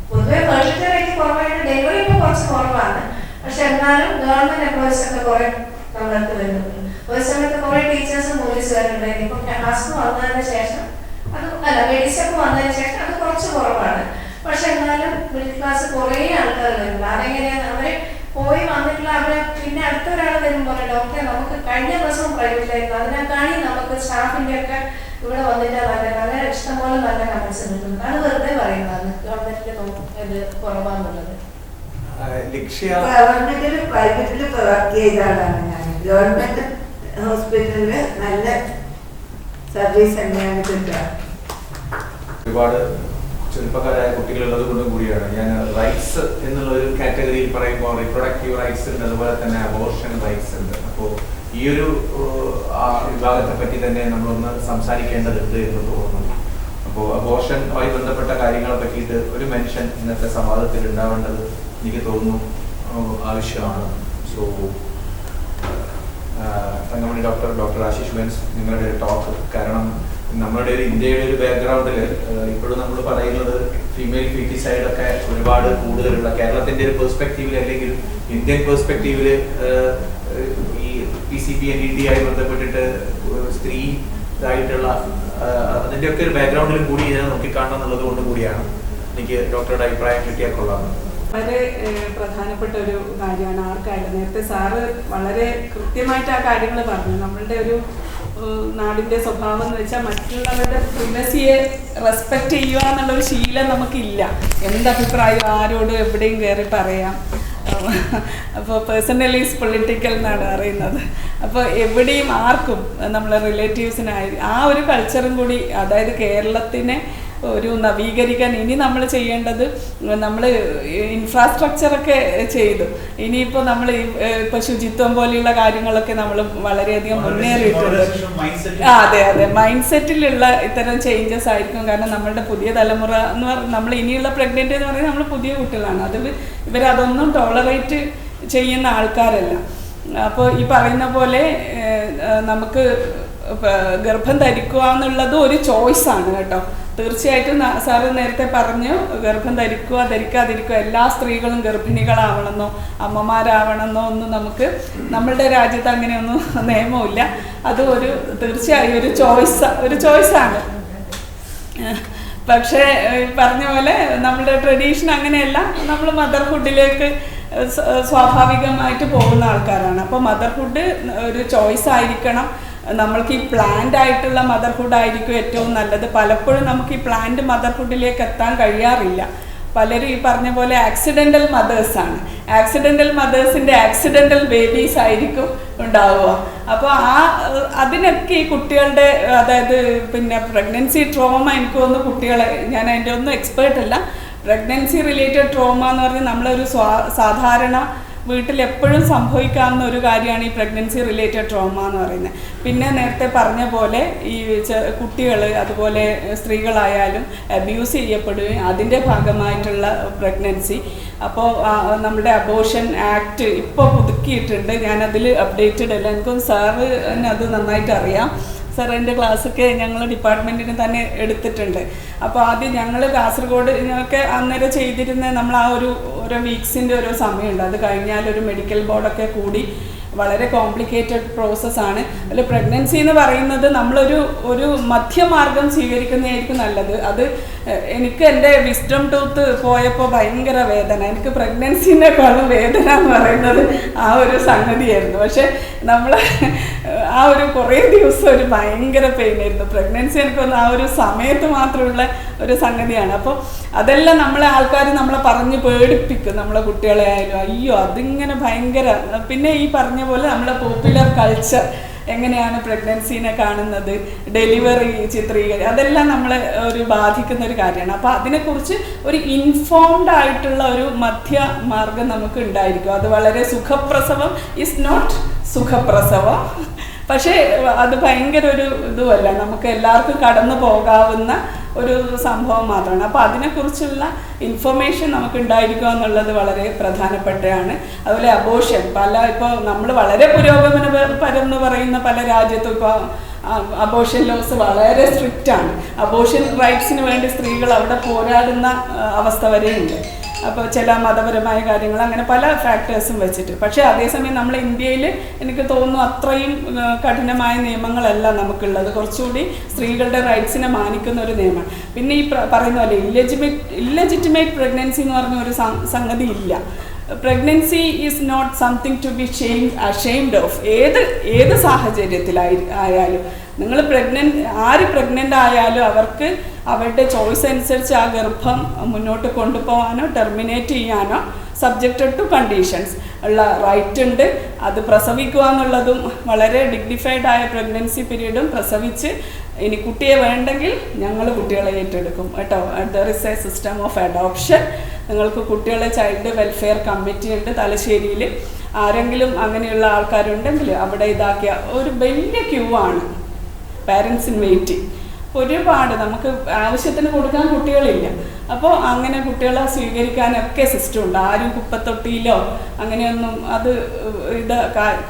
പൊതുവെ ഫെർട്ടിലിറ്റി റേറ്റ് കുറവായിട്ട് ഡെലിവറി ഇപ്പൊ കുറച്ച് കുറവാണ്. പക്ഷെ എന്നാലും ഗവൺമെന്റ് എംപ്ലോയീസ് ഒക്കെ കുറെ നമ്മളടുത്ത് വരുന്നുണ്ട്. ഒരു സമയത്ത് കുറെ ടീച്ചേഴ്സും പോലീസുകാരുണ്ടായിരുന്നു. ഇപ്പൊ ഹാസ്ക് വന്നതിന് ശേഷം മെഡിസപ്പ് വന്നതിന് ശേഷം അത് കുറച്ച് കുറവാണ്. പക്ഷെ എന്നാലും മിഡിൽ ക്ലാസ് കുറെ ആൾക്കാർ വരുന്നുണ്ട്. അതെങ്ങനെയാണ് അവര് പോയി വന്നിട്ടുള്ള അവരെ പിന്നെ അടുത്ത ഒരാൾ വരുമ്പോൾ ഡോക്ടറെ നമുക്ക് കഴിഞ്ഞ ദിവസം പ്രൈവറ്റിലായിരുന്നു, അതിനെക്കാണി നമുക്ക് സ്റ്റാഫിന്റെ ഒക്കെ ഇവിടെ വന്നിട്ട് നല്ലത് അങ്ങനെ ഇഷ്ടംപോലെ നല്ല കമന്റ്സ് കിട്ടുന്നുണ്ട്. അത് വെറുതെ പറയുന്നതാണ് ഗവൺമെന്റിൽ ഇത് കുറവാന്നുള്ളത്. ഗവൺമെന്റിൽ പ്രൈവറ്റിൽ വർക്ക് ചെയ്ത ആളാണ് ഞാൻ. ഗവൺമെന്റ് ഹോസ്പിറ്റലില് നല്ല സർവീസ് തന്നെയാണ് കിട്ടുക. ഒരുപാട് ചെറുപ്പക്കാരായ കുട്ടികളുള്ളത് കൊണ്ടും കൂടിയാണ് ഞാൻ റൈറ്റ്സ് എന്നുള്ള ഒരു കാറ്റഗറിയിൽ പറയുമ്പോൾ റീപ്രൊഡക്റ്റീവ് റൈറ്റ്സ് ഉണ്ട്, അതുപോലെ തന്നെ അബോർഷൻ റൈറ്റ്സ് ഉണ്ട്. അപ്പോൾ ഈ ഒരു വിഭാഗത്തെ പറ്റി തന്നെ നമ്മളൊന്ന് സംസാരിക്കേണ്ടതുണ്ട് എന്ന് തോന്നുന്നു. അപ്പോൾ അബോർഷനുമായി ബന്ധപ്പെട്ട കാര്യങ്ങളെ പറ്റിയിട്ട് ഒരു മെൻഷൻ ഇന്നത്തെ സംവാദത്തിൽ ഉണ്ടാവേണ്ടത് എനിക്ക് തോന്നുന്നു ആവശ്യമാണ്. So Thankamani doctor Ashish vents, നിങ്ങളുടെ ടോക്ക്, കാരണം നമ്മുടെ ഒരു ഇന്ത്യയുടെ ഒരു ബാക്ക്ഗ്രൗണ്ടിൽ ഇപ്പോഴും നമ്മൾ പറയുന്നത് ഫീമെയിൽ ഫീറ്റിസൈഡ് ഒക്കെ ഒരുപാട് കൂടുതലുള്ള കേരളത്തിന്റെ ഒരു പെർസ്പെക്റ്റീവിൽ അല്ലെങ്കിൽ ഇന്ത്യൻ പെർസ്പെക്റ്റീവിൽ ഈ PCP&ED ആയി ബന്ധപ്പെട്ടിട്ട് സ്ത്രീ ഇതായിട്ടുള്ള അതിൻ്റെയൊക്കെ ഒരു ബാക്ക്ഗ്രൗണ്ടിൽ കൂടി ഇതിനെ നോക്കിക്കാണണം എന്നുള്ളത് കൊണ്ട് കൂടിയാണ് എനിക്ക് ഡോക്ടറുടെ അഭിപ്രായം കിട്ടിയാൽ കൊള്ളാം. വളരെ പ്രധാനപ്പെട്ട ഒരു കാര്യമാണ് ആർക്കായാലും. നേരത്തെ സാറ് വളരെ കൃത്യമായിട്ട് ആ കാര്യങ്ങൾ പറഞ്ഞു. നമ്മളുടെ ഒരു നാടിൻ്റെ സ്വഭാവം എന്ന് വെച്ചാൽ മറ്റുള്ളവരുടെ പ്രിവസിയെ റെസ്പെക്റ്റ് ചെയ്യുക എന്നുള്ളൊരു ശീലം നമുക്കില്ല. എന്തഭിപ്രായം ആരോടും എവിടെയും കയറി പറയാം. അപ്പോൾ പേഴ്സണലി ഈസ് പൊളിറ്റിക്കൽ എന്നാണ് പറയുന്നത്. അപ്പോൾ എവിടെയും ആർക്കും നമ്മളെ റിലേറ്റീവ്സിനായി ആ ഒരു കൾച്ചറും കൂടി, അതായത് കേരളത്തിനെ ഒരു നവീകരിക്കാൻ ഇനി നമ്മൾ ചെയ്യേണ്ടത്, നമ്മൾ ഇൻഫ്രാസ്ട്രക്ചറൊക്കെ ചെയ്തു. ഇനിയിപ്പോൾ നമ്മൾ ഇപ്പോൾ ശുചിത്വം പോലെയുള്ള കാര്യങ്ങളൊക്കെ നമ്മൾ വളരെയധികം മുന്നേറിയിട്ടുണ്ട്. അതെ, മൈൻഡ് സെറ്റിലുള്ള ഇത്തരം ചേഞ്ചസ് ആയിരിക്കും. കാരണം നമ്മളുടെ പുതിയ തലമുറ എന്ന് പറഞ്ഞാൽ നമ്മൾ ഇനിയുള്ള പ്രഗ്നൻ്റ് എന്ന് പറയുന്നത് നമ്മൾ പുതിയ കുട്ടികളാണ്. ഇവരതൊന്നും ടോളറേറ്റ് ചെയ്യുന്ന ആൾക്കാരല്ല. അപ്പോൾ ഈ പറയുന്ന പോലെ നമുക്ക് ഗർഭം ധരിക്കുക എന്നുള്ളത് ഒരു ചോയ്സാണ് കേട്ടോ. തീർച്ചയായിട്ടും സാറ് നേരത്തെ പറഞ്ഞു, ഗർഭം ധരിക്കുക ധരിക്കാതിരിക്കുക, എല്ലാ സ്ത്രീകളും ഗർഭിണികളാവണമെന്നോ അമ്മമാരാവണമെന്നോ ഒന്നും നമ്മളുടെ രാജ്യത്ത് അങ്ങനെയൊന്നും നിയമമില്ല. അത് തീർച്ചയായും ഒരു ചോയ്സാണ്. പക്ഷേ പറഞ്ഞ പോലെ നമ്മുടെ ട്രഡീഷൻ അങ്ങനെയല്ല. നമ്മൾ മദർഹുഡിലേക്ക് സ്വാഭാവികമായിട്ട് പോകുന്ന ആൾക്കാരാണ്. അപ്പോൾ മദർഹുഡ് ഒരു ചോയ്സ് ആയിരിക്കണം. നമ്മൾക്ക് ഈ പ്ലാൻഡ് ആയിട്ടുള്ള മദർഹുഡ് ആയിരിക്കും ഏറ്റവും നല്ലത്. പലപ്പോഴും നമുക്ക് ഈ പ്ലാൻഡ് മദർഹുഡിലേക്ക് എത്താൻ കഴിയാറില്ല. പലരും ഈ പറഞ്ഞ പോലെ ആക്സിഡൻ്റൽ മദേഴ്സാണ്. ആക്സിഡൻ്റൽ മദേഴ്സിൻ്റെ ആക്സിഡൻ്റൽ ബേബീസ് ആയിരിക്കും ഉണ്ടാവുക. അപ്പോൾ അതിനൊക്കെ ഈ കുട്ടികളുടെ, അതായത് പിന്നെ പ്രഗ്നൻസി ട്രോമ, എനിക്ക് തോന്നുന്നു കുട്ടികളെ, ഞാൻ അതിൻ്റെ ഒന്നും എക്സ്പേർട്ടല്ല, പ്രഗ്നൻസി റിലേറ്റഡ് ട്രോമ എന്ന് പറഞ്ഞാൽ നമ്മളൊരു സാധാരണ വീട്ടിൽ എപ്പോഴും സംഭവിക്കാവുന്ന ഒരു കാര്യമാണ് ഈ പ്രഗ്നൻസി റിലേറ്റഡ് ട്രോമ എന്ന് പറയുന്നത്. പിന്നെ നേരത്തെ പറഞ്ഞ പോലെ ഈ കുട്ടികൾ അതുപോലെ സ്ത്രീകളായാലും അബ്യൂസ് ചെയ്യപ്പെടുകയും അതിൻ്റെ ഭാഗമായിട്ടുള്ള പ്രഗ്നൻസി. അപ്പോൾ നമ്മുടെ അബോർഷൻ ആക്ട് ഇപ്പോൾ പുതുക്കിയിട്ടുണ്ട്. ഞാനതിൽ അപ്ഡേറ്റഡ് അല്ല. എനിക്കും സാറ് അത് നന്നായിട്ട് അറിയാം. സാറിൻ്റെ ക്ലാസ്സൊക്കെ ഞങ്ങൾ ഡിപ്പാർട്ട്മെൻറ്റിന് തന്നെ എടുത്തിട്ടുണ്ട്. അപ്പോൾ ആദ്യം ഞങ്ങൾ കാസർഗോഡ് ഒക്കെ അന്നേരം ചെയ്തിരുന്ന നമ്മൾ ആ ഓരോ വീക്സിൻ്റെ ഓരോ സമയമുണ്ട്. അത് കഴിഞ്ഞാൽ ഒരു മെഡിക്കൽ ബോർഡൊക്കെ കൂടി വളരെ കോംപ്ലിക്കേറ്റഡ് പ്രോസസ്സാണ്. അതിൽ പ്രഗ്നൻസി എന്ന് പറയുന്നത് നമ്മളൊരു മധ്യമാർഗം സ്വീകരിക്കുന്നതായിരിക്കും നല്ലത്. അത് എനിക്ക് എൻ്റെ വിസ്ഡം ടൂത്ത് പോയപ്പോൾ ഭയങ്കര വേദന. എനിക്ക് പ്രഗ്നൻസിനേക്കാളും വേദന എന്ന് പറയുന്നത് ആ ഒരു സംഗതിയായിരുന്നു. പക്ഷേ നമ്മൾ ആ കുറേ ദിവസം ഒരു ഭയങ്കര പെയിനായിരുന്നു. പ്രഗ്നൻസി എനിക്കൊന്ന് ആ ഒരു സമയത്ത് മാത്രമുള്ള ഒരു സംഗതിയാണ്. അപ്പോൾ അതെല്ലാം നമ്മളെ പറഞ്ഞ് പേടിപ്പിക്കും, നമ്മളെ കുട്ടികളെ ആയാലും. അയ്യോ അതിങ്ങനെ ഭയങ്കര. പിന്നെ ഈ പറഞ്ഞ പോലെ നമ്മളെ പോപ്പുലർ കൾച്ചർ എങ്ങനെയാണ് പ്രഗ്നൻസിനെ കാണുന്നത്, ഡെലിവറി അതെല്ലാം നമ്മളെ ബാധിക്കുന്ന ഒരു കാര്യമാണ്. അപ്പോൾ അതിനെക്കുറിച്ച് ഒരു ഇൻഫോംഡ് ആയിട്ടുള്ള ഒരു മധ്യമാർഗം നമുക്ക് ഉണ്ടായിരിക്കും. അത് വളരെ സുഖപ്രസവം ഈസ് നോട്ട് സുഖപ്രസവം, പക്ഷേ അത് ഭയങ്കര ഒരു ഇതുമല്ല, നമുക്ക് എല്ലാവർക്കും കടന്നു പോകാവുന്ന ഒരു സംഭവം മാത്രമാണ്. അപ്പോൾ അതിനെക്കുറിച്ചുള്ള ഇൻഫർമേഷൻ നമുക്ക് ഉണ്ടായിരിക്കുക എന്നുള്ളത് വളരെ പ്രധാനപ്പെട്ടതാണ്. അതുപോലെ അബോർഷൻ ഇപ്പോൾ നമ്മൾ വളരെ പുരോഗമനപരം പറയുന്ന പല രാജ്യത്തും ഇപ്പോൾ അബോർഷൻ ലോസ് വളരെ സ്ട്രിക്റ്റാണ്. അബോർഷൻ റൈറ്റ്സിന് വേണ്ടി സ്ത്രീകൾ അവിടെ പോരാടുന്ന അവസ്ഥ വരെയുണ്ട്. അപ്പോൾ ചില മതപരമായ കാര്യങ്ങൾ അങ്ങനെ പല ഫാക്ടേഴ്സും വെച്ചിട്ട്. പക്ഷേ അതേസമയം നമ്മൾ ഇന്ത്യയിൽ എനിക്ക് തോന്നുന്നു അത്രയും കഠിനമായ നിയമങ്ങളല്ല നമുക്കുള്ളത്. കുറച്ചുകൂടി സ്ത്രീകളുടെ റൈറ്റ്സിനെ മാനിക്കുന്ന ഒരു നിയമമാണ്. പിന്നെ ഈ പറയുന്ന പോലെ ഇല്ലെജിറ്റിമേറ്റ് പ്രഗ്നൻസി എന്ന് പറഞ്ഞ ഒരു സംഗതി ഇല്ല. Pregnancy is not something to be ashamed of. ഏത് സാഹചര്യത്തിലായാലും നിങ്ങൾ ആര് പ്രഗ്നൻ്റ് ആയാലും അവർക്ക് അവരുടെ ചോയ്സ് അനുസരിച്ച് ആ ഗർഭം മുന്നോട്ട് കൊണ്ടുപോകാനോ ടെർമിനേറ്റ് ചെയ്യാനോ സബ്ജക്റ്റഡ് ടു കണ്ടീഷൻസ് ഉള്ള റൈറ്റ് ഉണ്ട്. അത് പ്രസവിക്കുക എന്നുള്ളതും വളരെ ഡിഗ്നിഫൈഡ് ആയ പ്രഗ്നൻസി പീരീഡും പ്രസവിച്ച് ഇനി കുട്ടിയെ വേണ്ടെങ്കിൽ ഞങ്ങൾ കുട്ടികളെ ഏറ്റെടുക്കും കേട്ടോ. There is A system of adoption. നിങ്ങൾക്ക് കുട്ടികളെ ചൈൽഡ് വെൽഫെയർ കമ്മിറ്റി ഉണ്ട് തലശ്ശേരിയിൽ. ആരെങ്കിലും അങ്ങനെയുള്ള ആൾക്കാരുണ്ടെങ്കിൽ അവിടെ ഇതാക്കിയ ഒരു വലിയ ക്യൂ ആണ് പാരൻസ് ഇൻ വെയിറ്റിംഗ്. ഒരുപാട് നമുക്ക് ആവശ്യത്തിന് കൊടുക്കാൻ കുട്ടികളില്ല. അപ്പോൾ അങ്ങനെ കുട്ടികളെ സ്വീകരിക്കാനൊക്കെ സിസ്റ്റം ഉണ്ട്. ആരും കുപ്പത്തൊട്ടിയിലോ അങ്ങനെയൊന്നും അത്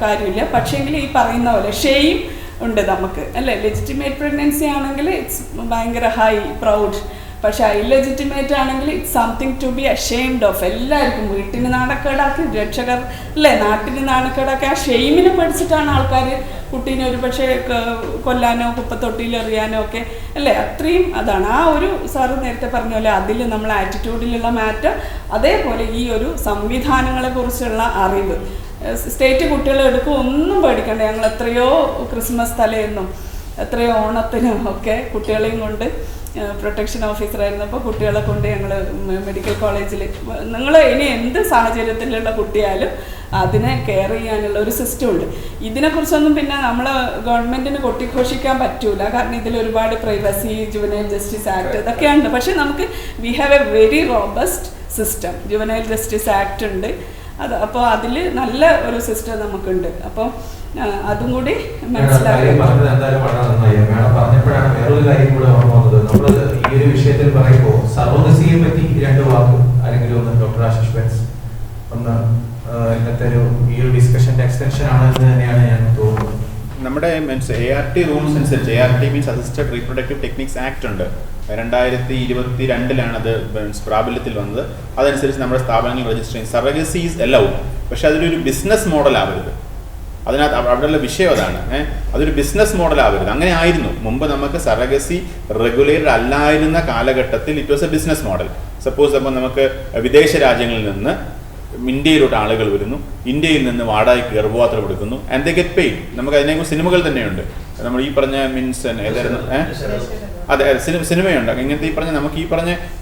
കാര്യമില്ല. പക്ഷേങ്കിൽ ഈ പറയുന്ന പോലെ ഷെയിം ഉണ്ട് നമുക്ക് അല്ലേ. ലെജിറ്റിമേറ്റ് പ്രഗ്നൻസി ആണെങ്കിൽ ഇറ്റ്സ് ഭയങ്കര ഹൈ പ്രൗഡ്. പക്ഷെ ഇല്ലെജിറ്റിമേറ്റ് ആണെങ്കിൽ it's something to be ashamed of. എല്ലാവർക്കും വീട്ടിന് നാണക്കേടാക്കി, രക്ഷകർ അല്ലേ നാട്ടിന് നാണക്കേടാക്കി. ആ ഷെയിമിനെ പഠിച്ചിട്ടാണ് ആൾക്കാർ കുട്ടീനെ ഒരു പക്ഷേ കൊല്ലാനോ കുപ്പത്തൊട്ടിയിൽ എറിയാനോ ഒക്കെ അല്ലേ. അത്രയും അതാണ് ആ ഒരു സാറ് നേരത്തെ പറഞ്ഞ പോലെ അതിൽ നമ്മൾ ആറ്റിറ്റ്യൂഡിലുള്ള മാറ്റം. അതേപോലെ ഈ ഒരു സംവിധാനങ്ങളെ കുറിച്ചുള്ള അറിവ് സ്റ്റേറ്റ് കുട്ടികൾ എടുക്കും. ഒന്നും പേടിക്കണ്ട. ഞങ്ങൾ എത്രയോ ക്രിസ്മസ് തലേന്നും എത്രയോ ഓണത്തിനും ഒക്കെ കുട്ടികളെയും കൊണ്ട് പ്രൊട്ടക്ഷൻ ഓഫീസറായിരുന്നപ്പോൾ കുട്ടികളെ കൊണ്ട് ഞങ്ങൾ മെഡിക്കൽ കോളേജിൽ നിങ്ങൾ ഇനി എന്ത് സാഹചര്യത്തിലുള്ള കുട്ടിയായാലും അതിനെ കെയർ ചെയ്യാനുള്ള ഒരു സിസ്റ്റം ഉണ്ട്. ഇതിനെക്കുറിച്ചൊന്നും പിന്നെ നമ്മൾ ഗവൺമെൻറ്റിന് കൊട്ടിഘോഷിക്കാൻ പറ്റൂല. കാരണം ഇതിൽ ഒരുപാട് പ്രൈവസി, ജുവനൈൽ ജസ്റ്റിസ് ആക്ട് ഇതൊക്കെയുണ്ട്. പക്ഷേ നമുക്ക് we have A very robust system. Juvenile justice act ഉണ്ട്. അപ്പോൾ അതിൽ നല്ല ഒരു സിസ്റ്റം നമുക്കുണ്ട്. അപ്പോൾ അതും കൂടി മനസ്സിലാക്കി. പറഞ്ഞപ്പോഴാണ് വേറൊരു കാര്യം കൂടെ ഓർമ്മ വന്നത്. നമ്മൾ ഈ ഒരു വിഷയത്തിൽ പറയുമ്പോൾ സർവോദസിയെ പറ്റി രണ്ട് വാക്ക് അല്ലെങ്കിൽ ഒന്ന് ഡോക്ടർ ആശിഷ് ബെൻസ് ഒന്ന് ഇന്നത്തെ ഈ ഒരു ഡിസ്കഷന്റെ എക്സ്റ്റൻഷൻ ആണെന്ന് തന്നെയാണ് ഞാൻ തോന്നുന്നത്. നമ്മുടെ ART റൂൾസ് അനുസരിച്ച്, ART means assisted reproductive techniques act ഉണ്ട്. 2022 അത് പ്രാബല്യത്തിൽ വന്നത്. അതനുസരിച്ച് നമ്മുടെ സ്ഥാപനങ്ങൾ രജിസ്റ്റർ ചെയ്യും. സറഗസി ഈസ് അലൗഡ്. പക്ഷെ അതിലൊരു ബിസിനസ് മോഡൽ ആവരുത്. അതിനകത്ത് അവിടെയുള്ള വിഷയം അതാണ്. അതൊരു ബിസിനസ് മോഡൽ ആവരുത്. അങ്ങനെ ആയിരുന്നു മുമ്പ്. നമുക്ക് സറഗസി റെഗുലേറ്റഡ് അല്ലായിരുന്ന കാലഘട്ടത്തിൽ it was A business model. Suppose അപ്പോൾ നമുക്ക് വിദേശ രാജ്യങ്ങളിൽ നിന്ന് ഇന്ത്യയിലോട്ട് ആളുകൾ വരുന്നു, ഇന്ത്യയിൽ നിന്ന് വാടകയ്ക്ക് ഗർഭപാത്രം എടുക്കുന്നു, ആൻഡ് ദേ ഗെറ്റ് പെയ്ഡ്. നമുക്ക് അതിനെക്കുറിച്ച് സിനിമകൾ തന്നെയുണ്ട്. നമ്മൾ ഈ പറഞ്ഞ മീൻസ് ഏതായിരുന്നു അതെ സിനിമയുണ്ട് ഇങ്ങനത്തെ. നമുക്ക്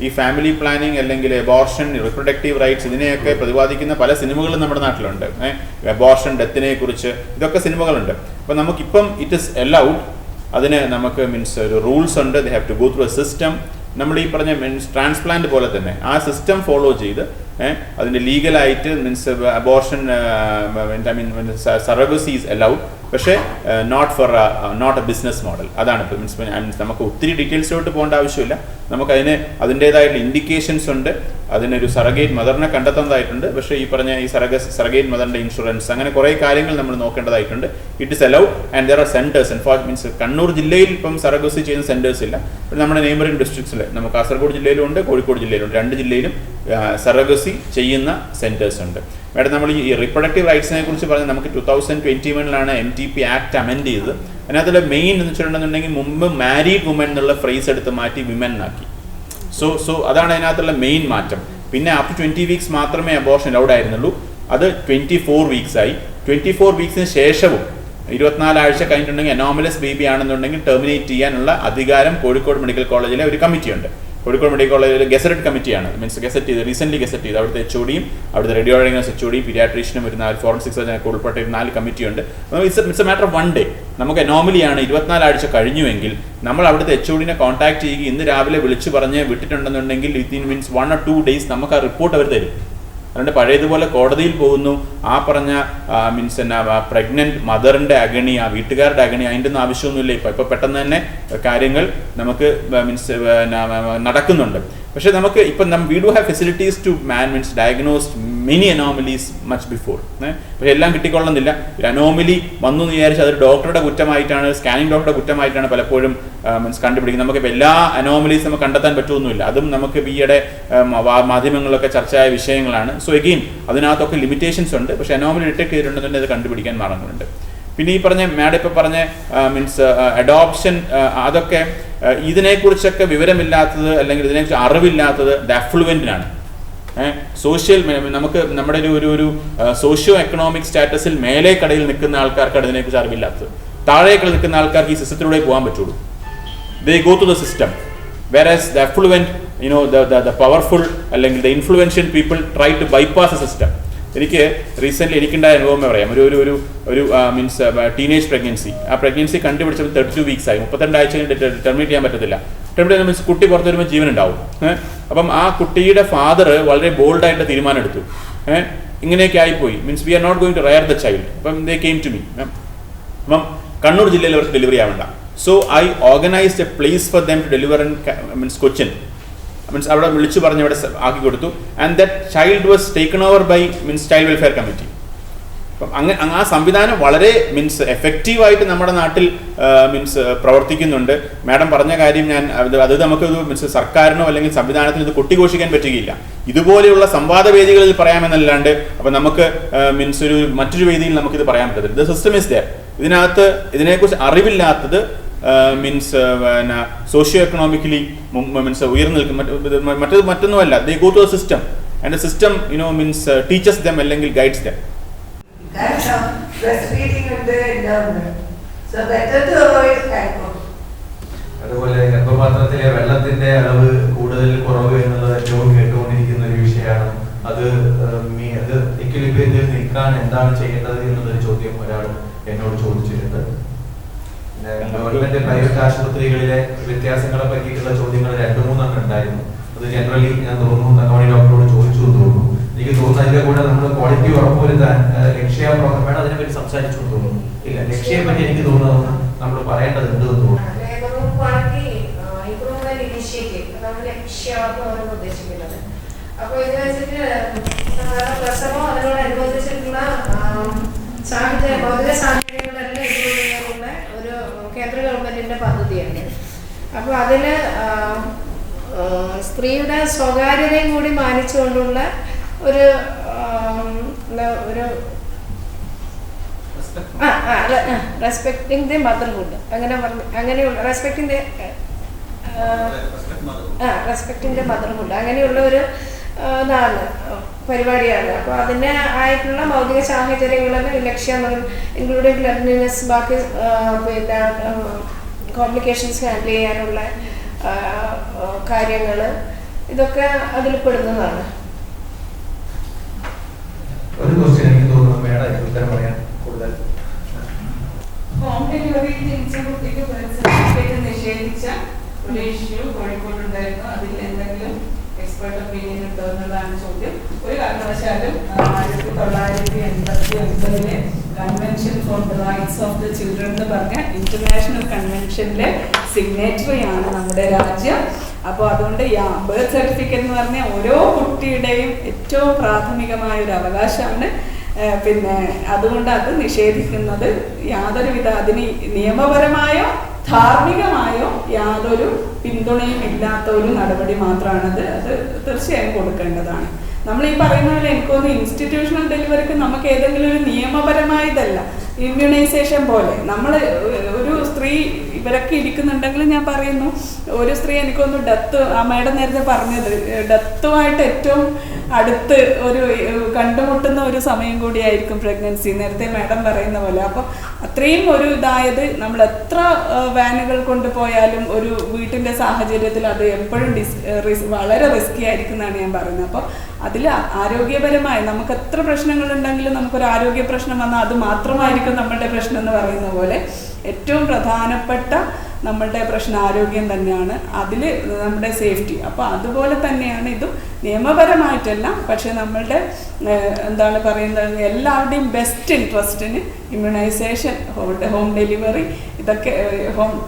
ഈ ഫാമിലി പ്ലാനിങ് അല്ലെങ്കിൽ അബോർഷൻ, റിപ്രൊഡക്റ്റീവ് റൈറ്റ്സ് ഇതിനെയൊക്കെ പ്രതിപാദിക്കുന്ന പല സിനിമകളും നമ്മുടെ നാട്ടിലുണ്ട്. അബോർഷൻ, ഡെത്തിനെ കുറിച്ച് ഇതൊക്കെ സിനിമകളുണ്ട്. അപ്പോൾ നമുക്കിപ്പം ഇറ്റ് ഇസ് അലൗഡ്. അതിന് നമുക്ക് മീൻസ് ഒരു റൂൾസ് ഉണ്ട്. They have to go through a system. നമ്മൾ ഈ പറഞ്ഞ മീൻസ് ട്രാൻസ്പ്ലാന്റ് പോലെ തന്നെ ആ സിസ്റ്റം ഫോളോ ചെയ്ത് അതിൻ്റെ ലീഗലായിട്ട് മീൻസ് അബോർഷൻ സറഗസി ഈസ് അലൗഡ്. പക്ഷേ നോട്ട് എ ബിസിനസ് മോഡൽ. അതാണ് ഇപ്പോൾ മീൻസ് നമുക്ക് ഒത്തിരി ഡീറ്റെയിൽസിലോട്ട് പോകേണ്ട ആവശ്യമില്ല. നമുക്കതിന് അതിൻ്റേതായിട്ടുള്ള ഇൻഡിക്കേഷൻസ് ഉണ്ട്. അതിനൊരു സറഗേറ്റ് മദറിനെ കണ്ടെത്തേണ്ടതായിട്ടുണ്ട്. പക്ഷേ ഈ പറഞ്ഞ ഈ സറഗേറ്റ് മദറിൻ്റെ ഇൻഷുറൻസ് അങ്ങനെ കുറേ കാര്യങ്ങൾ നമ്മൾ നോക്കേണ്ടതായിട്ടുണ്ട്. It is allow and there are centres. Means Kannur ജില്ലയിൽ ഇപ്പം സറഗസി ചെയ്യുന്ന സെൻറ്റേഴ്സ് ഇല്ല. നമ്മുടെ നെയ്ബറിംഗ് ഡിസ്ട്രിക്ട്സിൽ നമുക്ക് കാസർഗോഡ് ജില്ലയിലുണ്ട്, കോഴിക്കോട് ജില്ലയിലുണ്ട്. 2 ജില്ലയിലും സറഗസി ചെയ്യുന്ന സെൻറ്റേഴ്സ് ഉണ്ട്. മാഡം, നമ്മൾ ഈ റിപ്രൊഡക്റ്റീവ് റൈറ്റ്സിനെ കുറിച്ച് പറഞ്ഞാൽ നമുക്ക് 2021 MTP ആക്ട് അമെൻഡ് ചെയ്തത്. അതിനകത്തുള്ള മെയിൻ എന്ന് വെച്ചിട്ടുണ്ടെന്നുണ്ടെങ്കിൽ മുമ്പ് മാരീഡ് വുമൻ എന്നുള്ള ഫ്രേസ് എടുത്ത് മാറ്റി വിമൻ ആക്കി. സോ അതാണ് അതിനകത്തുള്ള മെയിൻ മാറ്റം. പിന്നെ അപ് ടു 20 വീക്സ് മാത്രമേ അബോർഷൻ അലൗഡ് ആയിരുന്നുള്ളൂ. അത് 24 വീക്സ് ആയി. 24 വീക്സിന് ശേഷവും 24 ആഴ്ച കഴിഞ്ഞിട്ടുണ്ടെങ്കിൽ അനോമലസ് ബേബി ആണെന്നുണ്ടെങ്കിൽ ടെർമിനേറ്റ് ചെയ്യാനുള്ള അധികാരം കോഴിക്കോട് മെഡിക്കൽ കോളേജിലെ ഒരു കമ്മിറ്റിയുണ്ട്. കോഴിക്കോട് മെഡിക്കൽ കോളേജിൽ ഗസറ്റഡ് കമ്മിറ്റിയാണ്. മീൻസ് റീസെന്റ് ഗസറ്റ് ചെയ്ത് അവിടുത്തെ HODയും അവിടുത്തെ റേഡിയോ ഡയഗ്നോസ് HODയും പീഡിയാട്രീഷ്യനും ഒരു 4 ഫോറൻസിക് സർജനൊക്കെ ഉൾപ്പെട്ട 4 കമ്മിറ്റിയുണ്ട്. It's a matter of 1 day. നമുക്ക് അനോമലിയാണ് 24 ആഴ്ച കഴിഞ്ഞുവെങ്കിൽ നമ്മൾ അവിടുത്തെ HODനെ കോൺടാക്ട് ചെയ്യുക. ഇന്ന് രാവിലെ വിളിച്ചു പറഞ്ഞ് വിട്ടിട്ടുണ്ടെന്നുണ്ടെങ്കിൽ വിത്തിൻ മീൻസ് 1 or 2 days നമുക്ക് ആ റിപ്പോർട്ട് അവർ തരും. അതുകൊണ്ട് പഴയതുപോലെ കോടതിയിൽ പോകുന്നു ആ പറഞ്ഞ മീൻസ് എന്നാ പ്രഗ്നന്റ് മദറിൻ്റെ അഗണി, ആ വീട്ടുകാരുടെ അഗണി, അതിൻ്റെ ഒന്നും ആവശ്യമൊന്നുമില്ല. ഇപ്പോൾ പെട്ടെന്ന് തന്നെ കാര്യങ്ങൾ നമുക്ക് മീൻസ് നടക്കുന്നുണ്ട്. പക്ഷേ നമുക്ക് ഇപ്പം we do have facilities to means diagnose many anomalies much before. പക്ഷേ എല്ലാം കിട്ടിക്കൊള്ളുന്നില്ല. ഒരു അനോമലി വന്നു എന്ന് വിചാരിച്ച് അതൊരു ഡോക്ടറുടെ കുറ്റമായിട്ടാണ്, സ്കാനിങ് ഡോക്ടറുടെ കുറ്റമായിട്ടാണ് പലപ്പോഴും മീൻസ് കണ്ടുപിടിക്കുന്നത്. നമുക്കിപ്പോൾ എല്ലാ അനോമലീസ് നമുക്ക് കണ്ടെത്താൻ പറ്റുമൊന്നുമില്ല. അതും നമുക്ക് ഈയിടെ മാധ്യമങ്ങളിലൊക്കെ ചർച്ചയായ വിഷയങ്ങളാണ്. സോ എഗെയിൻ അതിനകത്തൊക്കെ ലിമിറ്റേഷൻസ് ഉണ്ട്. പക്ഷേ അനോമലി ഡിറ്റക്ട് ചെയ്തിട്ടുണ്ടെന്നുണ്ടെങ്കിൽ അത് കണ്ടുപിടിക്കാൻ മാർഗങ്ങളുണ്ട്. പിന്നെ ഈ പറഞ്ഞ മാഡം ഇപ്പോൾ പറഞ്ഞ മീൻസ് അഡോപ്ഷൻ, അതൊക്കെ ഇതിനെക്കുറിച്ചൊക്കെ വിവരമില്ലാത്തത് അല്ലെങ്കിൽ ഇതിനെക്കുറിച്ച് അറിവില്ലാത്തത് ദ അഫ്ലുവൻറ്റിനാണ്. സോഷ്യൽ നമുക്ക് നമ്മുടെ ഒരു സോഷ്യോ എക്കണോമിക് സ്റ്റാറ്റസിൽ മേലെ കടയിൽ നിൽക്കുന്ന ആൾക്കാർക്കാണ് ഇതിനെക്കുറിച്ച് അറിവില്ലാത്തത്. താഴേക്കടയിൽ നിൽക്കുന്ന ആൾക്കാർക്ക് ഈ സിസ്റ്റത്തിലൂടെ പോകാൻ പറ്റുള്ളൂ. They go to the system. Whereas the affluent the powerful അല്ലെങ്കിൽ the influential people try to bypass the system. എനിക്ക് റീസെൻ്റ്ലി എനിക്കുണ്ടായ അനുഭവം പറയാം. ഒരു മീൻസ് ടീനേജ് പ്രഗ്നൻസി. ആ പ്രഗ്നൻസി കണ്ടുപിടിച്ചപ്പോൾ 32 വീക്സ് ആയി. 32 ആഴ്ച ടെർമിനേറ്റ് ചെയ്യാൻ പറ്റത്തില്ല. ടെർമിനേറ്റ് മീൻസ് കുട്ടി പുറത്ത് വരുമ്പോൾ ജീവൻ ഉണ്ടാവും. അപ്പം ആ കുട്ടിയുടെ ഫാദർ വളരെ ബോൾഡായിട്ട് തീരുമാനം എടുത്തു. ഇങ്ങനെയൊക്കെ ആയിപ്പോയി. Means we are not going to rear the child. അപ്പം ദേ കെയിം ടു മീ. അപ്പം കണ്ണൂർ ജില്ലയിൽ അവർക്ക് ഡെലിവറി ആവണ്ട. So I organised a place for them to deliver in means Cochin. Means അവിടെ വിളിച്ചു പറഞ്ഞ് അവിടെ ആക്കി കൊടുത്തു. And that child was taken over by means child welfare committee. അപ്പം അങ്ങനെ ആ സംവിധാനം വളരെ മീൻസ് എഫക്റ്റീവായിട്ട് നമ്മുടെ നാട്ടിൽ മീൻസ് പ്രവർത്തിക്കുന്നുണ്ട്. മാഡം പറഞ്ഞ കാര്യം ഞാൻ അത് നമുക്കിത് മീൻസ് സർക്കാരിനോ അല്ലെങ്കിൽ സംവിധാനത്തിന് ഇത് കൊട്ടിഘോഷിക്കാൻ പറ്റുകയില്ല. ഇതുപോലെയുള്ള സംവാദ വേദികളിൽ പറയാമെന്നല്ലാണ്ട് അപ്പം നമുക്ക് മീൻസ് മറ്റൊരു വേദിയിൽ നമുക്കിത് പറയാൻ പറ്റത്തില്ല. The system is there. ഇതിനകത്ത് ഇതിനെക്കുറിച്ച് അറിവില്ലാത്തത് മീൻസ് പിന്നെ സോഷ്യോ എക്കണോമിക്കലി മീൻസ് ഉയർന്നു നിൽക്കും. മറ്റൊന്നുമല്ല. They go to the system and the system means teachers them അല്ലെങ്കിൽ ഗൈഡ്സ് ദം. അതുപോലെ ഗർഭപാത്രത്തിലെ വെള്ളത്തിന്റെ അളവ് കൂടുതൽ കുറവ് എന്നുള്ളത് ഏറ്റവും കേട്ടുകൊണ്ടിരിക്കുന്ന ഒരു വിഷയമാണ്. അത് ഇക്വിലിബ്രിയത്തിൽ നിൽക്കാൻ എന്താണ് ചെയ്യേണ്ടത് എന്നൊരു ചോദ്യം ഒരാൾ എന്നോട് ചോദിച്ചിട്ടുണ്ട്. ഗവൺമെന്റ് പ്രൈവറ്റ് ആശുപത്രികളിലെ വ്യത്യാസങ്ങളെ പറ്റിയിട്ടുള്ള ചോദ്യങ്ങൾ 2-3 ഉണ്ടായിരുന്നു. അത് ജനറലി ഞാൻ തോന്നുന്നു തങ്കമണി ഡോക്ടറോട് ചോദിച്ചു തോന്നുന്നു. എനിക്ക് തോന്നുന്നു അതിന്റെ കൂടെ നമ്മൾ ക്വാളിറ്റി ഉറപ്പുവരുത്താൻ ലക്ഷ്യ പ്രോഗ്രാം അതിനെപ്പറ്റി സംസാരിച്ചു തോന്നുന്നു. ഇല്ല, ലക്ഷ്യയെ പറ്റി എനിക്ക് തോന്നുന്നു നമ്മൾ പറയേണ്ടതുണ്ട് എന്ന് തോന്നുന്നു. അപ്പോൾ ഇത് വെച്ചിട്ട് പ്രസവം അതിനോടനുബന്ധിച്ചിട്ടുള്ള സാഹചര്യം ഭൗതിക സാഹചര്യങ്ങളെല്ലാം ഇതിലുള്ള ഒരു കേന്ദ്ര ഗവൺമെന്റിന്റെ പദ്ധതിയാണ്. അപ്പോൾ അതിൽ സ്ത്രീയുടെ സ്വകാര്യതയും കൂടി മാനിച്ചുകൊണ്ടുള്ള ഒരു റെസ്പെക്ടിങ് ദി മദർഹുഡ് അങ്ങനെയുള്ള റെസ്പെക്ടിങ് ദി മദർഹുഡ് അങ്ങനെയുള്ള ഒരു ഇതാണ് പരിപാടിയാണ്. അപ്പോൾ അതിൻ്റെ ആയിട്ടുള്ള ഭൗതിക സാഹചര്യങ്ങളെല്ലാം ലക്ഷ്യം ഇൻക്ലൂഡിങ് ക്ലെൻലിനെസ്, ബാക്കി പിന്നെ കോംപ്ലിക്കേഷൻസ് ഹാൻഡിൽ ചെയ്യാനുള്ള കാര്യങ്ങൾ, ഇതൊക്കെ അതിൽ പെടുന്നതാണ്. ഹോം ഡെലിവറി ജനിച്ച കുട്ടിക്ക് ബർത്ത് സർട്ടിഫിക്കറ്റ് നിഷേധിച്ച ഒരു ഇഷ്യൂ കോഴിക്കോട്ടുണ്ടായിരുന്നു. അതിൽ എന്തെങ്കിലും എക്സ്പെർട്ട് ഒപ്പീനിയൻ ഉണ്ടോ എന്നുള്ളതാണ് ചോദ്യം. ഒരു കാരണവശാലും 1989 convention for the rights of the children എന്ന് പറഞ്ഞ ഇന്റർനാഷണൽ കൺവെൻഷനിലെ സിഗ്നേറ്ററിയാണ് നമ്മുടെ രാജ്യം. അപ്പോൾ അതുകൊണ്ട് ബർത്ത് സർട്ടിഫിക്കറ്റ് എന്ന് പറഞ്ഞാൽ ഓരോ കുട്ടിയുടെയും ഏറ്റവും പ്രാഥമികമായ ഒരു അവകാശമാണ്. പിന്നെ അതുകൊണ്ട് അത് നിഷേധിക്കുന്നത് യാതൊരുവിധ അതിന് നിയമപരമായോ ധാർമ്മികമായോ യാതൊരു പിന്തുണയും ഇല്ലാത്ത ഒരു നടപടി മാത്രമാണത്. അത് തീർച്ചയായും കൊടുക്കേണ്ടതാണ്. നമ്മൾ ഈ പറയുന്ന പോലെ എനിക്കൊന്ന് ഇൻസ്റ്റിറ്റ്യൂഷണൽ ഡെലിവറിക്ക് നമുക്ക് ഏതെങ്കിലും ഒരു നിയമപരമായതല്ല, ഇമ്മ്യൂണൈസേഷൻ പോലെ നമ്മൾ ഒരു സ്ത്രീ ഇവരൊക്കെ ഇരിക്കുന്നുണ്ടെങ്കിൽ ഞാൻ പറയുന്നു, ഒരു സ്ത്രീ എനിക്കൊന്ന് ഡെത്ത്, ആ മേഡം നേരത്തെ പറഞ്ഞത് ഡെത്തുമായിട്ട് ഏറ്റവും അടുത്ത് ഒരു കണ്ടുമുട്ടുന്ന ഒരു സമയം കൂടിയായിരിക്കും പ്രഗ്നൻസി, നേരത്തെ മാഡം പറയുന്ന പോലെ. അപ്പോൾ അത്രയും ഒരു ഇതായത് നമ്മൾ എത്ര വാനുകൾ കൊണ്ടുപോയാലും ഒരു വീട്ടിൻ്റെ സാഹചര്യത്തിൽ അത് എപ്പോഴും വളരെ റിസ്കി ആയിരിക്കും എന്നാണ് ഞാൻ പറയുന്നത്. അപ്പോൾ അതിൽ ആരോഗ്യപരമായി നമുക്ക് എത്ര പ്രശ്നങ്ങളുണ്ടെങ്കിലും നമുക്കൊരു ആരോഗ്യ പ്രശ്നം വന്നാൽ അത് മാത്രമായിരിക്കും നമ്മളുടെ പ്രശ്നം എന്ന് പറയുന്ന പോലെ ഏറ്റവും പ്രധാനപ്പെട്ട നമ്മളുടെ പ്രശ്നം ആരോഗ്യം തന്നെയാണ്, അതിൽ നമ്മുടെ സേഫ്റ്റി. അപ്പോൾ അതുപോലെ തന്നെയാണ് ഇതും നിയമപരമായിട്ടല്ല, പക്ഷെ നമ്മളുടെ എന്താണ് പറയുന്നത് എല്ലാവരുടെയും ബെസ്റ്റ് ഇൻട്രസ്റ്റിന് ഇമ്മ്യൂണൈസേഷൻ, ഹോം ഡെലിവറി, ഇതൊക്കെ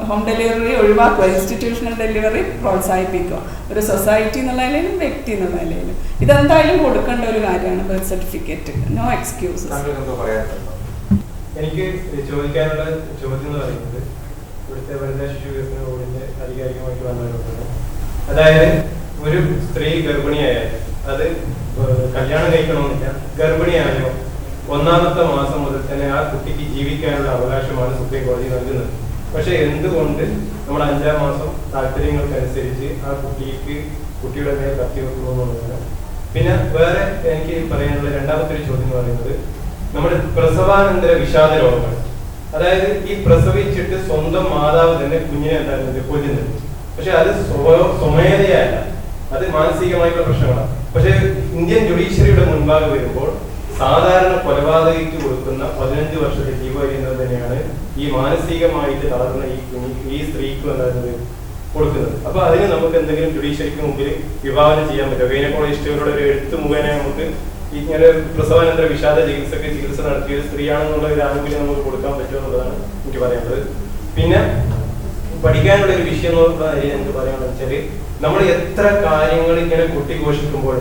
ഹോം ഡെലിവറി ഒഴിവാക്കുക, ഇൻസ്റ്റിറ്റ്യൂഷണൽ ഡെലിവറി പ്രോത്സാഹിപ്പിക്കുക. ഒരു സൊസൈറ്റി എന്നുള്ള നിലയിലും വ്യക്തി എന്നുള്ള നിലയിലും ഇതെന്തായാലും കൊടുക്കേണ്ട ഒരു കാര്യമാണ് ബർത്ത് സർട്ടിഫിക്കറ്റ്. No excuses. എനിക്ക് ചോദിക്കാനുള്ള ചോദ്യം എന്ന് പറയുന്നത് ഇവിടുത്തെ വനിതാ ശിശു വികസന ബോർഡിന്റെ ആധികാരികമായിട്ട് വന്നവരുണ്ട്. അതായത് ഒരു സ്ത്രീ ഗർഭിണിയായാൽ, അത് കല്യാണം കഴിക്കണമെന്നില്ല, ഗർഭിണിയായോ ഒന്നാമത്തെ മാസം മുതൽ തന്നെ ആ കുട്ടിക്ക് ജീവിക്കാനുള്ള അവകാശമാണ് സുപ്രീം കോടതി നൽകുന്നത്. പക്ഷെ എന്തുകൊണ്ട് നമ്മൾ 5-ാം മാസം താല്പര്യങ്ങൾക്കനുസരിച്ച് ആ കുട്ടിയുടെ മേൽ കത്തി വെക്കുന്നു എന്നുള്ളതാണ്. പിന്നെ വേറെ എനിക്ക് പറയാനുള്ള രണ്ടാമത്തെ ഒരു ചോദ്യം എന്ന് പറയുന്നത് നമ്മുടെ പ്രസവാനന്തര വിഷാദ രോഗങ്ങൾ. അതായത് ഈ പ്രസവിച്ചിട്ട് സ്വന്തം മാതാവ് തന്നെ കുഞ്ഞിനെ എന്തായാലും കൊല്ലുന്നത്. പക്ഷെ അത് സ്വമേധയല്ല, അത് മാനസികമായിട്ടുള്ള പ്രശ്നങ്ങളാണ്. പക്ഷെ ഇന്ത്യൻ ജുഡീഷ്യറിയുടെ മുൻപാകെ വരുമ്പോൾ സാധാരണ കൊലപാതകയ്ക്ക് കൊടുക്കുന്ന 15 വർഷത്തെ ജീവപര്യന്തം തന്നെയാണ് ഈ മാനസികമായിട്ട് തളർന്ന ഈ സ്ത്രീക്ക് എന്തായത് കൊടുക്കുന്നത്. അപ്പൊ അതിന് നമുക്ക് എന്തെങ്കിലും ജുഡീഷ്യറിക്ക് മുമ്പിൽ വിഭാവനം ചെയ്യാൻ പറ്റുമോ? ഗൈനക്കോളജിസ്റ്റുകളുടെ ഒരു എഴുത്ത് മുഖേന നമുക്ക് ഇങ്ങനെ പ്രസവാനന്തര വിഷാദ ചികിത്സ നടത്തിയ ഒരു സ്ത്രീയാണെന്നുള്ള ഒരു ആനുകൂല്യം നമുക്ക് കൊടുക്കാൻ പറ്റുമോ എന്നുള്ളതാണ് എനിക്ക് പറയാനുള്ളത്. പിന്നെ പഠിക്കാനുള്ള ഒരു വിഷയം എന്ന് പറയാണെന്ന് വെച്ചാല് നമ്മൾ എത്ര കാര്യങ്ങൾ ഇങ്ങനെ കൊട്ടിഘോഷിക്കുമ്പോൾ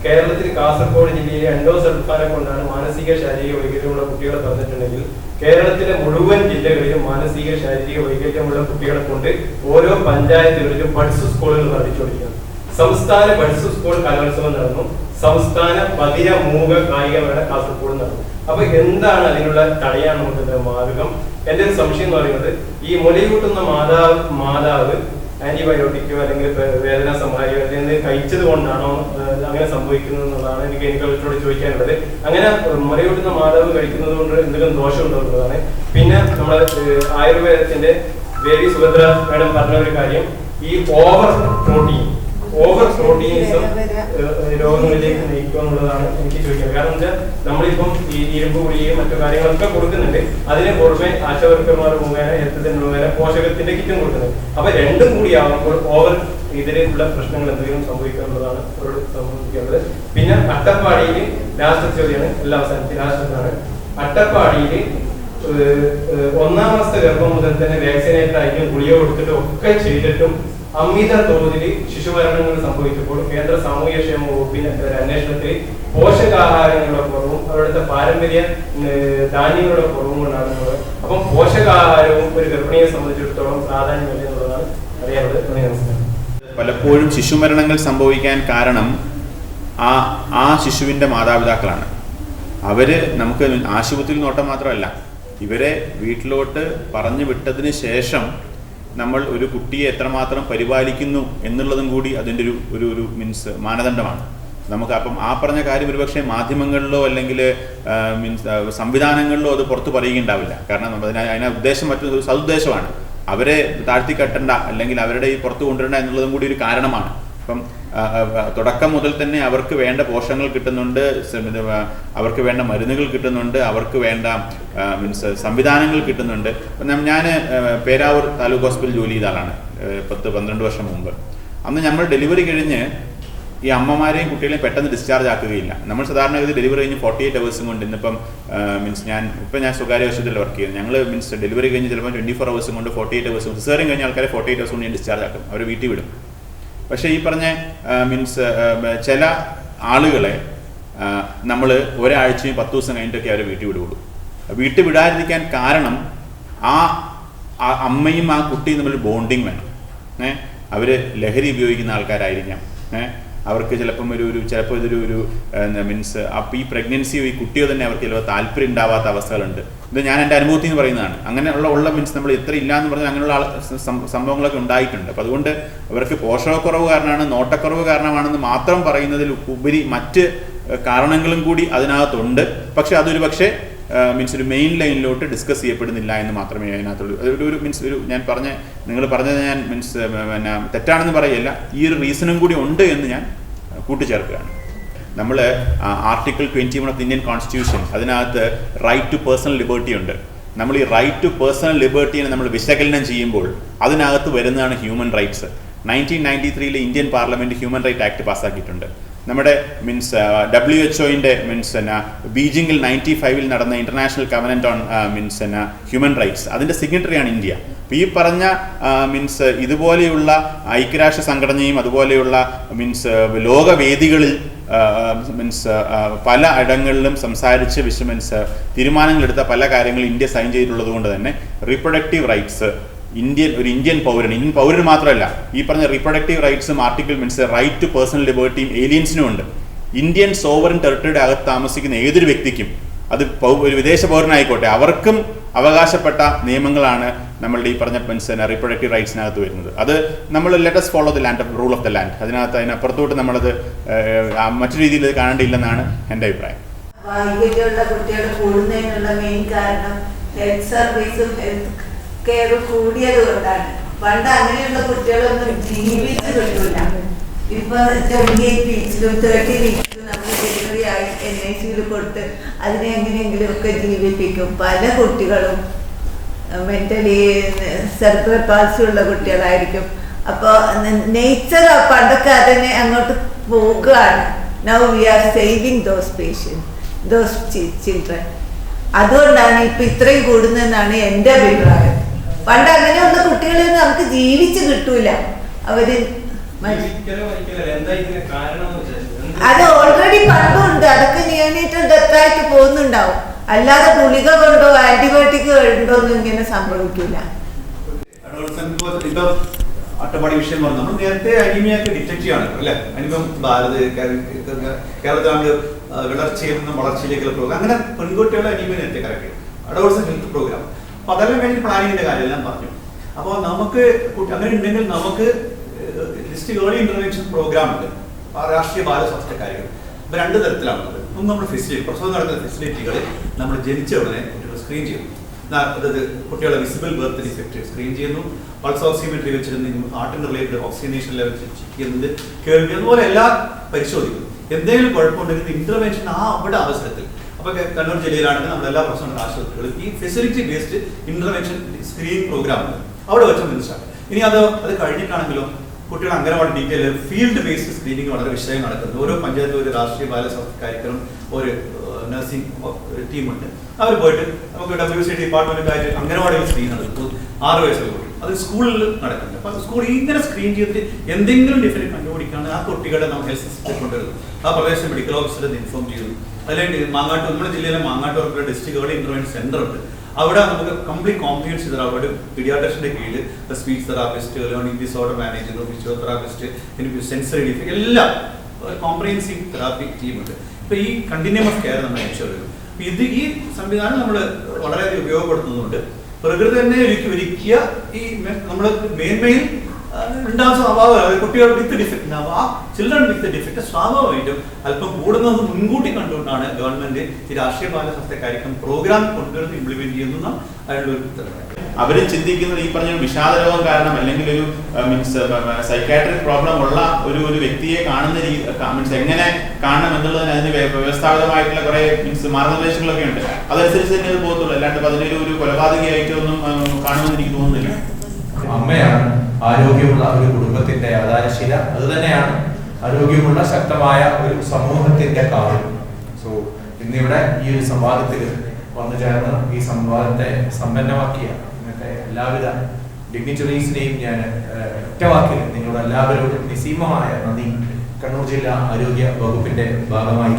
കേരളത്തിൽ കാസർഗോഡ് ജില്ലയിലെ എൻഡോസൾഫാനെ കൊണ്ടാണ് മാനസിക ശാരീരിക വൈകല്യമുള്ള കുട്ടികളെ പറഞ്ഞിട്ടുണ്ടെങ്കിൽ കേരളത്തിലെ മുഴുവൻ ജില്ലകളിലും മാനസിക ശാരീരിക വൈകല്യമുള്ള കുട്ടികളെ കൊണ്ട് ഓരോ പഞ്ചായത്തുകളിലും ബഡ്സ് സ്കൂളുകൾ നടത്തിച്ചുകൊണ്ടിരിക്കുന്നു. സംസ്ഥാന ബഡ്സ് സ്കൂൾ കലോത്സവം നടന്നു, സംസ്ഥാന ബധിര മൂക കായികമേള കാസർഗോഡ് നടന്നു. അപ്പൊ എന്താണ് അതിനുള്ള തടയാൻ നമുക്ക് മാർഗം? എന്റെ ഒരു സംശയം എന്ന് പറയുന്നത് ഈ മുലയൂട്ടുന്ന മാതാവ് ആന്റിബയോട്ടിക്കോ അല്ലെങ്കിൽ വേദന സംഹാരിയോ അല്ലെങ്കിൽ കഴിച്ചത് കൊണ്ടാണോ അങ്ങനെ സംഭവിക്കുന്നത് എന്നുള്ളതാണ് എനിക്ക് ഗൈനക്കോളജിസ്റ്റോട് ചോദിക്കാനുള്ളത്. അങ്ങനെ മുലയൂട്ടുന്ന മാതാവ് കഴിക്കുന്നത് കൊണ്ട് എന്തെങ്കിലും ദോഷമുണ്ടോ എന്നുള്ളതാണ്. പിന്നെ നമ്മുടെ ആയുർവേദത്തിന്റെ ദേവി സുഭദ്ര മേഡം പറഞ്ഞ ഒരു കാര്യം, ഈ ഓവർ പ്രോട്ടീനിസം രോഗങ്ങളിലേക്ക് നയിക്കുക എന്നുള്ളതാണ് എനിക്ക് ചോദിക്കുന്നത്. കാരണം വെച്ചാൽ നമ്മളിപ്പം ഈ ഇരുമ്പ് ഗുളികയും മറ്റു കാര്യങ്ങളൊക്കെ കൊടുക്കുന്നുണ്ട്, അതിന് പുറമെ ആശാവർക്കർമാർ മുഖേന ഹെൽത്ത് മുഖേന പോഷകത്തിന്റെ കിറ്റും കൊടുക്കുന്നുണ്ട്. അപ്പൊ രണ്ടും കൂടി ആവുമ്പോൾ ഓവർ ഇതിലുള്ള പ്രശ്നങ്ങൾ എന്തെങ്കിലും സംഭവിക്കുക എന്നുള്ളതാണ് അവരോട് സംഭവിക്കുന്നത്. പിന്നെ അട്ടപ്പാടിയിൽ ലാസ്റ്റ് ചോദ്യമാണ്, എല്ലാ അവസാനത്തിൽ ലാസ്റ്റത്താണ്. അട്ടപ്പാടിയിൽ 1-ാം മാസത്തെ ഗർഭം മുതൽ തന്നെ വാക്സിനേറ്റഡ് ആയിട്ടും ഗുളിക കൊടുത്തിട്ടും ഒക്കെ ചെയ്തിട്ടും അമിത തോതിൽ ശിശുമരണങ്ങൾ സംഭവിച്ചപ്പോൾ കേന്ദ്ര സാമൂഹ്യക്ഷേമ വകുപ്പിന്റെ അന്വേഷണത്തിൽ പോഷകാഹാരങ്ങളുടെ കുറവും അവിടുത്തെ പാരമ്പര്യ ധാന്യങ്ങളുടെ കുറവും കൊണ്ടാണ്. അപ്പം പോഷകാഹാരവും ഒരു ഗർഭിണിയെ സംബന്ധിച്ചിടത്തോളം പ്രാധാന്യമില്ല എന്നുള്ളതാണ് അറിയാനുള്ളത്. പലപ്പോഴും ശിശുമരണങ്ങൾ സംഭവിക്കാൻ കാരണം ആ ശിശുവിൻ്റെ മാതാപിതാക്കളാണ്. അവര് നമുക്ക് ആശുപത്രിയിൽ നോട്ടം മാത്രമല്ല, ഇവരെ വീട്ടിലോട്ട് പറഞ്ഞു വിട്ടതിന് ശേഷം നമ്മൾ ഒരു കുട്ടിയെ എത്രമാത്രം പരിപാലിക്കുന്നു എന്നുള്ളതും കൂടി അതിൻ്റെ ഒരു മീൻസ് മാനദണ്ഡമാണ് നമുക്ക്. അപ്പം ആ പറഞ്ഞ കാര്യം ഒരുപക്ഷെ മാധ്യമങ്ങളിലോ അല്ലെങ്കിൽ സംവിധാനങ്ങളിലോ അത് പുറത്ത് പറയുകയുണ്ടാവില്ല. കാരണം അതിന് ഉദ്ദേശം മറ്റൊരു സതുദ്ദേശമാണ്, അവരെ താഴ്ത്തിക്കെട്ടണ്ട അല്ലെങ്കിൽ അവരുടെ ഈ പുറത്ത് കൊണ്ടുവരണ്ട എന്നുള്ളതും കൂടി ഒരു കാരണമാണ്. അപ്പം തുടക്കം മുതൽ തന്നെ അവർക്ക് വേണ്ട പോഷകങ്ങൾ കിട്ടുന്നുണ്ട്, അവർക്ക് വേണ്ട മരുന്നുകൾ കിട്ടുന്നുണ്ട്, അവർക്ക് വേണ്ട സംവിധാനങ്ങൾ കിട്ടുന്നുണ്ട്. ഞാൻ പേരാവൂർ താലൂക്ക് ഹോസ്പിറ്റൽ ജോലി ചെയ്ത ആളാണ് 10-12 വർഷം മുമ്പ്. അന്ന് നമ്മൾ ഡെലിവറി കഴിഞ്ഞ് ഈ അമ്മമാരെയും കുട്ടികളെയും പെട്ടെന്ന് ഡിസ്ചാർജ് ആക്കുകയില്ല. നമ്മൾ സാധാരണഗതി ഡെലിവറി കഴിഞ്ഞ് 48 hours കൊണ്ട് ഇന്നിപ്പം ഞാൻ സ്വകാര്യ ആശുപത്രിയിൽ വർക്ക് ചെയ്യുന്നു. ഞങ്ങൾ ഡെലിവറി കഴിഞ്ഞ് ചിലപ്പോൾ 24 hours കൊണ്ട് 48 hours സിസേറിയൻ കഴിഞ്ഞ ആൾക്കാരെ 48 hours കൊണ്ട് ഞാൻ ഡിസ്ചാർജ് ആക്കും, അവർ വീട്ടിൽ വിടും. പക്ഷേ ഈ പറഞ്ഞ ചില ആളുകളെ നമ്മൾ ഒരാഴ്ചയും 10 ദിവസം കഴിഞ്ഞിട്ടൊക്കെ അവരെ വീട്ടിൽ വിടുകയുള്ളൂ. വീട്ടിൽ വിടാതിരിക്കാൻ കാരണം ആ അമ്മയും ആ കുട്ടിയും തമ്മിൽ ബോണ്ടിങ് വേണം. അവർ ലഹരി ഉപയോഗിക്കുന്ന ആൾക്കാരായിരിക്കാം, അവർക്ക് ചിലപ്പം ചിലപ്പോൾ ഇതൊരു അപ്പോൾ ഈ പ്രഗ്നൻസിയോ ഈ കുട്ടിയോ തന്നെ അവർക്ക് ചിലപ്പോൾ താല്പര്യം ഉണ്ടാവാത്ത അവസ്ഥകളുണ്ട്. ഇത് ഞാൻ എൻ്റെ അനുഭവത്തിൽ നിന്ന് പറയുന്നതാണ്. അങ്ങനെയുള്ള നമ്മൾ എത്ര ഇല്ല എന്ന് പറഞ്ഞാൽ അങ്ങനെയുള്ള സംഭവങ്ങളൊക്കെ ഉണ്ടായിട്ടുണ്ട്. അപ്പോൾ അതുകൊണ്ട് അവർക്ക് പോഷകക്കുറവ് കാരണമാണ്, നോട്ടക്കുറവ് കാരണമാണെന്ന് മാത്രം പറയുന്നതിൽ ഉപരി മറ്റ് കാരണങ്ങളും കൂടി അതിനകത്തുണ്ട്. പക്ഷെ അതൊരു പക്ഷേ ഒരു മെയിൻ ലൈനിലോട്ട് ഡിസ്കസ് ചെയ്യപ്പെടുന്നില്ല എന്ന് മാത്രമേ അതിനകത്തുള്ളൂ. നിങ്ങൾ പറഞ്ഞത് ഞാൻ തെറ്റാണെന്ന് പറയില്ല, ഈ ഒരു റീസണും കൂടി ഉണ്ട് എന്ന് ഞാൻ കൂട്ടിച്ചേർക്കുകയാണ്. നമ്മൾ ആർട്ടിക്കിൾ 21 ഓഫ് ഇന്ത്യൻ കോൺസ്റ്റിറ്റ്യൂഷൻ, അതിനകത്ത് റൈറ്റ് ടു പേഴ്സണൽ ലിബർട്ടി ഉണ്ട്. നമ്മൾ ഈ റൈറ്റ് ടു പേഴ്സണൽ ലിബർട്ടിയെ നമ്മൾ വിശകലനം ചെയ്യുമ്പോൾ അതിനകത്ത് വരുന്നതാണ് human rights. 1993 Indian parliament human right act പാസ്സാക്കിയിട്ടുണ്ട്. നമ്മുടെ WHO-ന്റെ ബീജിംഗിൽ 95 നടന്ന international covenant on human rights, അതിന്റെ സിഗ്നറ്ററിയാണ് ഇന്ത്യ. അപ്പോൾ ഈ പറഞ്ഞ ഇതുപോലെയുള്ള ഐക്യരാഷ്ട്ര സംഘടനയും അതുപോലെയുള്ള ലോകവേദികളിൽ പല ഇടങ്ങളിലും സംസാരിച്ച് തീരുമാനങ്ങളെടുത്ത പല കാര്യങ്ങളും ഇന്ത്യ സൈൻ ചെയ്തിട്ടുള്ളത് കൊണ്ട് തന്നെ റീപ്രൊഡക്റ്റീവ് റൈറ്റ്സ് ഒരു ഇന്ത്യൻ പൗരന് മാത്രമല്ല, ഈ പറഞ്ഞ റീപ്രൊഡക്റ്റീവ് റൈറ്റ്സും ആർട്ടിക്കിൾ റൈറ്റ് ടു പേഴ്സണൽ ലിബർട്ടിയും ഏലിയൻസിനും ഉണ്ട്. ഇന്ത്യൻ സോവറിൻ ടെറിട്ടറിയുടെ അകത്ത് താമസിക്കുന്ന ഏതൊരു വ്യക്തിക്കും, അത് ഒരു വിദേശ പൗരനായിക്കോട്ടെ, അവർക്കും അവകാശപ്പെട്ട നിയമങ്ങളാണ് നമ്മളുടെ ഈ പറഞ്ഞ റീപ്രൊഡക്റ്റീവ് റൈറ്റ്സിനകത്ത് വരുന്നത്. അത് നമ്മൾ let us follow the land rule of the land. അതിനപ്പുറത്തോട്ട് നമ്മളത് മറ്റു രീതിയിൽ കാണേണ്ടിയില്ലെന്നാണ് എൻ്റെ അഭിപ്രായം. വൈകല്യമുള്ള കുട്ടികൾ കൂടുന്നതിനുള്ള മെയിൻ കാരണം ഹെൽത്ത് സർവീസും ഹെൽത്ത് കെയർ കൂടിയത് കൊണ്ടാണ്. പണ്ട് അങ്ങനെയുള്ള കുട്ടികളൊന്നും ജീവിച്ച് കിട്ടൂല. ഇപ്പൊ 28 വീക്സിലും 30 വീക്സിലും നമ്മൾ ഡെലിവറി ആയി NICU കൊടുത്ത് അതിനെ എങ്ങനെയെങ്കിലും ഒക്കെ ജീവിപ്പിക്കും. പല കുട്ടികളും മെന്റലി സെർബ്രൽ പാൾസി ഉള്ള കുട്ടികളായിരിക്കും. അപ്പോൾ നേച്ചർ പണ്ടൊക്കെ അതിനെ അങ്ങോട്ട് പോകുകയാണ്. Now we are saving those patients, those children. അതുകൊണ്ടാണ് ഇപ്പൊ ഇത്രയും കൂടുന്നതെന്നാണ് എൻ്റെ അഭിപ്രായം. പണ്ട് അങ്ങനെയുള്ള കുട്ടികളെ നമുക്ക് ജീവിച്ച് കിട്ടൂല. അവര് അത് ഓൾറെഡി പണ്ടുണ്ട്. അതൊക്കെ നിയോനേറ്റൽ ഡെത്തായിട്ട് പോകുന്നുണ്ടാവും. അല്ലാതെ ഗുളിക കൊണ്ടോ ആന്റിബയോട്ടിക് കൊണ്ടോ ഒന്നും ഇങ്ങനെ സംഭവിക്കില്ല. അട്ടപ്പാടി വിഷയം പറഞ്ഞു, നമ്മൾ നേരത്തെ അനീമിയൊക്കെ ഡിറ്റക്ട് ചെയ്യാണ് അല്ലെ. അനിമം കേരളത്തിൽ വിളർച്ചയിൽ വളർച്ചയിലേക്കുള്ള പ്രോഗ്രാം, അങ്ങനെ പെൺകുട്ടികളുടെ അനീമിയ നേരത്തെ കറക്റ്റ് ചെയ്യും. Adolescent health programme. അപ്പൊ അതെല്ലാം കഴിഞ്ഞ് പ്ലാനിങ്ങിന്റെ കാര്യമെല്ലാം പറഞ്ഞു. അപ്പോൾ നമുക്ക് അങ്ങനെ ഉണ്ടെങ്കിൽ നമുക്ക് ഡിസ്ട്രിക്ട് ഏർലി ഇന്റർവെൻഷൻ പ്രോഗ്രാം ഉണ്ട്, രാഷ്ട്രീയ ബാലസ്വാസ്ഥ്യ കാര്യങ്ങൾ. അപ്പൊ 2 തരത്തിലാണുള്ളത്. ഒന്ന് നമ്മൾ ഫെസിലിറ്റി, പ്രസവം നടക്കുന്ന ഫെസിലിറ്റികൾ നമ്മൾ ജനിച്ച ഉടനെ കുട്ടികൾ സ്ക്രീൻ ചെയ്യും. അതായത് കുട്ടികളെ വിസിബിൾ ബർത്ത് ഡിഫക്റ്റ് സ്ക്രീൻ ചെയ്യുന്നു, പൾസ് ഓക്സിമീറ്ററി വെച്ചിരുന്നെങ്കിൽ ഹാർട്ടിന് റിലേറ്റഡ് ഓക്സിജനേഷൻ ലെവൽ ചെക്ക് ചെയ്യുന്നത്, കേൾവി, അതുപോലെ എല്ലാം പരിശോധിക്കുന്നു. എന്തെങ്കിലും കുഴപ്പമുണ്ടെങ്കിൽ ഇന്റർവെൻഷൻ അവിടെ അവസരത്തിൽ. അപ്പോൾ കണ്ണൂർ ജില്ലയിലാണെങ്കിൽ നമ്മൾ എല്ലാ പ്രശ്നങ്ങളുടെ ആശുപത്രികളും ഈ facility based intervention screening programme ഉണ്ട്, അവിടെ വെച്ച് മനസ്സിലാക്കാം. ഇനി അത് കഴിഞ്ഞിട്ടാണെങ്കിലും കുട്ടികൾ anganwadi detail field based screening വളരെ വിഷയം നടക്കുന്നത്. ഓരോ പഞ്ചായത്തും ഒരു രാഷ്ട്രീയ ബാലസ്വാസ്ഥ്യ കാര്യക്രമം, ഒരു നഴ്സിംഗ് ടീമുണ്ട്. അവർ പോയിട്ട് നമുക്ക് WCD ഡിപ്പാർട്ട്മെന്റായിട്ട് അംഗനവാടിയിൽ സ്ക്രീൻ നടത്തും. 6 വയസ്സുള്ള കുട്ടി അത് സ്കൂളിൽ നടക്കുന്നുണ്ട്. അപ്പോൾ സ്കൂളിൽ ഇങ്ങനെ സ്ക്രീൻ ചെയ്തിട്ട് എന്തെങ്കിലും ഡിഫറൻറ്റ് കണ്ടുപിടിക്കുകയാണ് ആ കുട്ടികളെ നമ്മൾ ഹെൽത്ത് സിസ്റ്റത്തിൽ കൊണ്ടുവരുന്നു. ആ പ്രദേശം മെഡിക്കൽ ഓഫീസറെ ഇൻഫോം ചെയ്യുന്നു. അല്ലെങ്കിൽ മാങ്ങാട്ടൂർ, നമ്മുടെ ജില്ലയിലെ Mangattur district early intervention centre ഉണ്ട്. അവിടെ നമുക്ക് കംപ്ലീറ്റ് കോംപ്രിഹെൻസ് ചെയ്ത അവിടെ പീഡിയാട്രിഷന്റെ കീഴിൽ speech therapist, learning disorder manager, physiotherapist, sensory defect എല്ലാം കോംപ്രിഹെൻസീവ് തെറാപ്പി ടീമുണ്ട്. ഇപ്പൊ ഈ കണ്ടിന്യൂം ഓഫ് കെയർ നമ്മൾ എൻഷുർ ചെയ്യും. ഈ സംവിധാനം നമ്മൾ വളരെയധികം ഉപയോഗപ്പെടുത്തുന്നുണ്ട്. പ്രകൃതി തന്നെ ഒരുക്കിയ ഈ നമ്മൾ മെയിൻ ഉണ്ടാകുന്ന സ്വഭാവം കുട്ടികൾ വിത്ത് ഡിഫക്റ്റ് ഉണ്ടാവും. ആ ചിൽഡ്രൻ വിത്ത് ഡിഫക്റ്റ് സ്വാഭാവികമായിട്ടും അല്പം കൂടുന്നത് മുൻകൂട്ടി കണ്ടുകൊണ്ടാണ് ഗവൺമെന്റ് ഈ രാഷ്ട്രീയ ബാലസ്വാസ്ഥ്യ കാര്യക്രമം പ്രോഗ്രാം കൊണ്ടുവരുന്നത് ഇംപ്ലിമെന്റ് ചെയ്യുന്ന അതിനുള്ള ഒരു ഉത്തരവാദിത്തം. അവരും ചിന്തിക്കുന്നത് ഈ പറഞ്ഞ വിഷാദ രോഗം കാരണം അല്ലെങ്കിൽ ഒരു സൈക്കാട്രിക് പ്രോബ്ലം ഉള്ള ഒരു വ്യക്തിയെ കാണുന്ന രീതി എങ്ങനെ കാണണം എന്നുള്ളതിന് അതിന് വ്യവസ്ഥാപിതമായിട്ടുള്ള കുറെ മാർഗനിർദ്ദേശങ്ങളൊക്കെ ഉണ്ട്. അതനുസരിച്ച് തന്നെ അത് പോകത്തുള്ളൂ. അല്ലാണ്ട് അതിനൊരു കൊലപാതകയായിട്ടൊന്നും കാണുമെന്ന് എനിക്ക് തോന്നുന്നില്ല. അമ്മയാണ് ആരോഗ്യമുള്ള ഒരു കുടുംബത്തിന്റെ ആധാരശില. അത് തന്നെയാണ് ആരോഗ്യമുള്ള ശക്തമായ ഒരു സമൂഹത്തിന്റെ കാവൽ. സോ ഇന്നിവിടെ ഈ ഒരു സംവാദത്തിൽ വന്നു ചേർന്ന് ഈ സംവാദത്തെ സമ്പന്നമാക്കിയ ഇന്നത്തെ എല്ലാവിധ ഡിഗ്നിറ്ററീസിനെയും ഞാൻ ഒറ്റവാക്കിൽ നിങ്ങളുടെ എല്ലാവരോടും നിസ്സീമമായ നന്ദി കണ്ണൂർ ജില്ലാ ആരോഗ്യ വകുപ്പിന്റെ ഭാഗമായി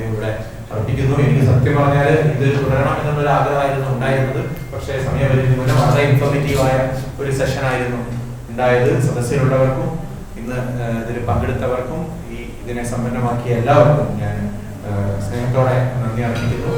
ഇവിടെ അർപ്പിക്കുന്നു. എനിക്ക് സത്യം പറഞ്ഞാൽ ഇത് തുടരണം എന്നുള്ളൊരു ആഗ്രഹമായിരുന്നു ഉണ്ടായിരുന്നത്. പക്ഷേ സമയപരിധി മൂലം വളരെ ഇൻഫോർമേറ്റീവായ ഒരു സെഷനായിരുന്നു ഉണ്ടായത്. സദസ്സിലുള്ളവർക്കും ഇന്ന് ഇതിൽ പങ്കെടുത്തവർക്കും ഇതിനെ സമ്പന്നമാക്കിയ എല്ലാവർക്കും ഞാൻ സ്നേഹത്തോടെ നന്ദി അർപ്പിക്കുന്നു.